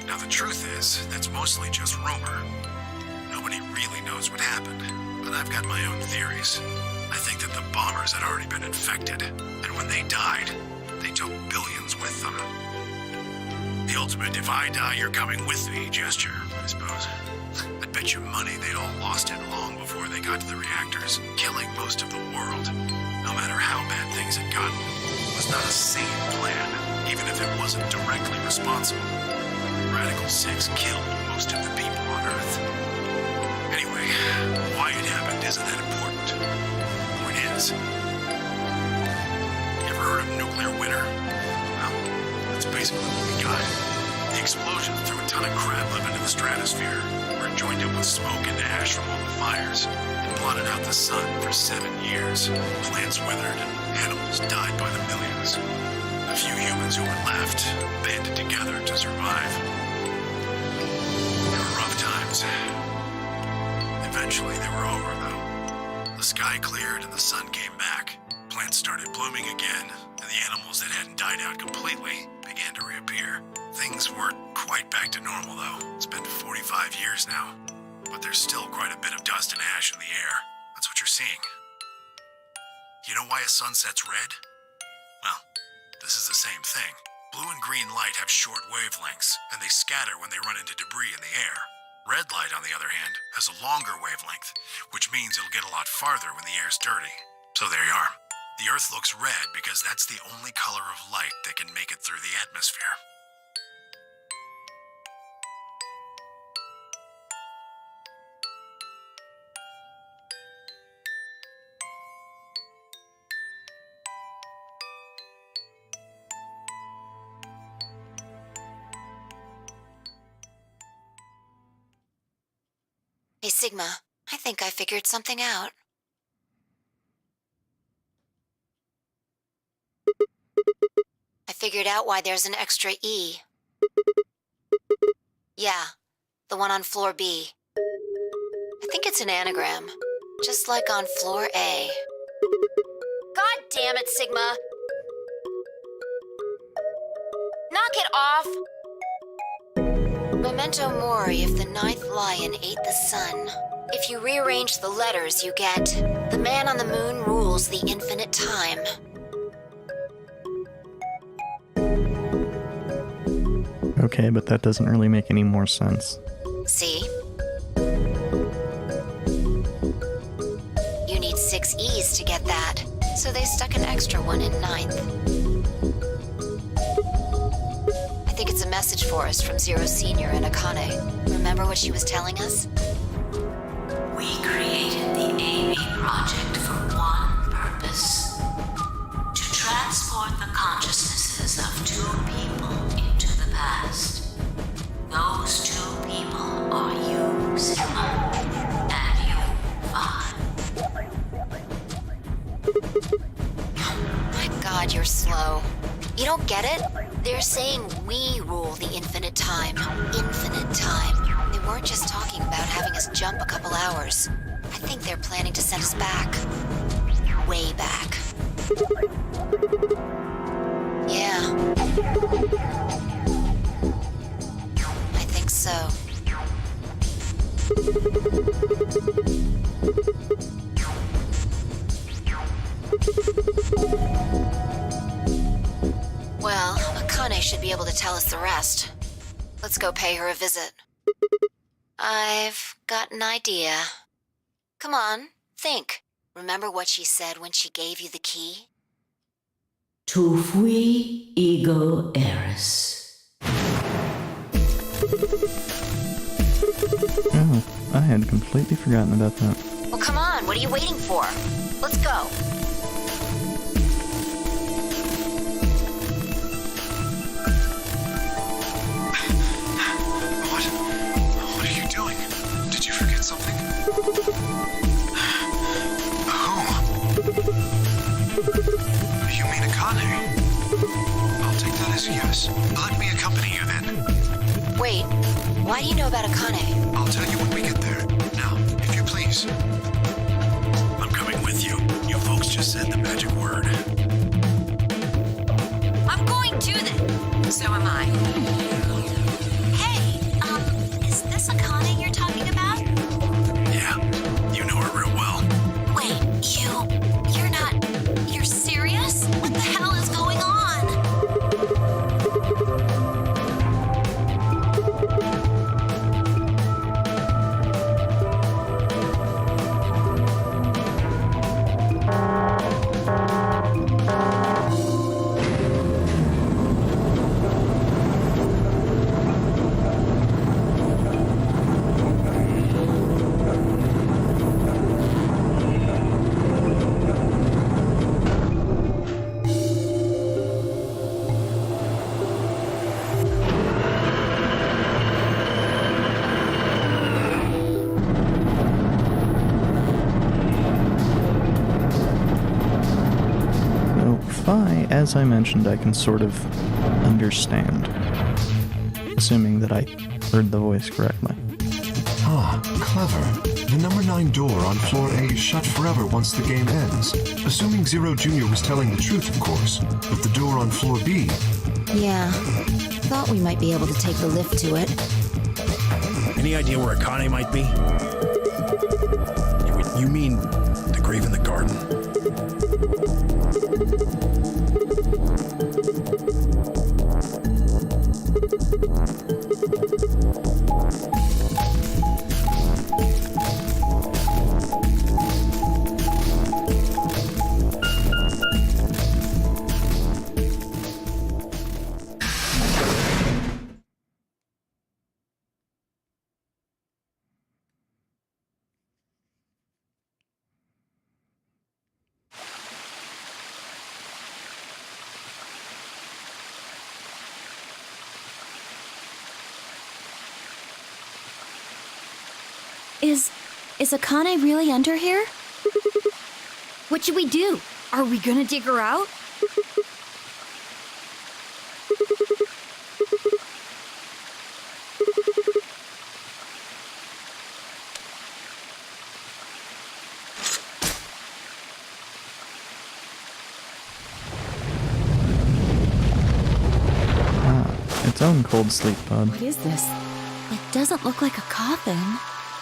Speaker 5: Now the truth is, that's mostly just rumor. Nobody really knows what happened, but I've got my own theories. I think that the bombers had already been infected, and when they died, they took billions with them. The ultimate if I die, you're coming with me gesture, I suppose. I'd bet you money they'd all lost it long before they got to the reactors, killing most of the world. No matter how bad things had gotten, it was not a sane plan, even if it wasn't directly responsible. Radical 6 killed most of the people on Earth. Anyway, why it happened isn't that important. The point is, you ever heard of nuclear winter? Well, that's basically what we got. The explosion threw a ton of crap up into the stratosphere, where it joined up with smoke and ash from all the fires, and blotted out the sun for 7 years. Plants withered, and animals died by the millions. The few humans who were left banded together to survive. They were rough times. Eventually, they were over, though. The sky cleared and the sun came back. Plants started blooming again, and the animals that hadn't died out completely began to reappear. Things weren't quite back to normal, though. It's been 45 years now. But there's still quite a bit of dust and ash in the seeing. You know why a sun sets red? Well, this is the same thing. Blue and green light have short wavelengths, and they scatter when they run into debris in the air. Red light, on the other hand, has a longer wavelength, which means it'll get a lot farther when the air's dirty. So there you are. The Earth looks red because that's the only color of light that can make it through the atmosphere.
Speaker 9: Hey, Sigma, I think I figured something out. I figured out why there's an extra E. Yeah, the one on floor B. I think it's an anagram, just like on floor A.
Speaker 2: God damn it, Sigma! Knock it off!
Speaker 9: Memento mori if the ninth lion ate the sun. If you rearrange the letters, you get the man on the moon rules the infinite time.
Speaker 1: Okay, but that doesn't really make any more sense.
Speaker 9: See? You need 6 E's to get that, so they stuck an extra one in ninth. I think it's a message for us from Zero Senior and Akane. Remember what she was telling us?
Speaker 3: We created the AB project for one purpose: to transport the consciousnesses of 2 people into the past. Those 2 people are you, Sigma, and you, Vi.
Speaker 9: My God, you're slow. You don't get it? They're saying we rule the infinite time. Infinite time. They weren't just talking about having us jump a couple hours. I think they're planning to send us back. Way back. Yeah. I think so. Well, Akane should be able to tell us the rest. Let's go pay her a visit. I've got an idea. Come on, think. Remember what she said when she gave you the key?
Speaker 7: Tu fui ego eris.
Speaker 1: Oh, I had completely forgotten about that.
Speaker 9: Well, come on, what are you waiting for? Let's go.
Speaker 5: What are you doing? Did you forget something? You mean Akane? I'll take that as a yes. Let me accompany you then.
Speaker 9: Wait, why do you know about Akane?
Speaker 5: I'll tell you when we get there. Now, if you please. I'm coming with you. You folks just said the magic word.
Speaker 10: I'm going to then. So am I.
Speaker 9: Hey, is this Akane you're talking about?
Speaker 5: Yeah, you know her real well.
Speaker 9: Wait, you're serious? What the hell is going on?
Speaker 1: Phi, as I mentioned, I can sort of understand. Assuming that I heard the voice correctly.
Speaker 4: Ah, clever. The number 9 door on floor A is shut forever once the game ends. Assuming Zero Jr. was telling the truth, of course. But the door on floor B...
Speaker 6: Yeah. Thought we might be able to take the lift to it.
Speaker 5: Any idea where Akane might be? You mean the
Speaker 6: Is Akane really under here?
Speaker 8: What should we do? Are we gonna dig her out?
Speaker 1: Its own cold sleep pod.
Speaker 6: What is this? It doesn't look like a coffin.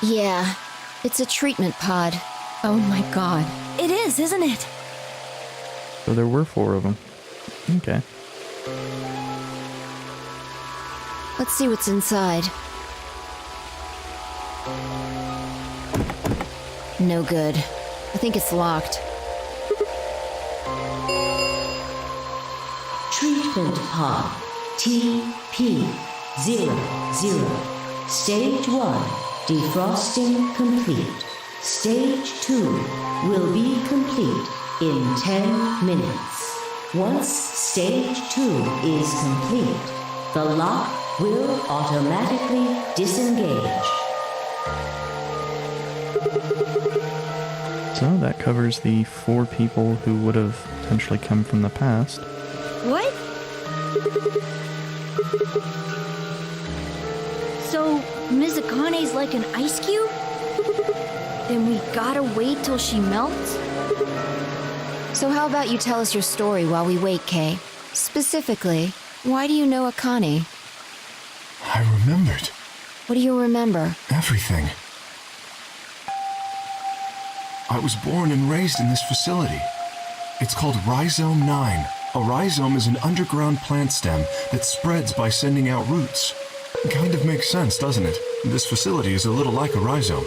Speaker 2: Yeah, it's a treatment pod.
Speaker 6: Oh my god. It is, isn't it?
Speaker 1: So there were 4 of them. Okay.
Speaker 2: Let's see what's inside. No good. I think it's locked.
Speaker 7: Treatment pod TP00. Stage 1, defrosting complete. Stage 2 will be complete in 10 minutes. Once Stage 2 is complete, the lock will automatically disengage.
Speaker 1: So that covers the 4 people who would have potentially come from the past.
Speaker 8: What? So, Ms. Akane's like an ice cube? Then we gotta wait till she melts?
Speaker 2: So how about you tell us your story while we wait, Kay? Specifically, why do you know Akane?
Speaker 4: I remembered
Speaker 2: What do you remember?
Speaker 4: everything. I was born and raised in this facility. It's called Rhizome 9. A rhizome is an underground plant stem that spreads by sending out roots. Kind of makes sense, doesn't it? This facility is a little like a rhizome.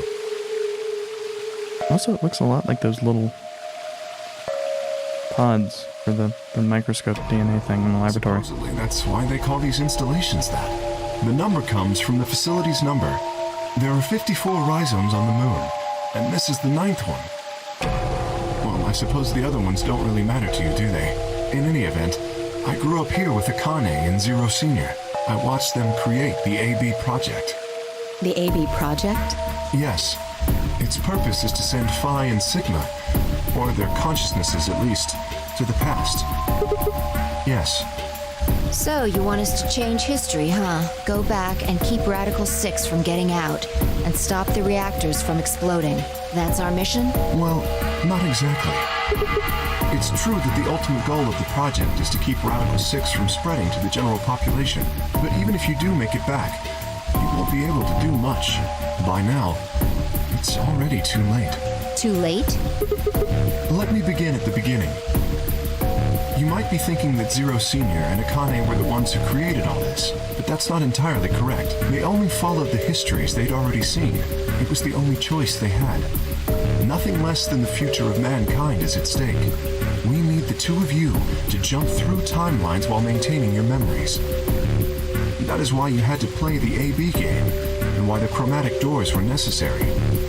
Speaker 1: Also, it looks a lot like those little pods for the microscope DNA thing in the laboratory.
Speaker 4: Supposedly, that's why they call these installations that. The number comes from the facility's number. There are 54 rhizomes on the moon, and this is the 9th one. Well, I suppose the other ones don't really matter to you, do they? In any event, I grew up here with Akane and Zero Senior. I watched them create the AB project.
Speaker 6: The AB project?
Speaker 4: Yes. Its purpose is to send Phi and Sigma, or their consciousnesses at least, to the past. Yes.
Speaker 2: So, you want us to change history, huh? Go back and keep Radical 6 from getting out, and stop the reactors from exploding. That's our mission?
Speaker 4: Well, not exactly. It's true that the ultimate goal of the project is to keep Radical 6 from spreading to the general population. But even if you do make it back, you won't be able to do much. By now, it's already too late.
Speaker 2: Too late?
Speaker 4: Let me begin at the beginning. You might be thinking that Zero Senior and Akane were the ones who created all this, but that's not entirely correct. They only followed the histories they'd already seen. It was the only choice they had. Nothing less than the future of mankind is at stake. We need the 2 of you to jump through timelines while maintaining your memories. That is why you had to play the AB game, and why the chromatic doors were necessary.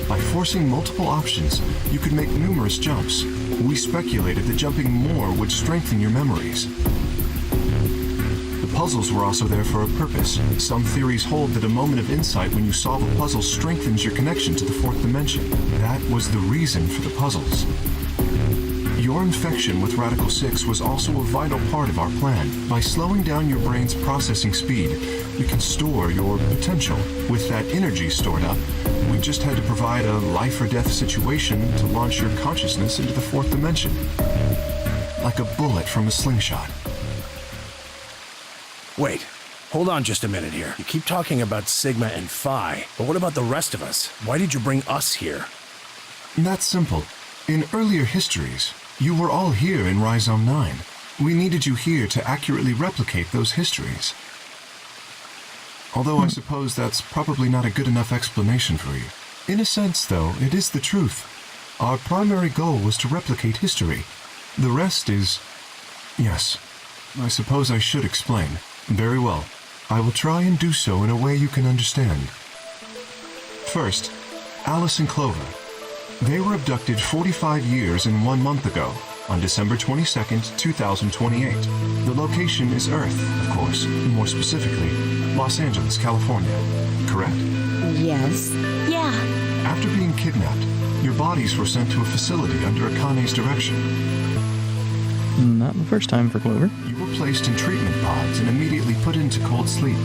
Speaker 4: By forcing multiple options, you could make numerous jumps. We speculated that jumping more would strengthen your memories. The puzzles were also there for a purpose. Some theories hold that a moment of insight when you solve a puzzle strengthens your connection to the 4th dimension. That was the reason for the puzzles. Your infection with Radical 6 was also a vital part of our plan. By slowing down your brain's processing speed, we can store your potential. With that energy stored up, we just had to provide a life or death situation to launch your consciousness into the 4th dimension. Like a bullet from a slingshot.
Speaker 5: Wait, hold on just a minute here. You keep talking about Sigma and Phi, but what about the rest of us? Why did you bring us here?
Speaker 4: That's simple. In earlier histories, you were all here in Rhizome 9. We needed you here to accurately replicate those histories. Although I suppose that's probably not a good enough explanation for you. In a sense, though, it is the truth. Our primary goal was to replicate history. The rest is... Yes, I suppose I should explain. Very well. I will try and do so in a way you can understand. First, Alice and Clover. They were abducted 45 years and 1 month ago, on December 22nd, 2028. The location is Earth, of course, more specifically, Los Angeles, California. Correct?
Speaker 7: Yes.
Speaker 6: Yeah.
Speaker 4: After being kidnapped, your bodies were sent to a facility under Akane's direction.
Speaker 1: Not the first time for Clover.
Speaker 4: You were placed in treatment pods and immediately put into cold sleep.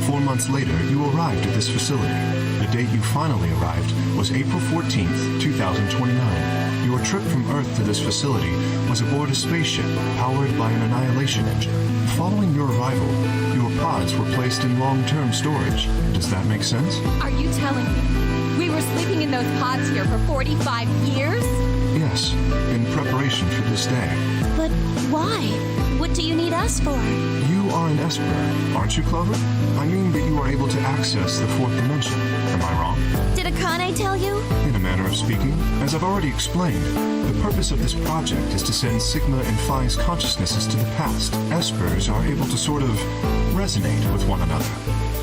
Speaker 4: 4 months later, you arrived at this facility. The date you finally arrived was April 14th, 2029. Your trip from Earth to this facility was aboard a spaceship powered by an annihilation engine. Following your arrival, your pods were placed in long-term storage. Does that make sense?
Speaker 10: Are you telling me we were sleeping in those pods here for 45 years?
Speaker 4: Yes, in preparation for this day.
Speaker 6: But why? What do you need us for?
Speaker 4: You are an Esper, aren't you, Clover? I mean that you are able to access the fourth dimension. Am I wrong?
Speaker 6: Did Akane tell you?
Speaker 4: In a manner of speaking, as I've already explained, the purpose of this project is to send Sigma and Phi's consciousnesses to the past. Espers are able to sort of resonate with one another,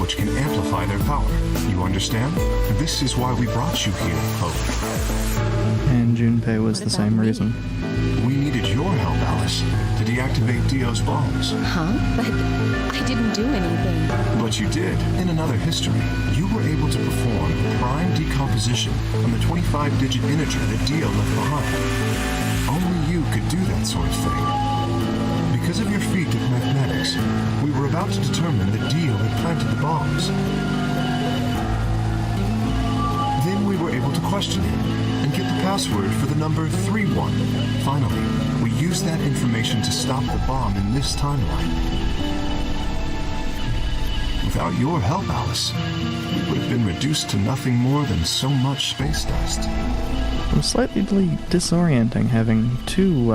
Speaker 4: which can amplify their power. You understand? This is why we brought you here, Clover.
Speaker 1: And Junpei was the same reason.
Speaker 4: We needed your help, Alice, to deactivate Dio's bombs.
Speaker 8: Huh? But I didn't do anything.
Speaker 4: But you did. In another history, you were able to perform prime decomposition on the 25-digit integer that Dio left behind. Only you could do that sort of thing. Because of your feat of mathematics, we were about to determine that Dio had planted the bombs. Then we were able to question him and get the password for the number 31. Finally, we used that information to stop the bomb in this timeline. Without your help, Alice, we would have been reduced to nothing more than so much space dust.
Speaker 1: It was slightly disorienting having two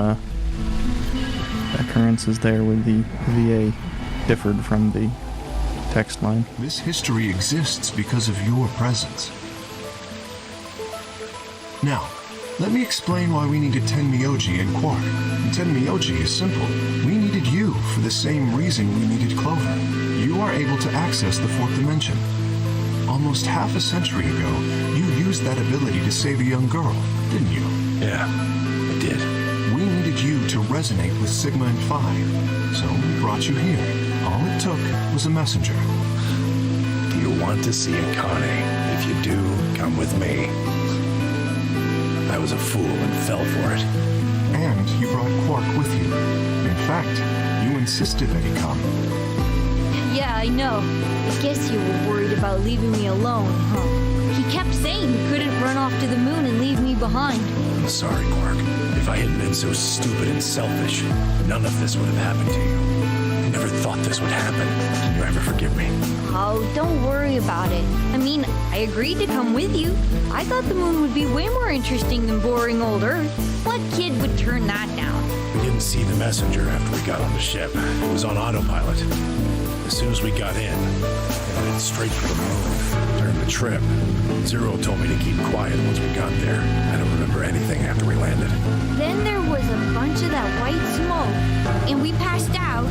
Speaker 1: occurrences there with the VA differed from the text line.
Speaker 4: This history exists because of your presence. Now, let me explain why we needed Tenmyoji and Quark. And Tenmyoji is simple. We needed you for the same reason we needed Clover. You are able to access the fourth dimension. Almost half a century ago, you used that ability to save a young girl, didn't you?
Speaker 5: Yeah, I did.
Speaker 4: We needed you to resonate with Sigma and Phi, so we brought you here. All it took was a messenger.
Speaker 5: Do you want to see Akane? If you do, come with me. I was a fool and fell for it.
Speaker 4: And you brought Quark with you. In fact, you insisted that he come.
Speaker 8: Yeah, I know. I guess you were worried about leaving me alone, huh? He kept saying he couldn't run off to the moon and leave me behind.
Speaker 5: I'm sorry, Quark. If I hadn't been so stupid and selfish, none of this would have happened to you. I never thought this would happen. Can you ever forgive me?
Speaker 8: Oh, don't worry about it. I mean, I agreed to come with you. I thought the moon would be way more interesting than boring old Earth. What kid would turn that down?
Speaker 5: We didn't see the messenger after we got on the ship. It was on autopilot. As soon as we got in, we headed straight for the moon. During the trip, Zero told me to keep quiet once we got there. I don't remember anything after we landed.
Speaker 8: Then there was a bunch of that white smoke, and we passed out,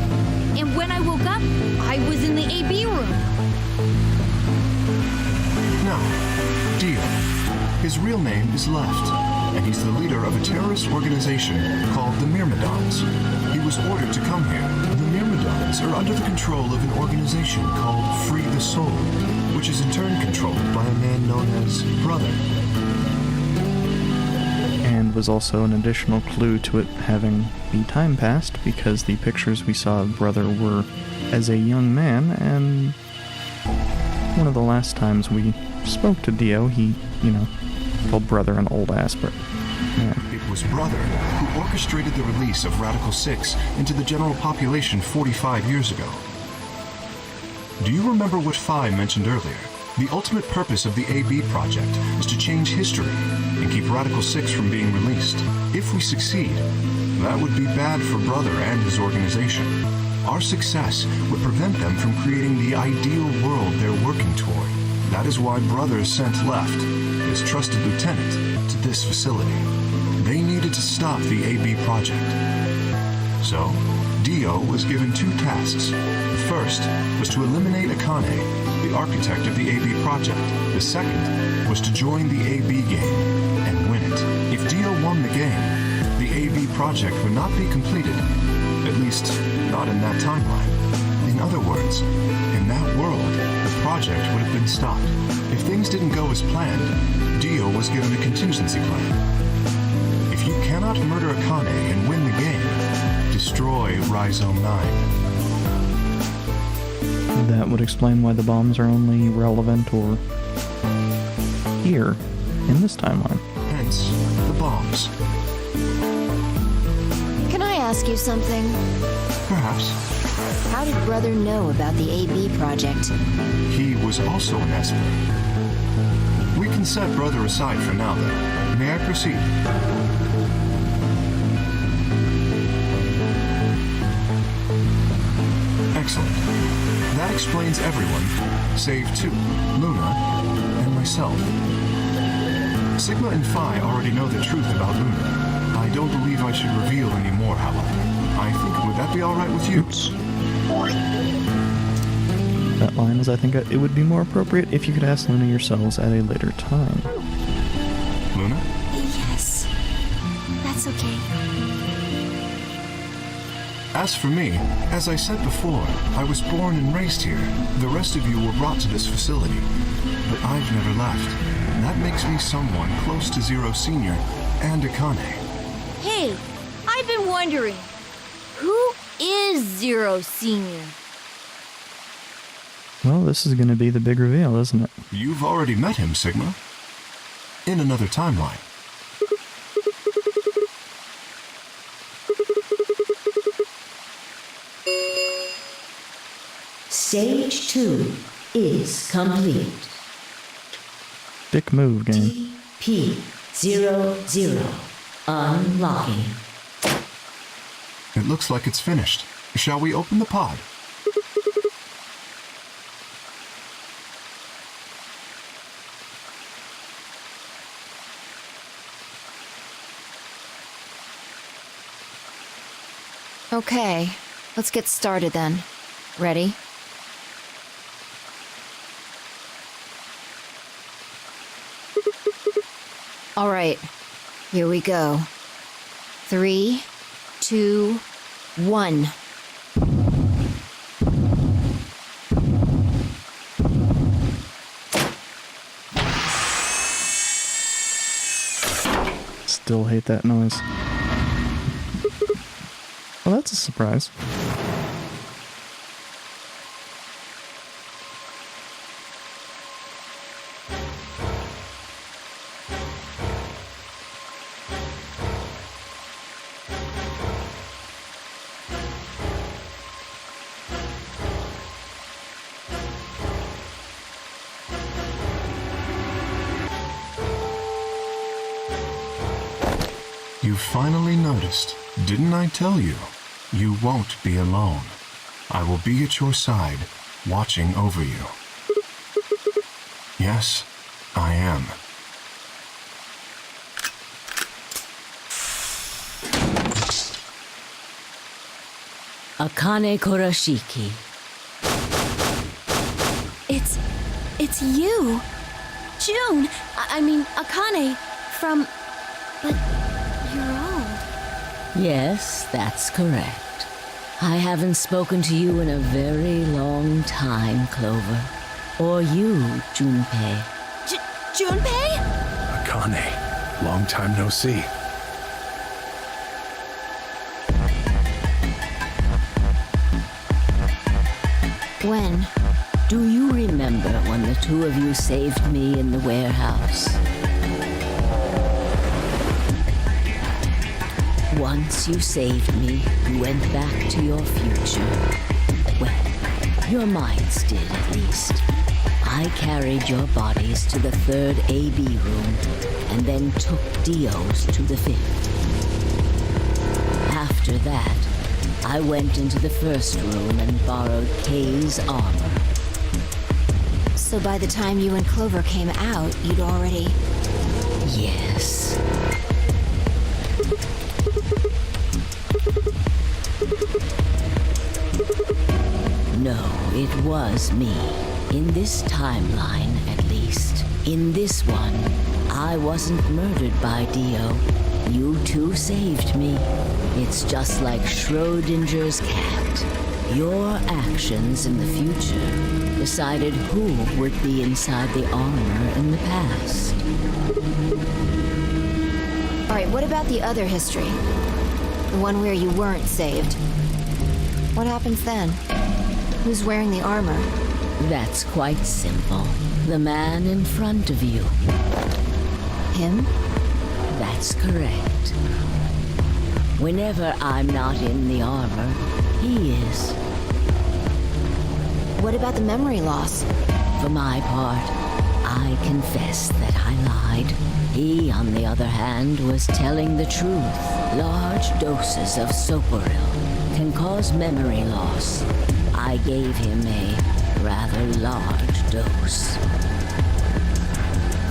Speaker 8: and when I woke up, I was in the AB room.
Speaker 4: Now, Dio. His real name is Left, and he's the leader of a terrorist organization called the Myrmidons. He was ordered to come here. The Myrmidons are under the control of an organization called Free the Soul, which is in turn controlled by a man known as Brother.
Speaker 1: And was also an additional clue to it having the time passed, because the pictures we saw of Brother were as a young man, and one of the last times we spoke to Dio, he, called Brother an old ass, but yeah.
Speaker 4: It was Brother who orchestrated the release of Radical 6 into the general population 45 years ago. Do you remember what Phi mentioned earlier? The ultimate purpose of the AB project is to change history and keep Radical 6 from being released. If we succeed, that would be bad for Brother and his organization. Our success would prevent them from creating the ideal world they're working toward. That is why Brother sent Left, his trusted lieutenant, to this facility. They needed to stop the AB project. So, Dio was given two tasks. The first was to eliminate Akane, the architect of the AB project. The second was to join the AB game and win it. If Dio won the game, the AB project would not be completed, at least not in that timeline. In other words, in that world, the project would have been stopped. If things didn't go as planned, Dio was given a contingency plan. If you cannot murder Akane and win the game, destroy Rhizome 9.
Speaker 1: That would explain why the bombs are only relevant or here in this timeline.
Speaker 4: Hence, the bombs.
Speaker 2: Can I ask you something?
Speaker 4: Perhaps.
Speaker 2: How did Brother know about the AB project?
Speaker 4: He was also an Esper. We can set Brother aside for now, though. May I proceed? Excellent. That explains everyone, save two, Luna and myself. Sigma and Phi already know the truth about Luna. I don't believe I should reveal any more, however. I think, would that be alright with you?
Speaker 1: Oops. That line is, I think it would be more appropriate if you could ask Luna yourselves at a later time.
Speaker 4: Luna?
Speaker 6: Yes. That's okay.
Speaker 4: As for me, as I said before, I was born and raised here. The rest of you were brought to this facility, but I've never left. That makes me someone close to Zero Senior and Akane.
Speaker 8: Hey, I've been wondering, who is Zero Senior?
Speaker 1: Well, this is going to be the big reveal, isn't it?
Speaker 4: You've already met him, Sigma. In another timeline.
Speaker 7: Stage 2 is complete.
Speaker 1: Dick move, game.
Speaker 7: TP00 unlocking.
Speaker 4: It looks like it's finished. Shall we open the pod?
Speaker 2: Okay, let's get started then. Ready? All right, here we go. 3, 2, 1.
Speaker 1: Still hate that noise. Well, that's a surprise.
Speaker 4: You finally noticed. Didn't I tell you? You won't be alone. I will be at your side, watching over you. Yes, I am.
Speaker 7: Akane Kurashiki.
Speaker 6: It's you. June. I mean, Akane from... But you're old.
Speaker 7: Yes, that's correct. I haven't spoken to you in a very long time, Clover. Or you, Junpei.
Speaker 6: Junpei?
Speaker 5: Akane, long time no see.
Speaker 2: When?
Speaker 7: Do you remember when the two of you saved me in the warehouse? Once you saved me, you went back to your future. Well, your minds did, at least. I carried your bodies to the 3rd AB room, and then took Dio's to the 5th. After that, I went into the 1st room and borrowed Kay's armor.
Speaker 2: So by the time you and Clover came out, you'd already...
Speaker 7: Yes. No, it was me. In this timeline, at least. In this one, I wasn't murdered by Dio. You two saved me. It's just like Schrodinger's cat. Your actions in the future decided who would be inside the armor in the past.
Speaker 2: Alright, what about the other history? The one where you weren't saved. What happens then? Who's wearing the armor?
Speaker 7: That's quite simple. The man in front of you.
Speaker 2: Him?
Speaker 7: That's correct. Whenever I'm not in the armor, he is.
Speaker 2: What about the memory loss?
Speaker 7: For my part, I confess that I lied. He, on the other hand, was telling the truth. Large doses of Soporil can cause memory loss. I gave him a rather large dose.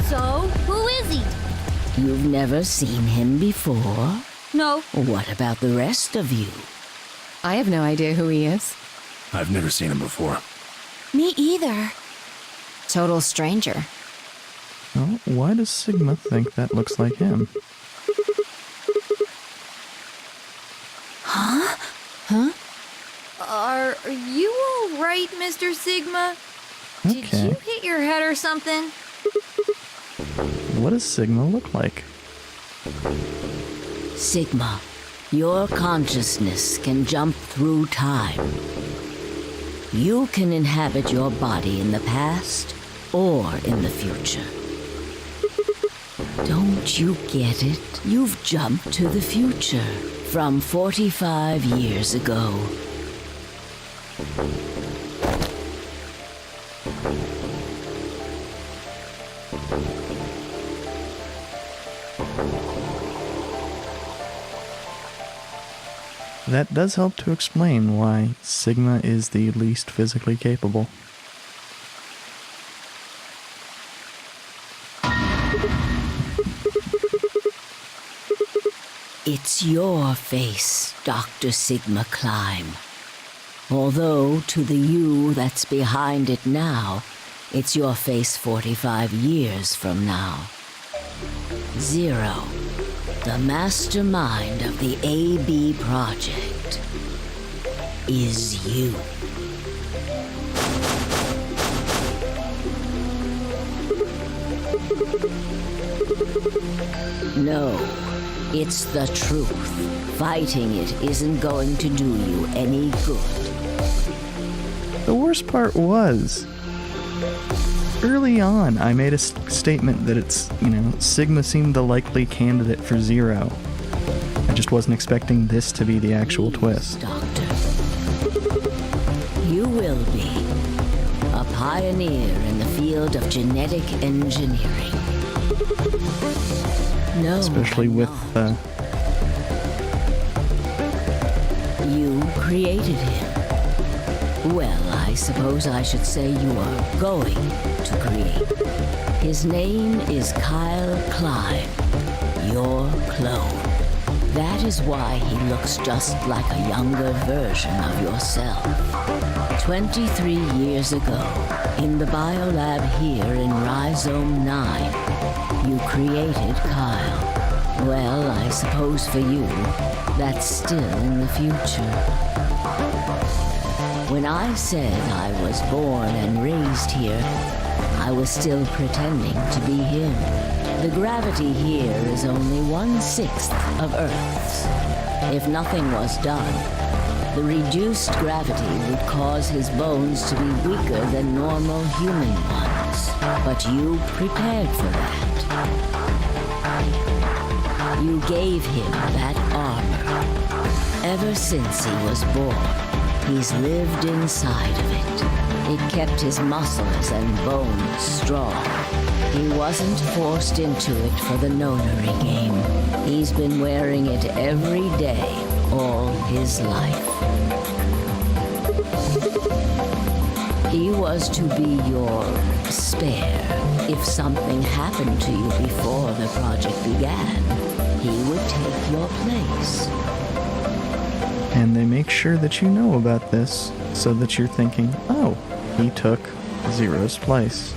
Speaker 8: So, who is he?
Speaker 7: You've never seen him before?
Speaker 8: No.
Speaker 7: What about the rest of you?
Speaker 10: I have no idea who he is.
Speaker 5: I've never seen him before.
Speaker 6: Me either.
Speaker 2: Total stranger.
Speaker 1: Well, why does Sigma think that looks like him?
Speaker 8: Are you alright, Mr. Sigma? Did
Speaker 1: Okay.
Speaker 8: you hit your head or something?
Speaker 1: What does Sigma look like?
Speaker 7: Sigma, your consciousness can jump through time. You can inhabit your body in the past or in the future. Don't you get it? You've jumped to the future from 45 years ago.
Speaker 1: That does help to explain why Sigma is the least physically capable.
Speaker 7: It's your face, Dr. Sigma Climb. Although to the you that's behind it now, it's your face 45 years from now. Zero, the mastermind of the AB project, is you. No, it's the truth. Fighting it isn't going to do you any good.
Speaker 1: The worst part was, early on, I made a statement that it's, Sigma seemed the likely candidate for Zero. I just wasn't expecting this to be the actual twist.
Speaker 7: Doctor, you will be a pioneer in the field of genetic engineering. No,
Speaker 1: Especially with,
Speaker 7: You created him. Well, I suppose I should say you are going to create. His name is Kyle Klein, your clone. That is why he looks just like a younger version of yourself. 23 years ago, in the biolab here in Rhizome 9, you created Kyle. Well, I suppose for you, that's still in the future. When I said I was born and raised here, I was still pretending to be him. The gravity here is only 1/6 of Earth's. If nothing was done, the reduced gravity would cause his bones to be weaker than normal human ones. But you prepared for that. You gave him that armor. Ever since he was born, he's lived inside of it. It kept his muscles and bones strong. He wasn't forced into it for the nonary game. He's been wearing it every day, all his life. He was to be your spare. If something happened to you before the project began, he would take your place.
Speaker 1: And they make sure that you know about this, so that you're thinking, oh, he took Zero's place.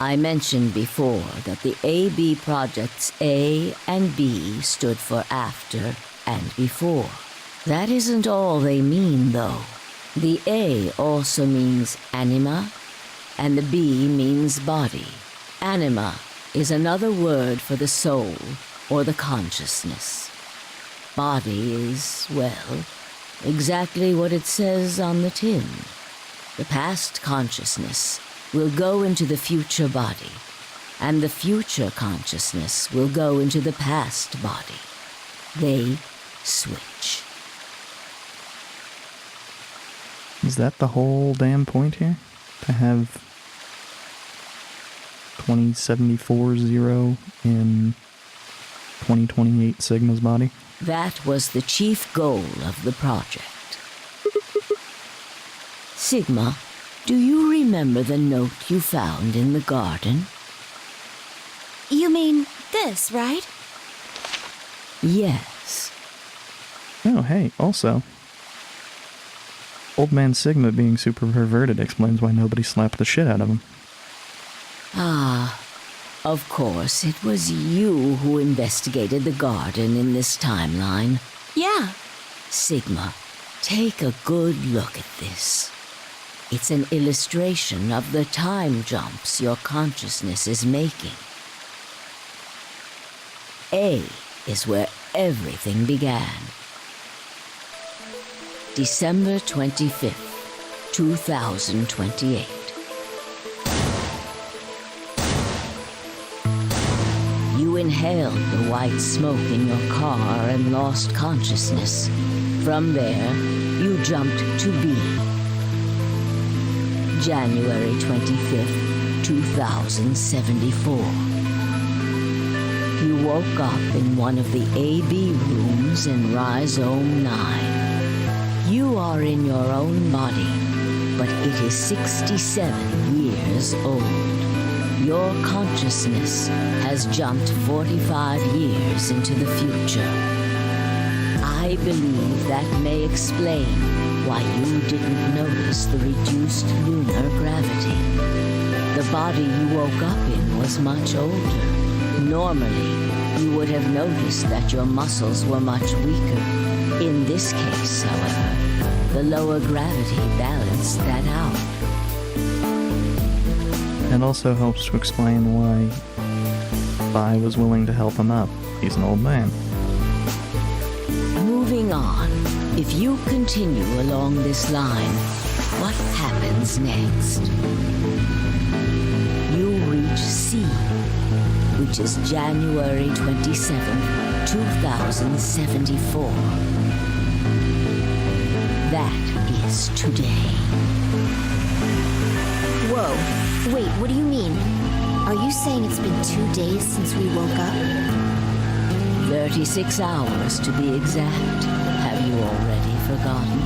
Speaker 7: I mentioned before that the AB projects A and B stood for after and before. That isn't all they mean, though. The A also means anima, and the B means body. Anima is another word for the soul or the consciousness. Body is, well, exactly what it says on the tin. The past consciousness will go into the future body, and the future consciousness will go into the past body. They switch.
Speaker 1: Is that the whole damn point here? To have 2074-0 in 2028 Sigma's body?
Speaker 7: That was the chief goal of the project. Sigma, do you remember the note you found in the garden?
Speaker 6: You mean this, right?
Speaker 7: Yes.
Speaker 1: Oh, hey, also, Old Man Sigma being super perverted explains why nobody slapped the shit out of him.
Speaker 7: Ah, of course, it was you who investigated the garden in this timeline.
Speaker 6: Yeah.
Speaker 7: Sigma, take a good look at this. It's an illustration of the time jumps your consciousness is making. A is where everything began. December 25th, 2028. You inhaled the white smoke in your car and lost consciousness. From there, you jumped to B. January 25th, 2074. You woke up in one of the AB rooms in Rhizome 9. You are in your own body, but it is 67 years old. Your consciousness has jumped 45 years into the future. I believe that may explain why you didn't notice the reduced lunar gravity. The body you woke up in was much older. Normally, you would have noticed that your muscles were much weaker. In this case, however, the lower gravity balanced that out.
Speaker 1: It also helps to explain why Phi was willing to help him up. He's an old man.
Speaker 7: Moving on, if you continue along this line, what happens next? You reach C, which is January 27th, 2074. That is today.
Speaker 6: Whoa. Wait, what do you mean? Are you saying it's been 2 days since we woke up?
Speaker 7: 36 hours to be exact. Have you already forgotten?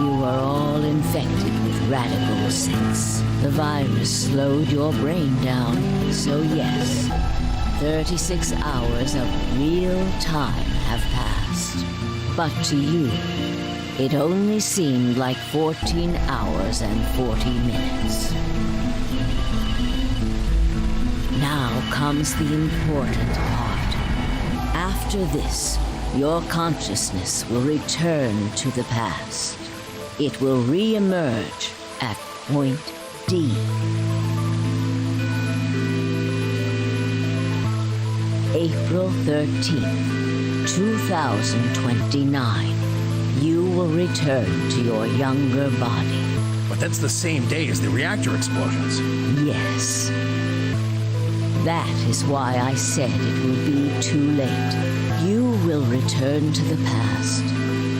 Speaker 7: You were all infected with Radical 6. The virus slowed your brain down, so yes, 36 hours of real time have passed. But to you, it only seemed like 14 hours and 40 minutes. Now comes the important part. After this, your consciousness will return to the past. It will re-emerge at point D. April 13th, 2029. You will return to your younger body.
Speaker 5: But that's the same day as the reactor explosions.
Speaker 7: Yes. That is why I said it will be too late. You will return to the past,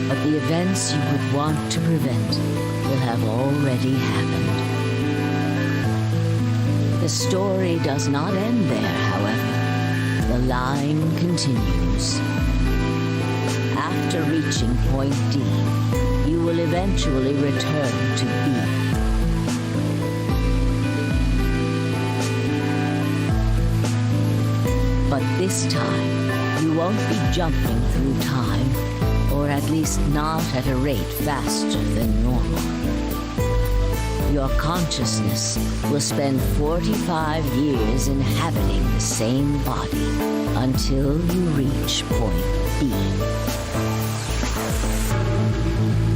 Speaker 7: but the events you would want to prevent will have already happened. The story does not end there, however. The line continues. After reaching point D, you will eventually return to B. But this time, you won't be jumping through time, or at least not at a rate faster than normal. your consciousness will spend 45 years inhabiting the same body until you reach point B.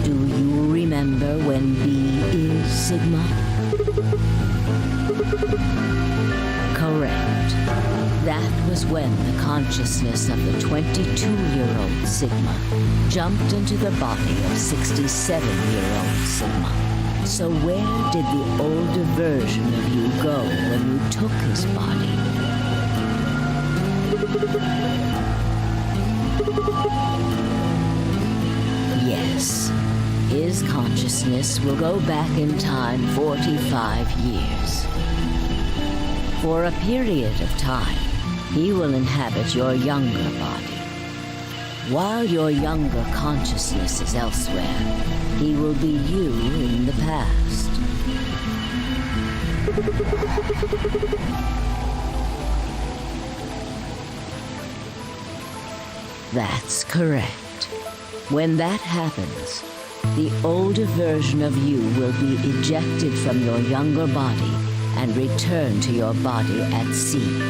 Speaker 7: Do you remember when B is Sigma? Correct. That was when the consciousness of the 22-year-old Sigma jumped into the body of 67-year-old Sigma. So where did the older version of you go when you took his body? Yes, his consciousness will go back in time 45 years. For a period of time, he will inhabit your younger body. While your younger consciousness is elsewhere, he will be you in the past. That's correct. When that happens, the older version of you will be ejected from your younger body and return to your body at sea.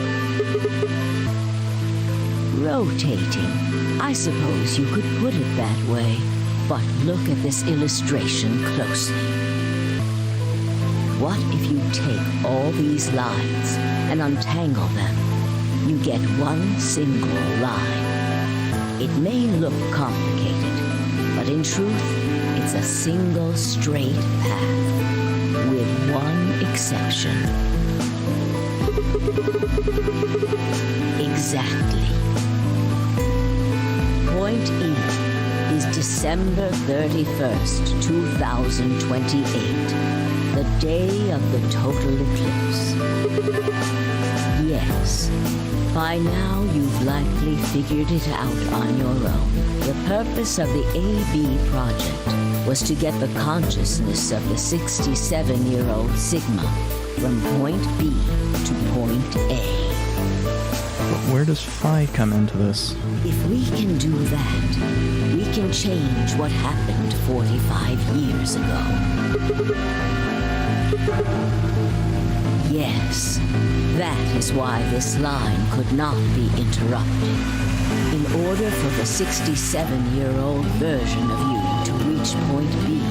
Speaker 7: Rotating, I suppose you could put it that way, but look at this illustration closely. What if you take all these lines and untangle them? You get one single line. It may look complicated, but in truth, it's a single straight path, with one exception. Exactly. Point E is December 31st, 2028, the day of the total eclipse. Yes, by now you've likely figured it out on your own. The purpose of the AB project was to get the consciousness of the 67-year-old Sigma from point B to point A.
Speaker 1: But where does Phi come into this?
Speaker 7: If we can do that, we can change what happened 45 years ago. Yes, that is why this line could not be interrupted. In order for the 67-year-old version of you to reach point B,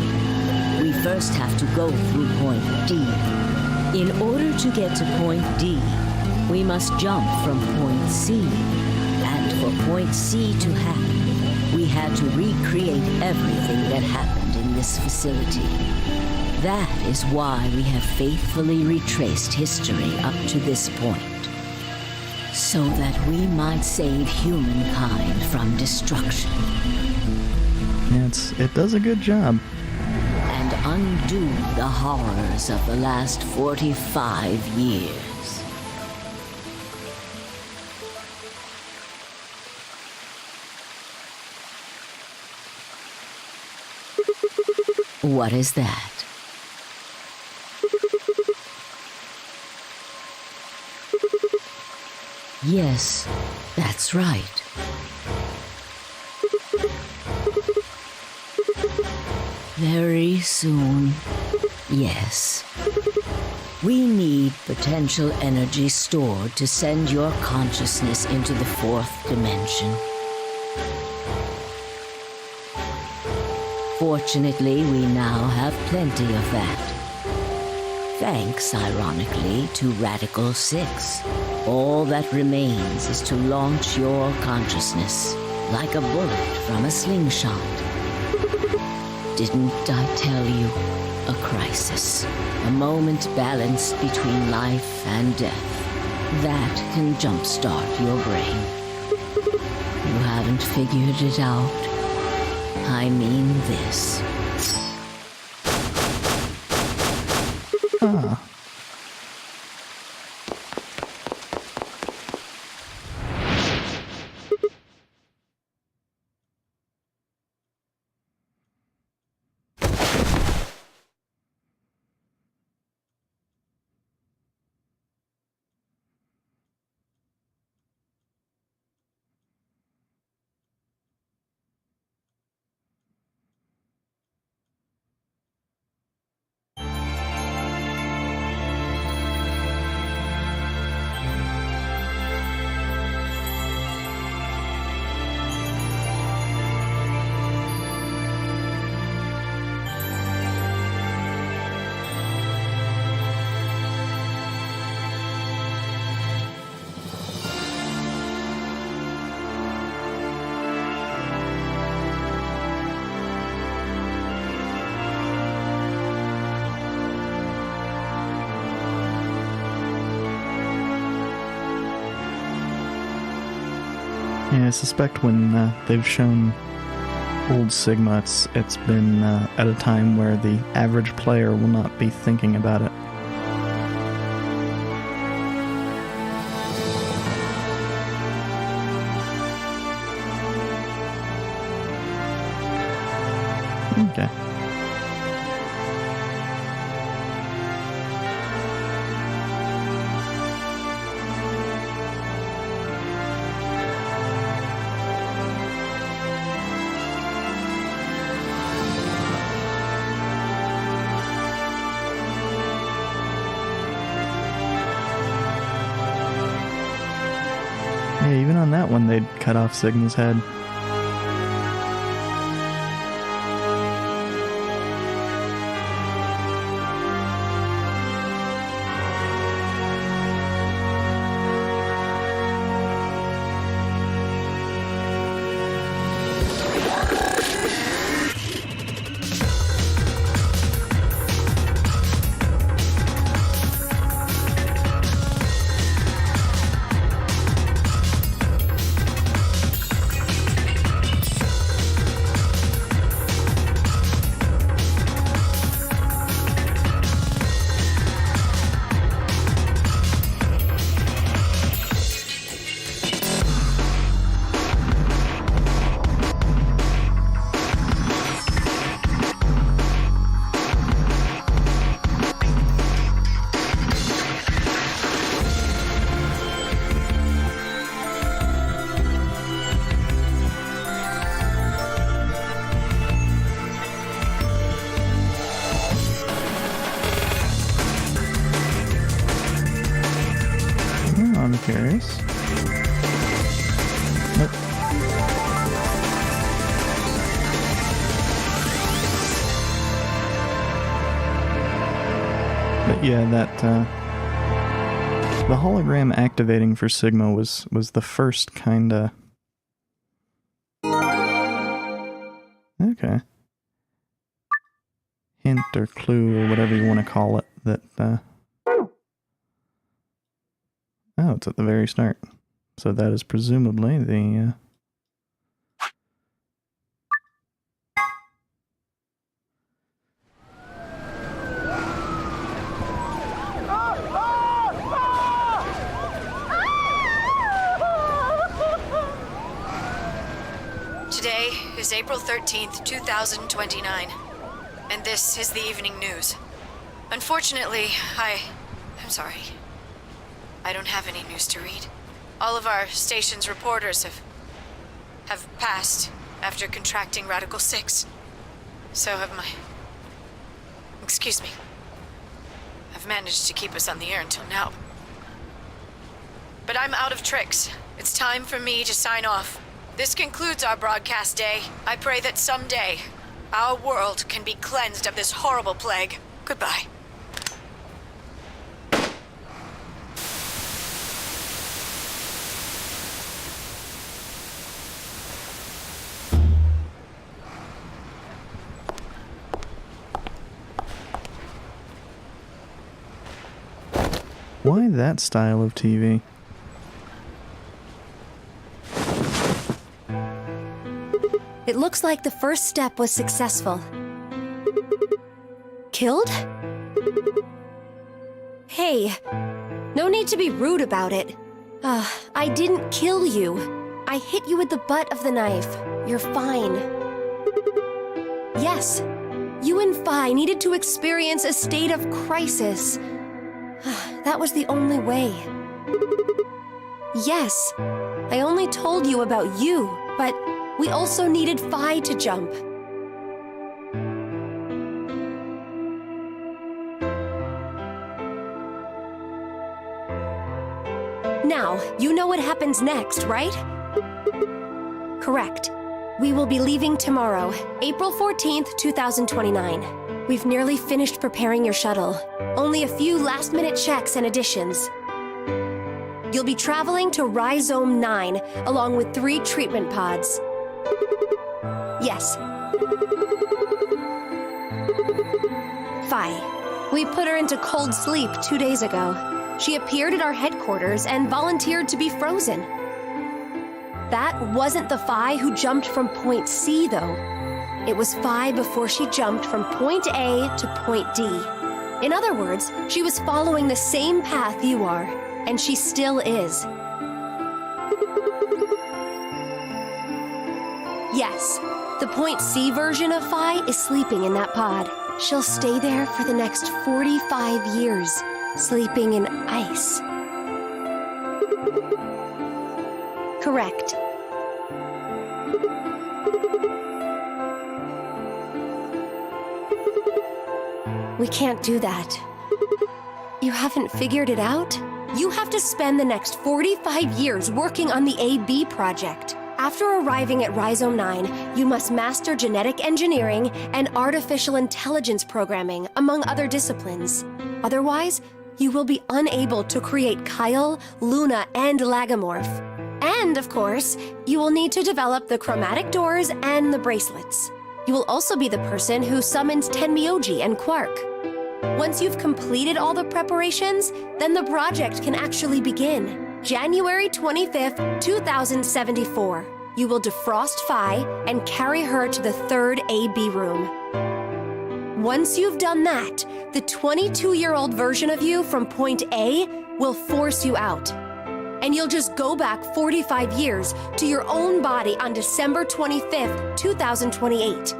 Speaker 7: we first have to go through point D. In order to get to point D, we must jump from point C. And for point C to happen, we had to recreate everything that happened in this facility. That is why we have faithfully retraced history up to this point, so that we might save humankind from destruction.
Speaker 1: Yeah, it does a good job.
Speaker 7: And undo the horrors of the last 45 years. What is that? Yes, that's right. Very soon, yes. We need potential energy stored to send your consciousness into the fourth dimension. Fortunately, we now have plenty of that. Thanks, ironically, to Radical 6. All that remains is to launch your consciousness, like a bullet from a slingshot. Didn't I tell you? A crisis. A moment balanced between life and death. That can jumpstart your brain. You haven't figured it out. I mean this.
Speaker 1: Ah. Yeah, I suspect when they've shown old Sigma, it's been at a time where the average player will not be thinking about it. Okay. Yeah, even on that one, they'd cut off Sigma's head. I'm curious. Nope. But yeah, that the hologram activating for Sigma was the first kinda. Okay. Hint or clue or whatever you want to call it that oh, it's at the very start. So that is presumably the
Speaker 11: Today is April 13th, 2029, and this is the evening news. Unfortunately, I'm sorry. I don't have any news to read. All of our station's reporters have passed after contracting Radical 6. So have my... Excuse me. I've managed to keep us on the air until now. But I'm out of tricks. It's time for me to sign off. This concludes our broadcast day. I pray that someday our world can be cleansed of this horrible plague. Goodbye.
Speaker 1: Why that style of TV?
Speaker 6: It looks like the first step was successful. Killed? Hey, no need to be rude about it. I didn't kill you. I hit you with the butt of the knife. You're fine. Yes, you and Phi needed to experience a state of crisis. That was the only way. Yes, I only told you about you, but we also needed Phi to jump. Now, you know what happens next, right? Correct. We will be leaving tomorrow, April 14th, 2029. We've nearly finished preparing your shuttle. Only a few last-minute checks and additions. You'll be traveling to Rhizome 9, along with 3 treatment pods. Yes. Phi. We put her into cold sleep 2 days ago. She appeared at our headquarters and volunteered to be frozen.
Speaker 12: That wasn't the Phi who jumped from point C, though. It was Phi before she jumped from point A to point D. In other words, she was following the same path you are, and she still is. Yes, the point C version of Phi is sleeping in that pod. She'll stay there for the next 45 years, sleeping in ice. Correct. We can't do that. You haven't figured it out? You have to spend the next 45 years working on the AB project. After arriving at Rhizome 9, you must master genetic engineering and artificial intelligence programming, among other disciplines. Otherwise, you will be unable to create Kyle, Luna, and Lagomorph. And, of course, you will need to develop the chromatic doors and the bracelets. You will also be the person who summons Tenmyoji and Quark. Once you've completed all the preparations, then the project can actually begin. January 25th, 2074. You will defrost Phi and carry her to the third AB room. Once you've done that, the 22-year-old version of you from point A will force you out. And you'll just go back 45 years to your own body on December 25th, 2028.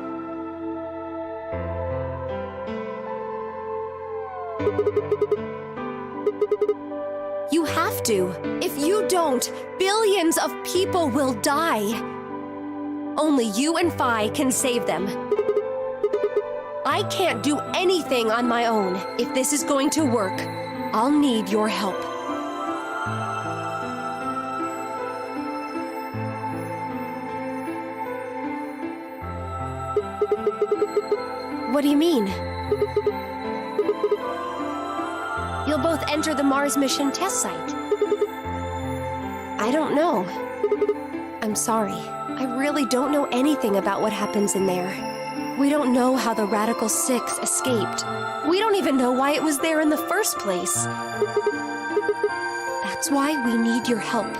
Speaker 12: You have to. If you don't, billions of people will die. Only you and Phi can save them. I can't do anything on my own. If this is going to work, I'll need your help. What do you mean? You'll both enter the Mars mission test site. I don't know. I'm sorry. I really don't know anything about what happens in there. We don't know how the Radical Six escaped. We don't even know why it was there in the first place. That's why we need your help.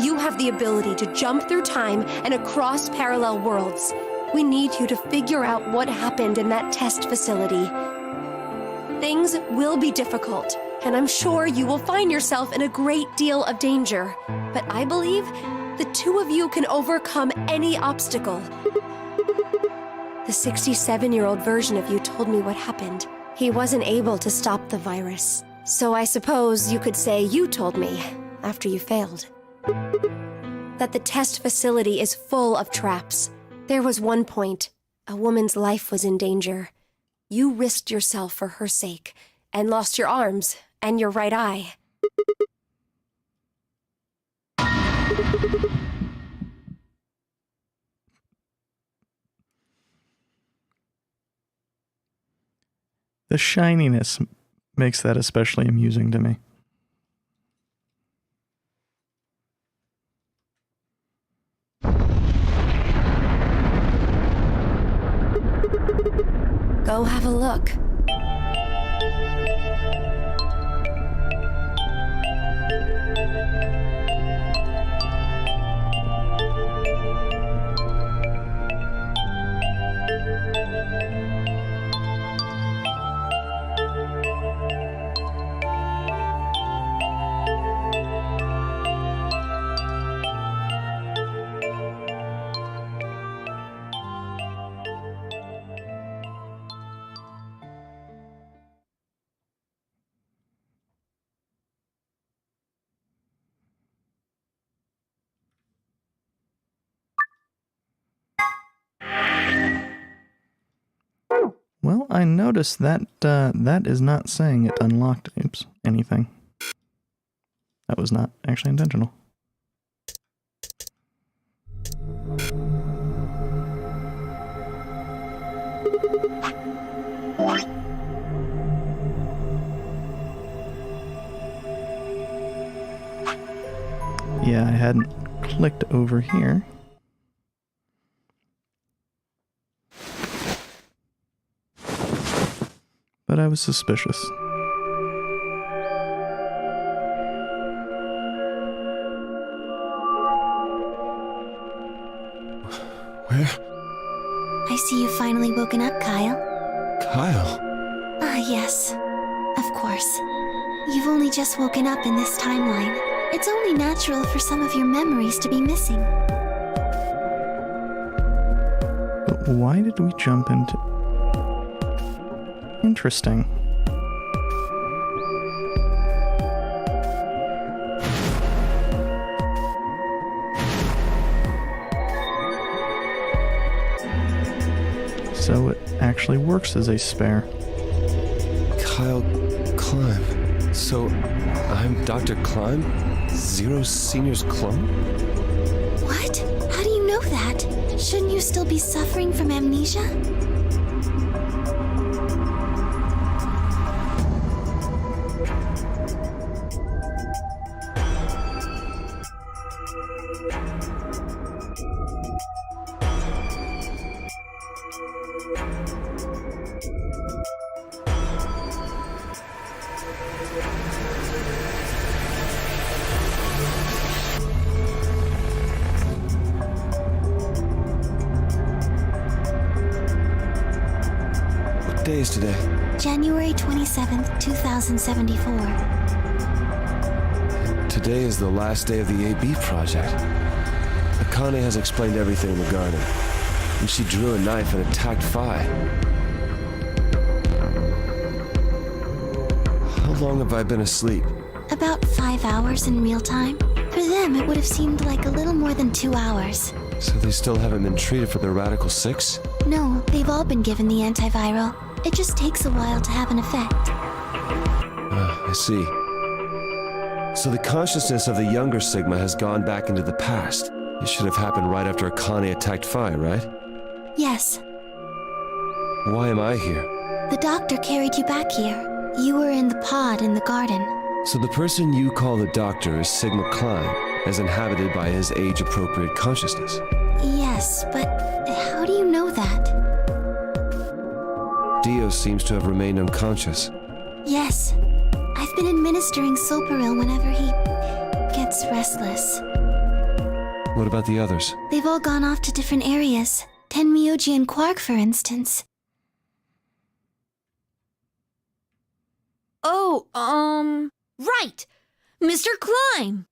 Speaker 12: You have the ability to jump through time and across parallel worlds. We need you to figure out what happened in that test facility. Things will be difficult, and I'm sure you will find yourself in a great deal of danger. But I believe the two of you can overcome any obstacle. The 67-year-old version of you told me what happened. He wasn't able to stop the virus. So I suppose you could say you told me, after you failed, that the test facility is full of traps. There was one point, a woman's life was in danger. You risked yourself for her sake, and lost your arms and your right eye.
Speaker 1: The shininess makes that especially amusing to me.
Speaker 12: Go have a look.
Speaker 1: Well, I noticed that that is not saying it unlocked anything. That was not actually intentional. Yeah, I hadn't clicked over here. But I was suspicious.
Speaker 9: I see you've finally woken up, Kyle.
Speaker 13: Kyle?
Speaker 9: Ah, yes. Of course. You've only just woken up in this timeline. It's only natural for some of your memories to be missing.
Speaker 1: But why did we jump into... Interesting. So it actually works as a spare.
Speaker 13: Kyle Climb. So, I'm Dr. Climb? Zero Senior's clone?
Speaker 9: What? How do you know that? Shouldn't you still be suffering from amnesia?
Speaker 13: What day is today?
Speaker 9: January 27th, 2074.
Speaker 13: Today is the last day of the AB project. Akane has explained everything in the garden. And she drew a knife and attacked Phi. How long have I been asleep?
Speaker 9: About 5 hours in real time. For them, it would have seemed like a little more than 2 hours.
Speaker 13: So they still haven't been treated for their Radical 6?
Speaker 9: No, they've all been given the antiviral. It just takes a while to have an effect.
Speaker 13: I see. So the consciousness of the younger Sigma has gone back into the past. It should have happened right after Akane attacked Phi, right?
Speaker 9: Yes.
Speaker 13: Why am I here?
Speaker 9: The doctor carried you back here. You were in the pod in the garden.
Speaker 13: So the person you call the doctor is Sigma Klein, as inhabited by his age-appropriate consciousness.
Speaker 9: Yes, but how do you know that?
Speaker 13: Dio seems to have remained unconscious.
Speaker 9: Yes. I've been administering Soparil whenever he gets restless.
Speaker 13: What about the others?
Speaker 9: They've all gone off to different areas. Tenmyoji and Quark, for instance.
Speaker 8: Oh, right! Mr. Climb!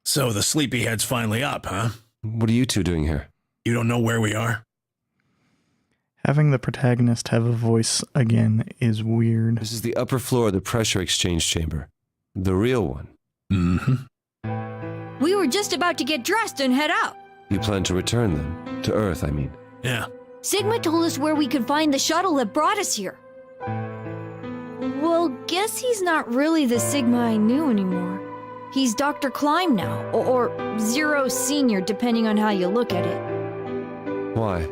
Speaker 5: So the sleepyhead's finally up, huh?
Speaker 13: What are you two doing here?
Speaker 5: You don't know where we are?
Speaker 1: Having the protagonist have a voice again is weird.
Speaker 13: This is the upper floor of the pressure exchange chamber. The real one.
Speaker 5: Mm-hmm.
Speaker 8: We were just about to get dressed and head out.
Speaker 13: You plan to return them? To Earth, I mean.
Speaker 5: Yeah.
Speaker 8: Sigma told us where we could find the shuttle that brought us here. Well, guess he's not really the Sigma I knew anymore. He's Dr. Climb now, or Zero Senior, depending on how you look at it.
Speaker 13: Why?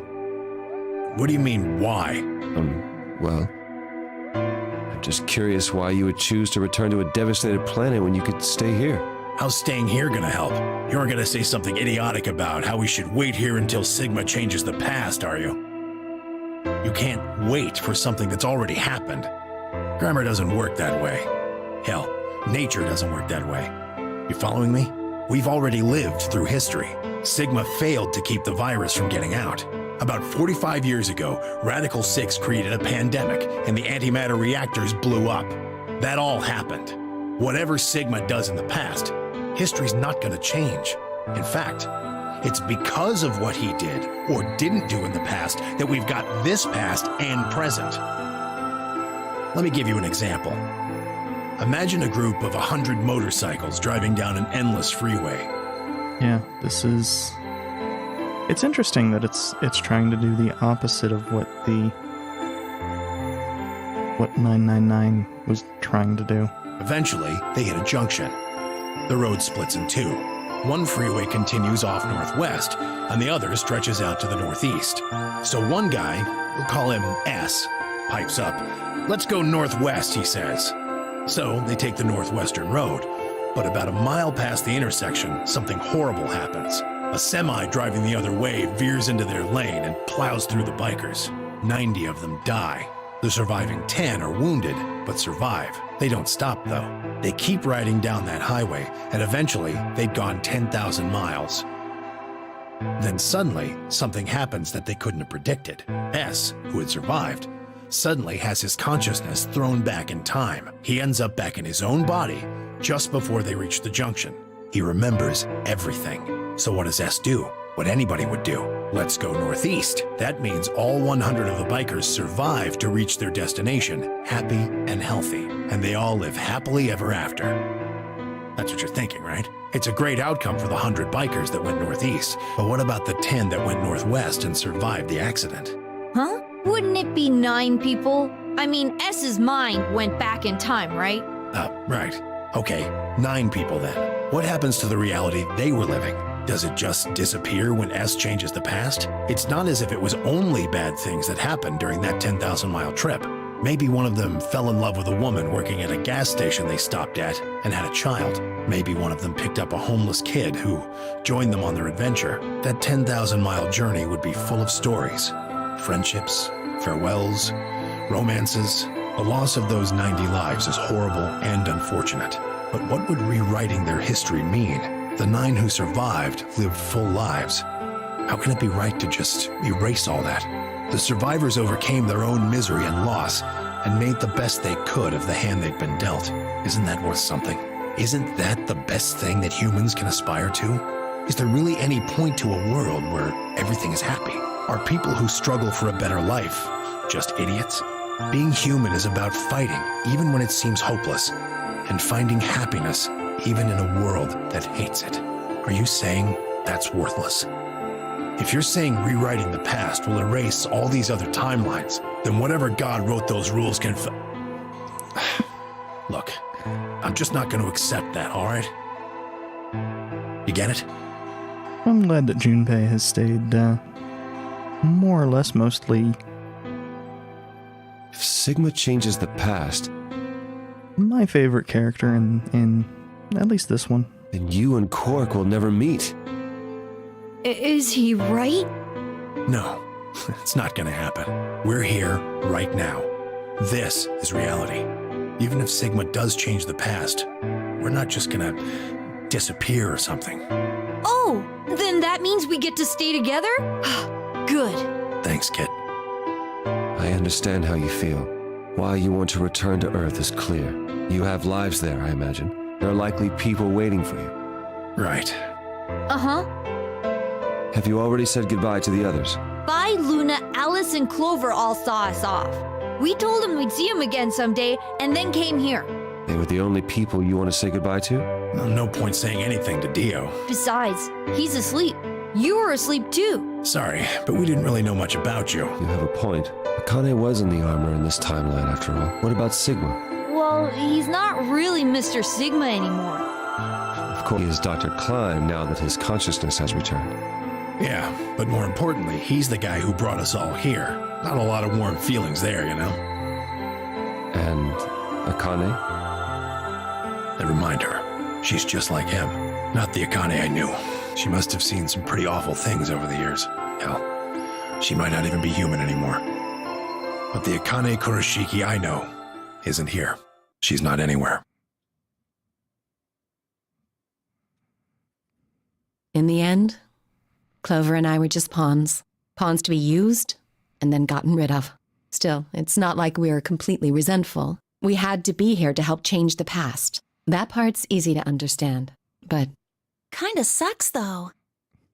Speaker 5: What do you mean, why?
Speaker 13: Well, I'm just curious why you would choose to return to a devastated planet when you could stay here.
Speaker 5: How's staying here gonna help? You aren't gonna say something idiotic about how we should wait here until Sigma changes the past, are you? You can't wait for something that's already happened. Grammar doesn't work that way. Hell, nature doesn't work that way. You following me? We've already lived through history. Sigma failed to keep the virus from getting out. About 45 years ago, Radical 6 created a pandemic, and the antimatter reactors blew up. That all happened. Whatever Sigma does in the past, history's not gonna change. In fact, it's because of what he did or didn't do in the past that we've got this past and present. Let me give you an example. Imagine a group of 100 motorcycles driving down an endless freeway.
Speaker 1: Yeah, this is... It's interesting that it's trying to do the opposite of what 999 was trying to do.
Speaker 5: Eventually, they hit a junction. The road splits in two. One freeway continues off northwest, and the other stretches out to the northeast. So one guy, we'll call him S, pipes up. "Let's go northwest," he says. So they take the northwestern road. But about a mile past the intersection, something horrible happens. A semi driving the other way veers into their lane and plows through the bikers. 90 of them die. The surviving 10 are wounded, but survive. They don't stop, though. They keep riding down that highway, and eventually they'd gone 10,000 miles. Then suddenly, something happens that they couldn't have predicted. S, who had survived, suddenly has his consciousness thrown back in time. He ends up back in his own body just before they reach the junction. He remembers everything. So what does S do? What anybody would do. Let's go northeast. That means all 100 of the bikers survive to reach their destination, happy and healthy. And they all live happily ever after. That's what you're thinking, right? It's a great outcome for the 100 bikers that went northeast. But what about the 10 that went northwest and survived the accident?
Speaker 8: Huh? Wouldn't it be 9 people? I mean, S's mind went back in time, right?
Speaker 5: Right. Okay, 9 people then. What happens to the reality they were living? Does it just disappear when S changes the past? It's not as if it was only bad things that happened during that 10,000-mile trip. Maybe one of them fell in love with a woman working at a gas station they stopped at and had a child. Maybe one of them picked up a homeless kid who joined them on their adventure. That 10,000-mile journey would be full of stories. Friendships, farewells, romances. The loss of those 90 lives is horrible and unfortunate. But what would rewriting their history mean? The 9 who survived lived full lives. How can it be right to just erase all that? The survivors overcame their own misery and loss and made the best they could of the hand they'd been dealt. Isn't that worth something? Isn't that the best thing that humans can aspire to? Is there really any point to a world where everything is happy? Are people who struggle for a better life just idiots? Being human is about fighting, even when it seems hopeless, and finding happiness even in a world that hates it. Are you saying that's worthless? If you're saying rewriting the past will erase all these other timelines, then whatever God wrote those rules can Look, I'm just not going to accept that, all right? You get it?
Speaker 1: I'm glad that Junpei has stayed, more or less mostly...
Speaker 13: If Sigma changes the past...
Speaker 1: my favorite character in at least this one.
Speaker 13: Then you and Quark will never meet.
Speaker 8: Is he right?
Speaker 5: No, it's not going to happen. We're here right now. This is reality. Even if Sigma does change the past, we're not just going to disappear or something.
Speaker 8: Oh, then that means we get to stay together? Good.
Speaker 5: Thanks, kid.
Speaker 13: I understand how you feel. Why you want to return to Earth is clear. You have lives there, I imagine. There are likely people waiting for you.
Speaker 5: Right.
Speaker 8: Uh-huh.
Speaker 13: Have you already said goodbye to the others?
Speaker 8: Bye, Luna, Alice, and Clover all saw us off. We told them we'd see them again someday, and then came here.
Speaker 13: They were the only people you want to say goodbye to?
Speaker 5: No point saying anything to Dio.
Speaker 8: Besides, he's asleep. You were asleep too.
Speaker 5: Sorry, but we didn't really know much about you.
Speaker 13: You have a point. Akane was in the armor in this timeline, after all. What about Sigma?
Speaker 8: Well, he's not really Mr. Sigma anymore.
Speaker 13: Of course, he is Dr. Klein now that his consciousness has returned.
Speaker 5: Yeah, but more importantly, he's the guy who brought us all here. Not a lot of warm feelings there, you know?
Speaker 13: And Akane?
Speaker 5: Never mind her. She's just like him. Not the Akane I knew. She must have seen some pretty awful things over the years. Hell, she might not even be human anymore. But the Akane Kurashiki I know isn't here. She's not anywhere.
Speaker 10: In the end, Clover and I were just pawns. Pawns to be used and then gotten rid of. Still, it's not like we were completely resentful. We had to be here to help change the past. That part's easy to understand, but...
Speaker 6: Kinda sucks, though.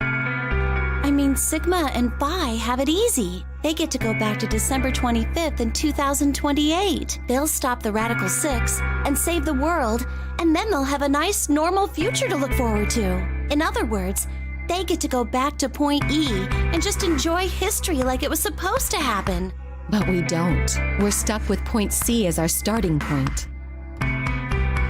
Speaker 6: I mean, Sigma and Phi have it easy. They get to go back to December 25th in 2028. They'll stop the Radical Six and save the world, and then they'll have a nice, normal future to look forward to. In other words, they get to go back to Point E and just enjoy history like it was supposed to happen.
Speaker 10: But we don't. We're stuck with Point C as our starting point.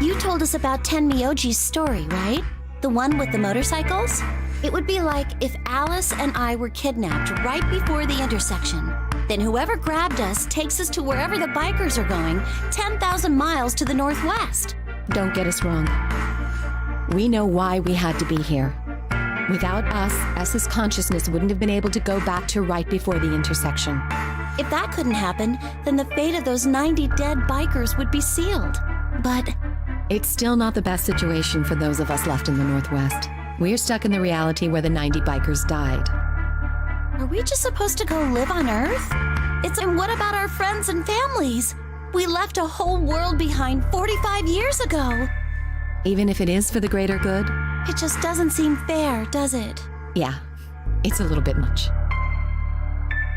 Speaker 6: You told us about Tenmyoji's story, right? The one with the motorcycles? It would be like if Alice and I were kidnapped right before the intersection. Then whoever grabbed us takes us to wherever the bikers are going, 10,000 miles to the northwest.
Speaker 10: Don't get us wrong. We know why we had to be here. Without us, S's consciousness wouldn't have been able to go back to right before the intersection.
Speaker 6: If that couldn't happen, then the fate of those 90 dead bikers would be sealed. But...
Speaker 10: it's still not the best situation for those of us left in the Northwest. We're stuck in the reality where the 90 bikers died.
Speaker 6: Are we just supposed to go live on Earth? And what about our friends and families? We left a whole world behind 45 years ago.
Speaker 10: Even if it is for the greater good?
Speaker 6: It just doesn't seem fair, does it?
Speaker 10: Yeah, it's a little bit much.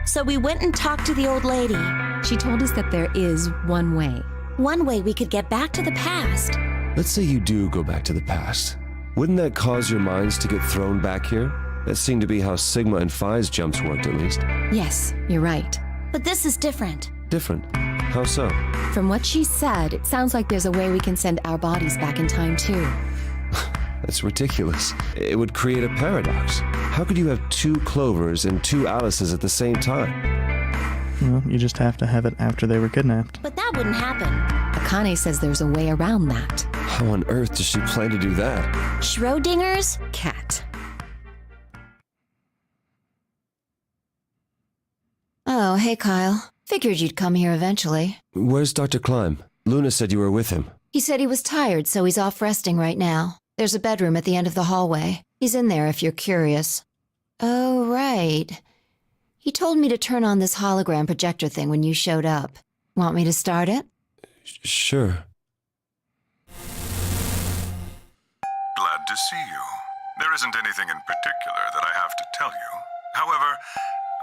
Speaker 6: So we went and talked to the old lady.
Speaker 10: She told us that there is one way.
Speaker 6: One way we could get back to the past.
Speaker 13: Let's say you do go back to the past. Wouldn't that cause your minds to get thrown back here? That seemed to be how Sigma and Phi's jumps worked, at least.
Speaker 10: Yes, you're right.
Speaker 6: But this is different.
Speaker 13: Different? How so?
Speaker 10: From what she said, it sounds like there's a way we can send our bodies back in time, too.
Speaker 13: That's ridiculous. It would create a paradox. How could you have 2 Clovers and 2 Alices at the same time?
Speaker 1: Well, you just have to have it after they were kidnapped.
Speaker 6: But that wouldn't happen.
Speaker 10: Akane says there's a way around that.
Speaker 13: How on earth does she plan to do that?
Speaker 6: Schrodinger's
Speaker 10: cat.
Speaker 2: Oh, hey, Kyle. Figured you'd come here eventually.
Speaker 13: Where's Dr. Klein? Luna said you were with him.
Speaker 2: He said he was tired, so he's off resting right now. There's a bedroom at the end of the hallway. He's in there if you're curious. Oh, right. He told me to turn on this hologram projector thing when you showed up. Want me to start it?
Speaker 13: Sure.
Speaker 14: Glad to see you. There isn't anything in particular that I have to tell you. However,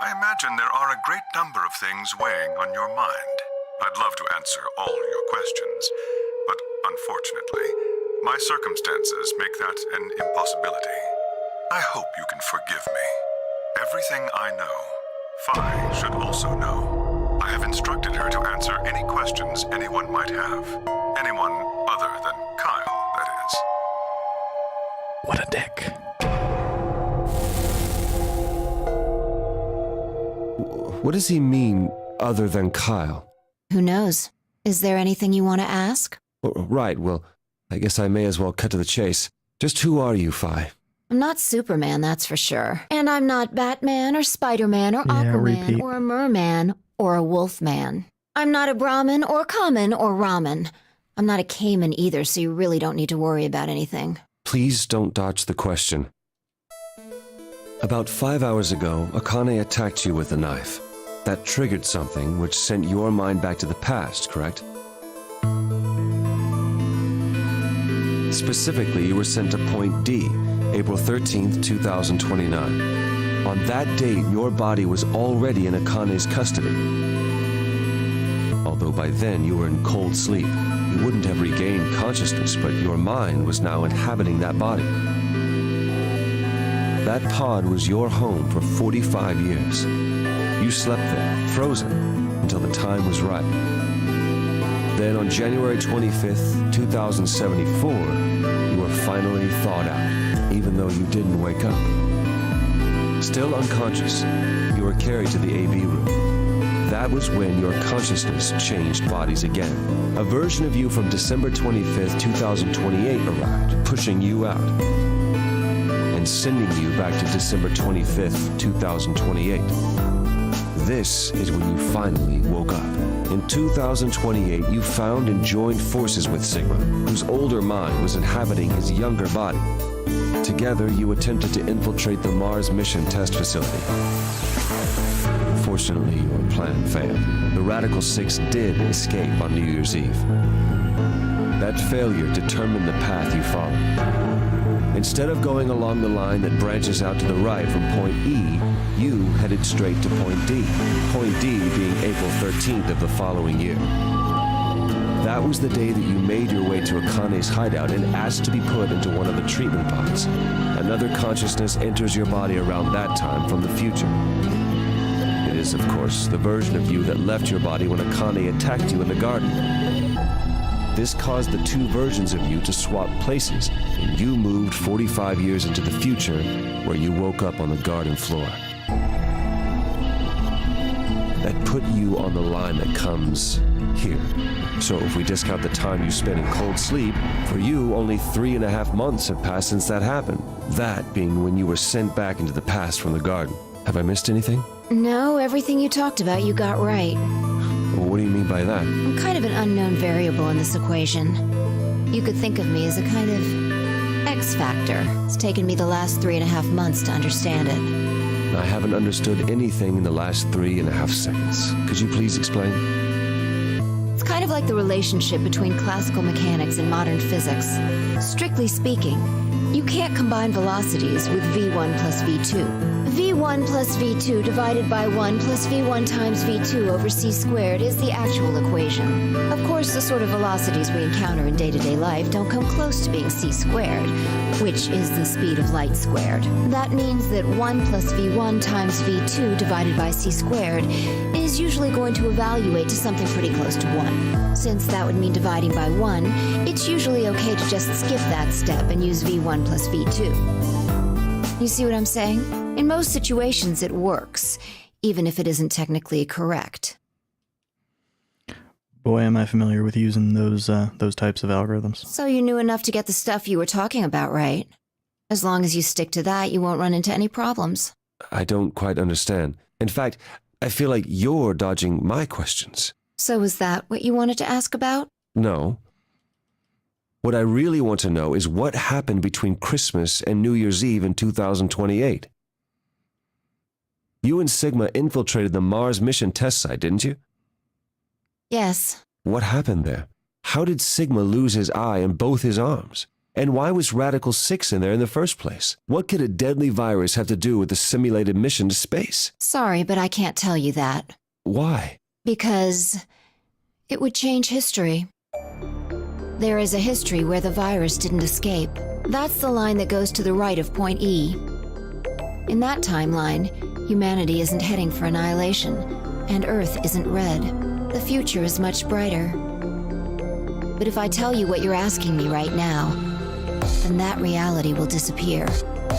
Speaker 14: I imagine there are a great number of things weighing on your mind. I'd love to answer all your questions, but unfortunately, my circumstances make that an impossibility. I hope you can forgive me. Everything I know, Phi should also know. I have instructed her to answer any questions anyone might have. Anyone other than Kyle, that is.
Speaker 1: What a dick.
Speaker 13: What does he mean, other than Kyle?
Speaker 2: Who knows? Is there anything you want to ask?
Speaker 13: Right, well, I guess I may as well cut to the chase. Just who are you, Phi?
Speaker 2: I'm not Superman, that's for sure. And I'm not Batman or Spider-Man or Aquaman
Speaker 1: repeat.
Speaker 2: or a Merman or a Wolfman. I'm not a Brahmin or Kamen or Ramen. I'm not a Cayman either, so you really don't need to worry about anything.
Speaker 13: Please don't dodge the question. About 5 hours ago, Akane attacked you with a knife. That triggered something which sent your mind back to the past, correct? Specifically, you were sent to Point D, April 13th, 2029. On that date, your body was already in Akane's custody. Although by then you were in cold sleep, you wouldn't have regained consciousness, but your mind was now inhabiting that body. That pod was your home for 45 years. You slept there, frozen, until the time was right. Then on January 25th, 2074, you were finally thawed out, even though you didn't wake up. Still unconscious, you were carried to the AB room. That was when your consciousness changed bodies again. A version of you from December 25th, 2028 arrived, pushing you out, and sending you back to December 25th, 2028. This is when you finally woke up. In 2028, you found and joined forces with Sigma, whose older mind was inhabiting his younger body. Together, you attempted to infiltrate the Mars mission test facility. Fortunately, your plan failed. The Radical Six did escape on New Year's Eve. That failure determined the path you followed. Instead of going along the line that branches out to the right from Point E, you headed straight to Point D. Point D being April 13th of the following year. That was the day that you made your way to Akane's hideout and asked to be put into one of the treatment pods. Another consciousness enters your body around that time from the future. It is, of course, the version of you that left your body when Akane attacked you in the garden. This caused the 2 versions of you to swap places, and you moved 45 years into the future, where you woke up on the garden floor. That put you on the line that comes here. So if we discount the time you spent in cold sleep, for you, only 3.5 months have passed since that happened. That being when you were sent back into the past from the garden. Have I missed anything?
Speaker 2: No, everything you talked about you got right.
Speaker 13: Well, what do you mean by that?
Speaker 2: I'm kind of an unknown variable in this equation. You could think of me as a kind of X Factor. It's taken me the last 3.5 months to understand it.
Speaker 13: I haven't understood anything in the last 3.5 seconds. Could you please explain?
Speaker 2: It's kind of like the relationship between classical mechanics and modern physics. Strictly speaking, you can't combine velocities with v1 plus v2. v1 plus v2 divided by 1 plus v1 times v2 over c squared is the actual equation. Of course, the sort of velocities we encounter in day-to-day life don't come close to being c squared, which is the speed of light squared. That means that 1 plus v1 times v2 divided by c squared is usually going to evaluate to something pretty close to 1. Since that would mean dividing by 1, it's usually okay to just skip that step and use v1 plus v2. You see what I'm saying? In most situations, it works, even if it isn't technically correct.
Speaker 1: Boy, am I familiar with using those types of algorithms.
Speaker 2: So you knew enough to get the stuff you were talking about, right? As long as you stick to that, you won't run into any problems.
Speaker 13: I don't quite understand. In fact, I feel like you're dodging my questions.
Speaker 2: So is that what you wanted to ask about?
Speaker 13: No. What I really want to know is what happened between Christmas and New Year's Eve in 2028. You and Sigma infiltrated the Mars mission test site, didn't you?
Speaker 2: Yes.
Speaker 13: What happened there? How did Sigma lose his eye and both his arms? And why was Radical 6 in there in the first place? What could a deadly virus have to do with the simulated mission to space?
Speaker 2: Sorry, but I can't tell you that.
Speaker 13: Why?
Speaker 2: Because it would change history. There is a history where the virus didn't escape. That's the line that goes to the right of point E. In that timeline, humanity isn't heading for annihilation, and Earth isn't red. The future is much brighter. But if I tell you what you're asking me right now, then that reality will disappear.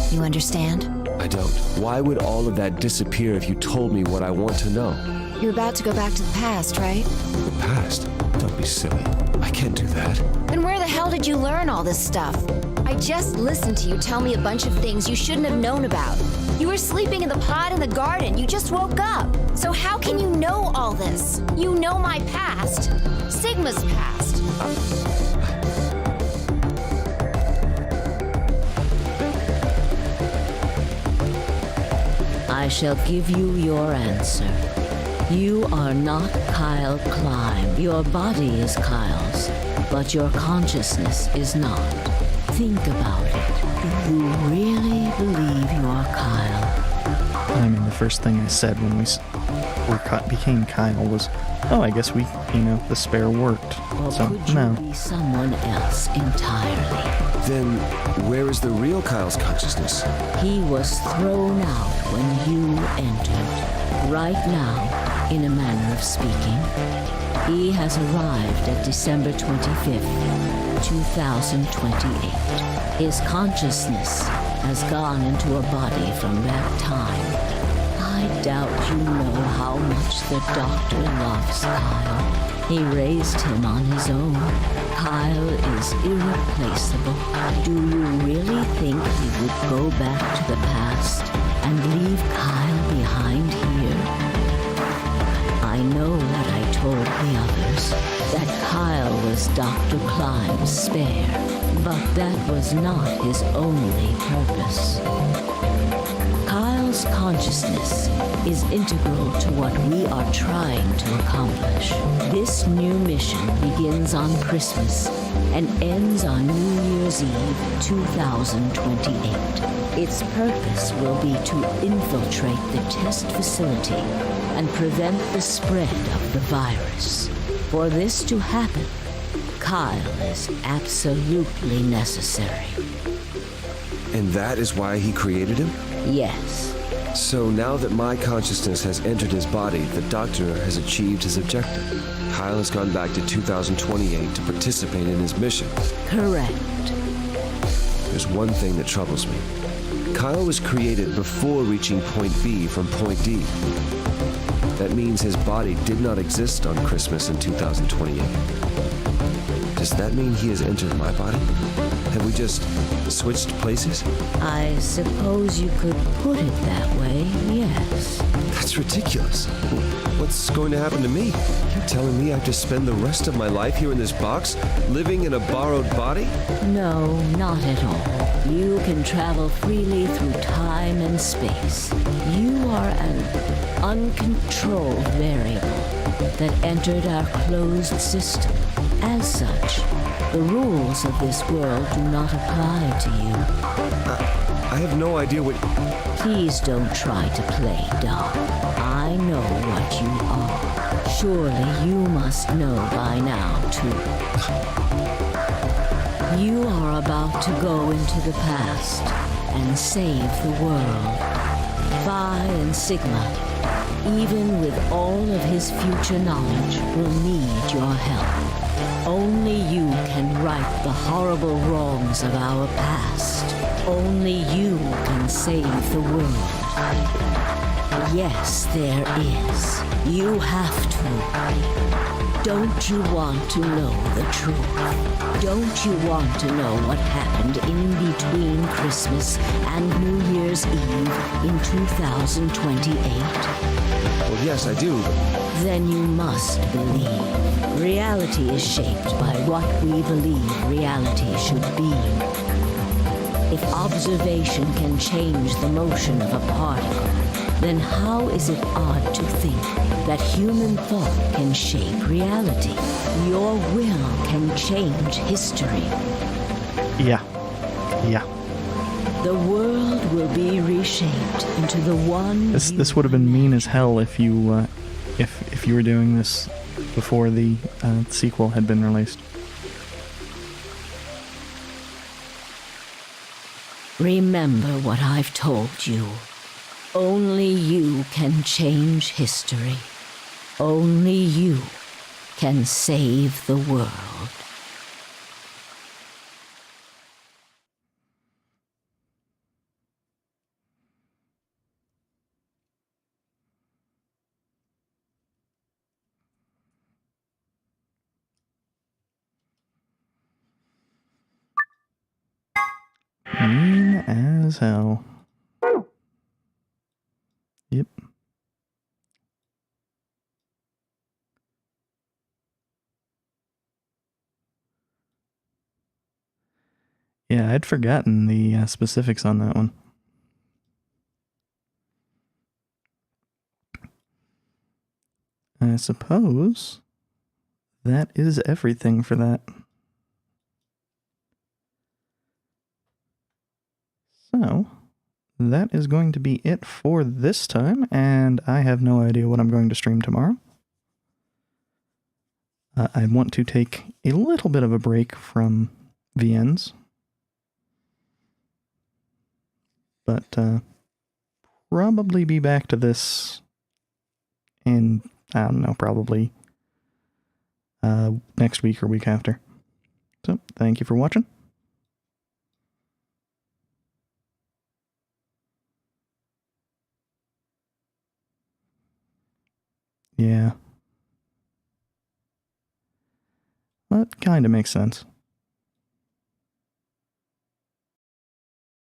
Speaker 2: You understand?
Speaker 13: I don't. Why would all of that disappear if you told me what I want to know?
Speaker 2: You're about to go back to the past, right?
Speaker 13: The past? Don't be silly. I can't do that.
Speaker 2: Then where the hell did you learn all this stuff? I just listened to you tell me a bunch of things you shouldn't have known about. You were sleeping in the pod in the garden. You just woke up. So how can you know all this? You know my past. Sigma's past.
Speaker 7: I shall give you your answer. You are not Kyle Climb. Your body is Kyle's, but your consciousness is not. Think about it. Do you really believe you are Kyle?
Speaker 1: I mean, the first thing I said when we became Kyle was, oh, I guess the spare worked.
Speaker 7: Or
Speaker 1: so,
Speaker 7: could you
Speaker 1: no.
Speaker 7: be someone else entirely?
Speaker 13: Then, where is the real Kyle's consciousness?
Speaker 7: He was thrown out when you entered. Right now, in a manner of speaking, he has arrived at December 25th, 2028. His consciousness has gone into a body from that time. I doubt you know how much the doctor loves Kyle. He raised him on his own. Kyle is irreplaceable. Do you really think he would go back to the past and leave Kyle behind here? I know what I told the others, that Kyle was Dr. Climb's spare, but that was not his only purpose. Kyle's consciousness is integral to what we are trying to accomplish. This new mission begins on Christmas and ends on New Year's Eve 2028. Its purpose will be to infiltrate the test facility and prevent the spread of the virus. For this to happen, Kyle is absolutely necessary.
Speaker 13: And that is why he created him?
Speaker 7: Yes.
Speaker 13: So now that my consciousness has entered his body, the doctor has achieved his objective. Kyle has gone back to 2028 to participate in his mission.
Speaker 7: Correct.
Speaker 13: There's one thing that troubles me. Kyle was created before reaching point B from point D. That means his body did not exist on Christmas in 2028. Does that mean he has entered my body? Have we We just switched places?
Speaker 7: I suppose you could put it that way, yes.
Speaker 13: That's ridiculous. What's going to happen to me? You're telling me I have to spend the rest of my life here in this box, living in a borrowed body?
Speaker 7: No, not at all. You can travel freely through time and space. You are an uncontrolled variable that entered our closed system. As such, the rules of this world do not apply to you.
Speaker 13: I have no idea what...
Speaker 7: Please don't try to play dumb. I know what you are. Surely you must know by now, too. You are about to go into the past and save the world. Phi and Sigma, even with all of his future knowledge, will need your help. Only you can right the horrible wrongs of our past. Only you can save the world. Yes, there is. You have to. Don't you want to know the truth? Don't you want to know what happened in between Christmas and New Year's Eve in 2028?
Speaker 13: Well, yes, I do.
Speaker 7: Then you must believe. Reality is shaped by what we believe reality should be. If observation can change the motion of a particle, then how is it odd to think that human thought can shape reality? Your will can change history.
Speaker 1: Yeah.
Speaker 7: The world will be reshaped into the one.
Speaker 1: This would have been mean as hell if you if you were doing this before the sequel had been released.
Speaker 7: Remember what I've told you. Only you can change history. Only you can save the world.
Speaker 1: Mean as hell. Yep. Yeah, I'd forgotten the specifics on that one. I suppose that is everything for that. So, that is going to be it for this time, and I have no idea what I'm going to stream tomorrow. I want to take a little bit of a break from VNs, but probably be back to this in, I don't know, probably next week or week after. So, thank you for watching. Yeah. That kind of makes sense.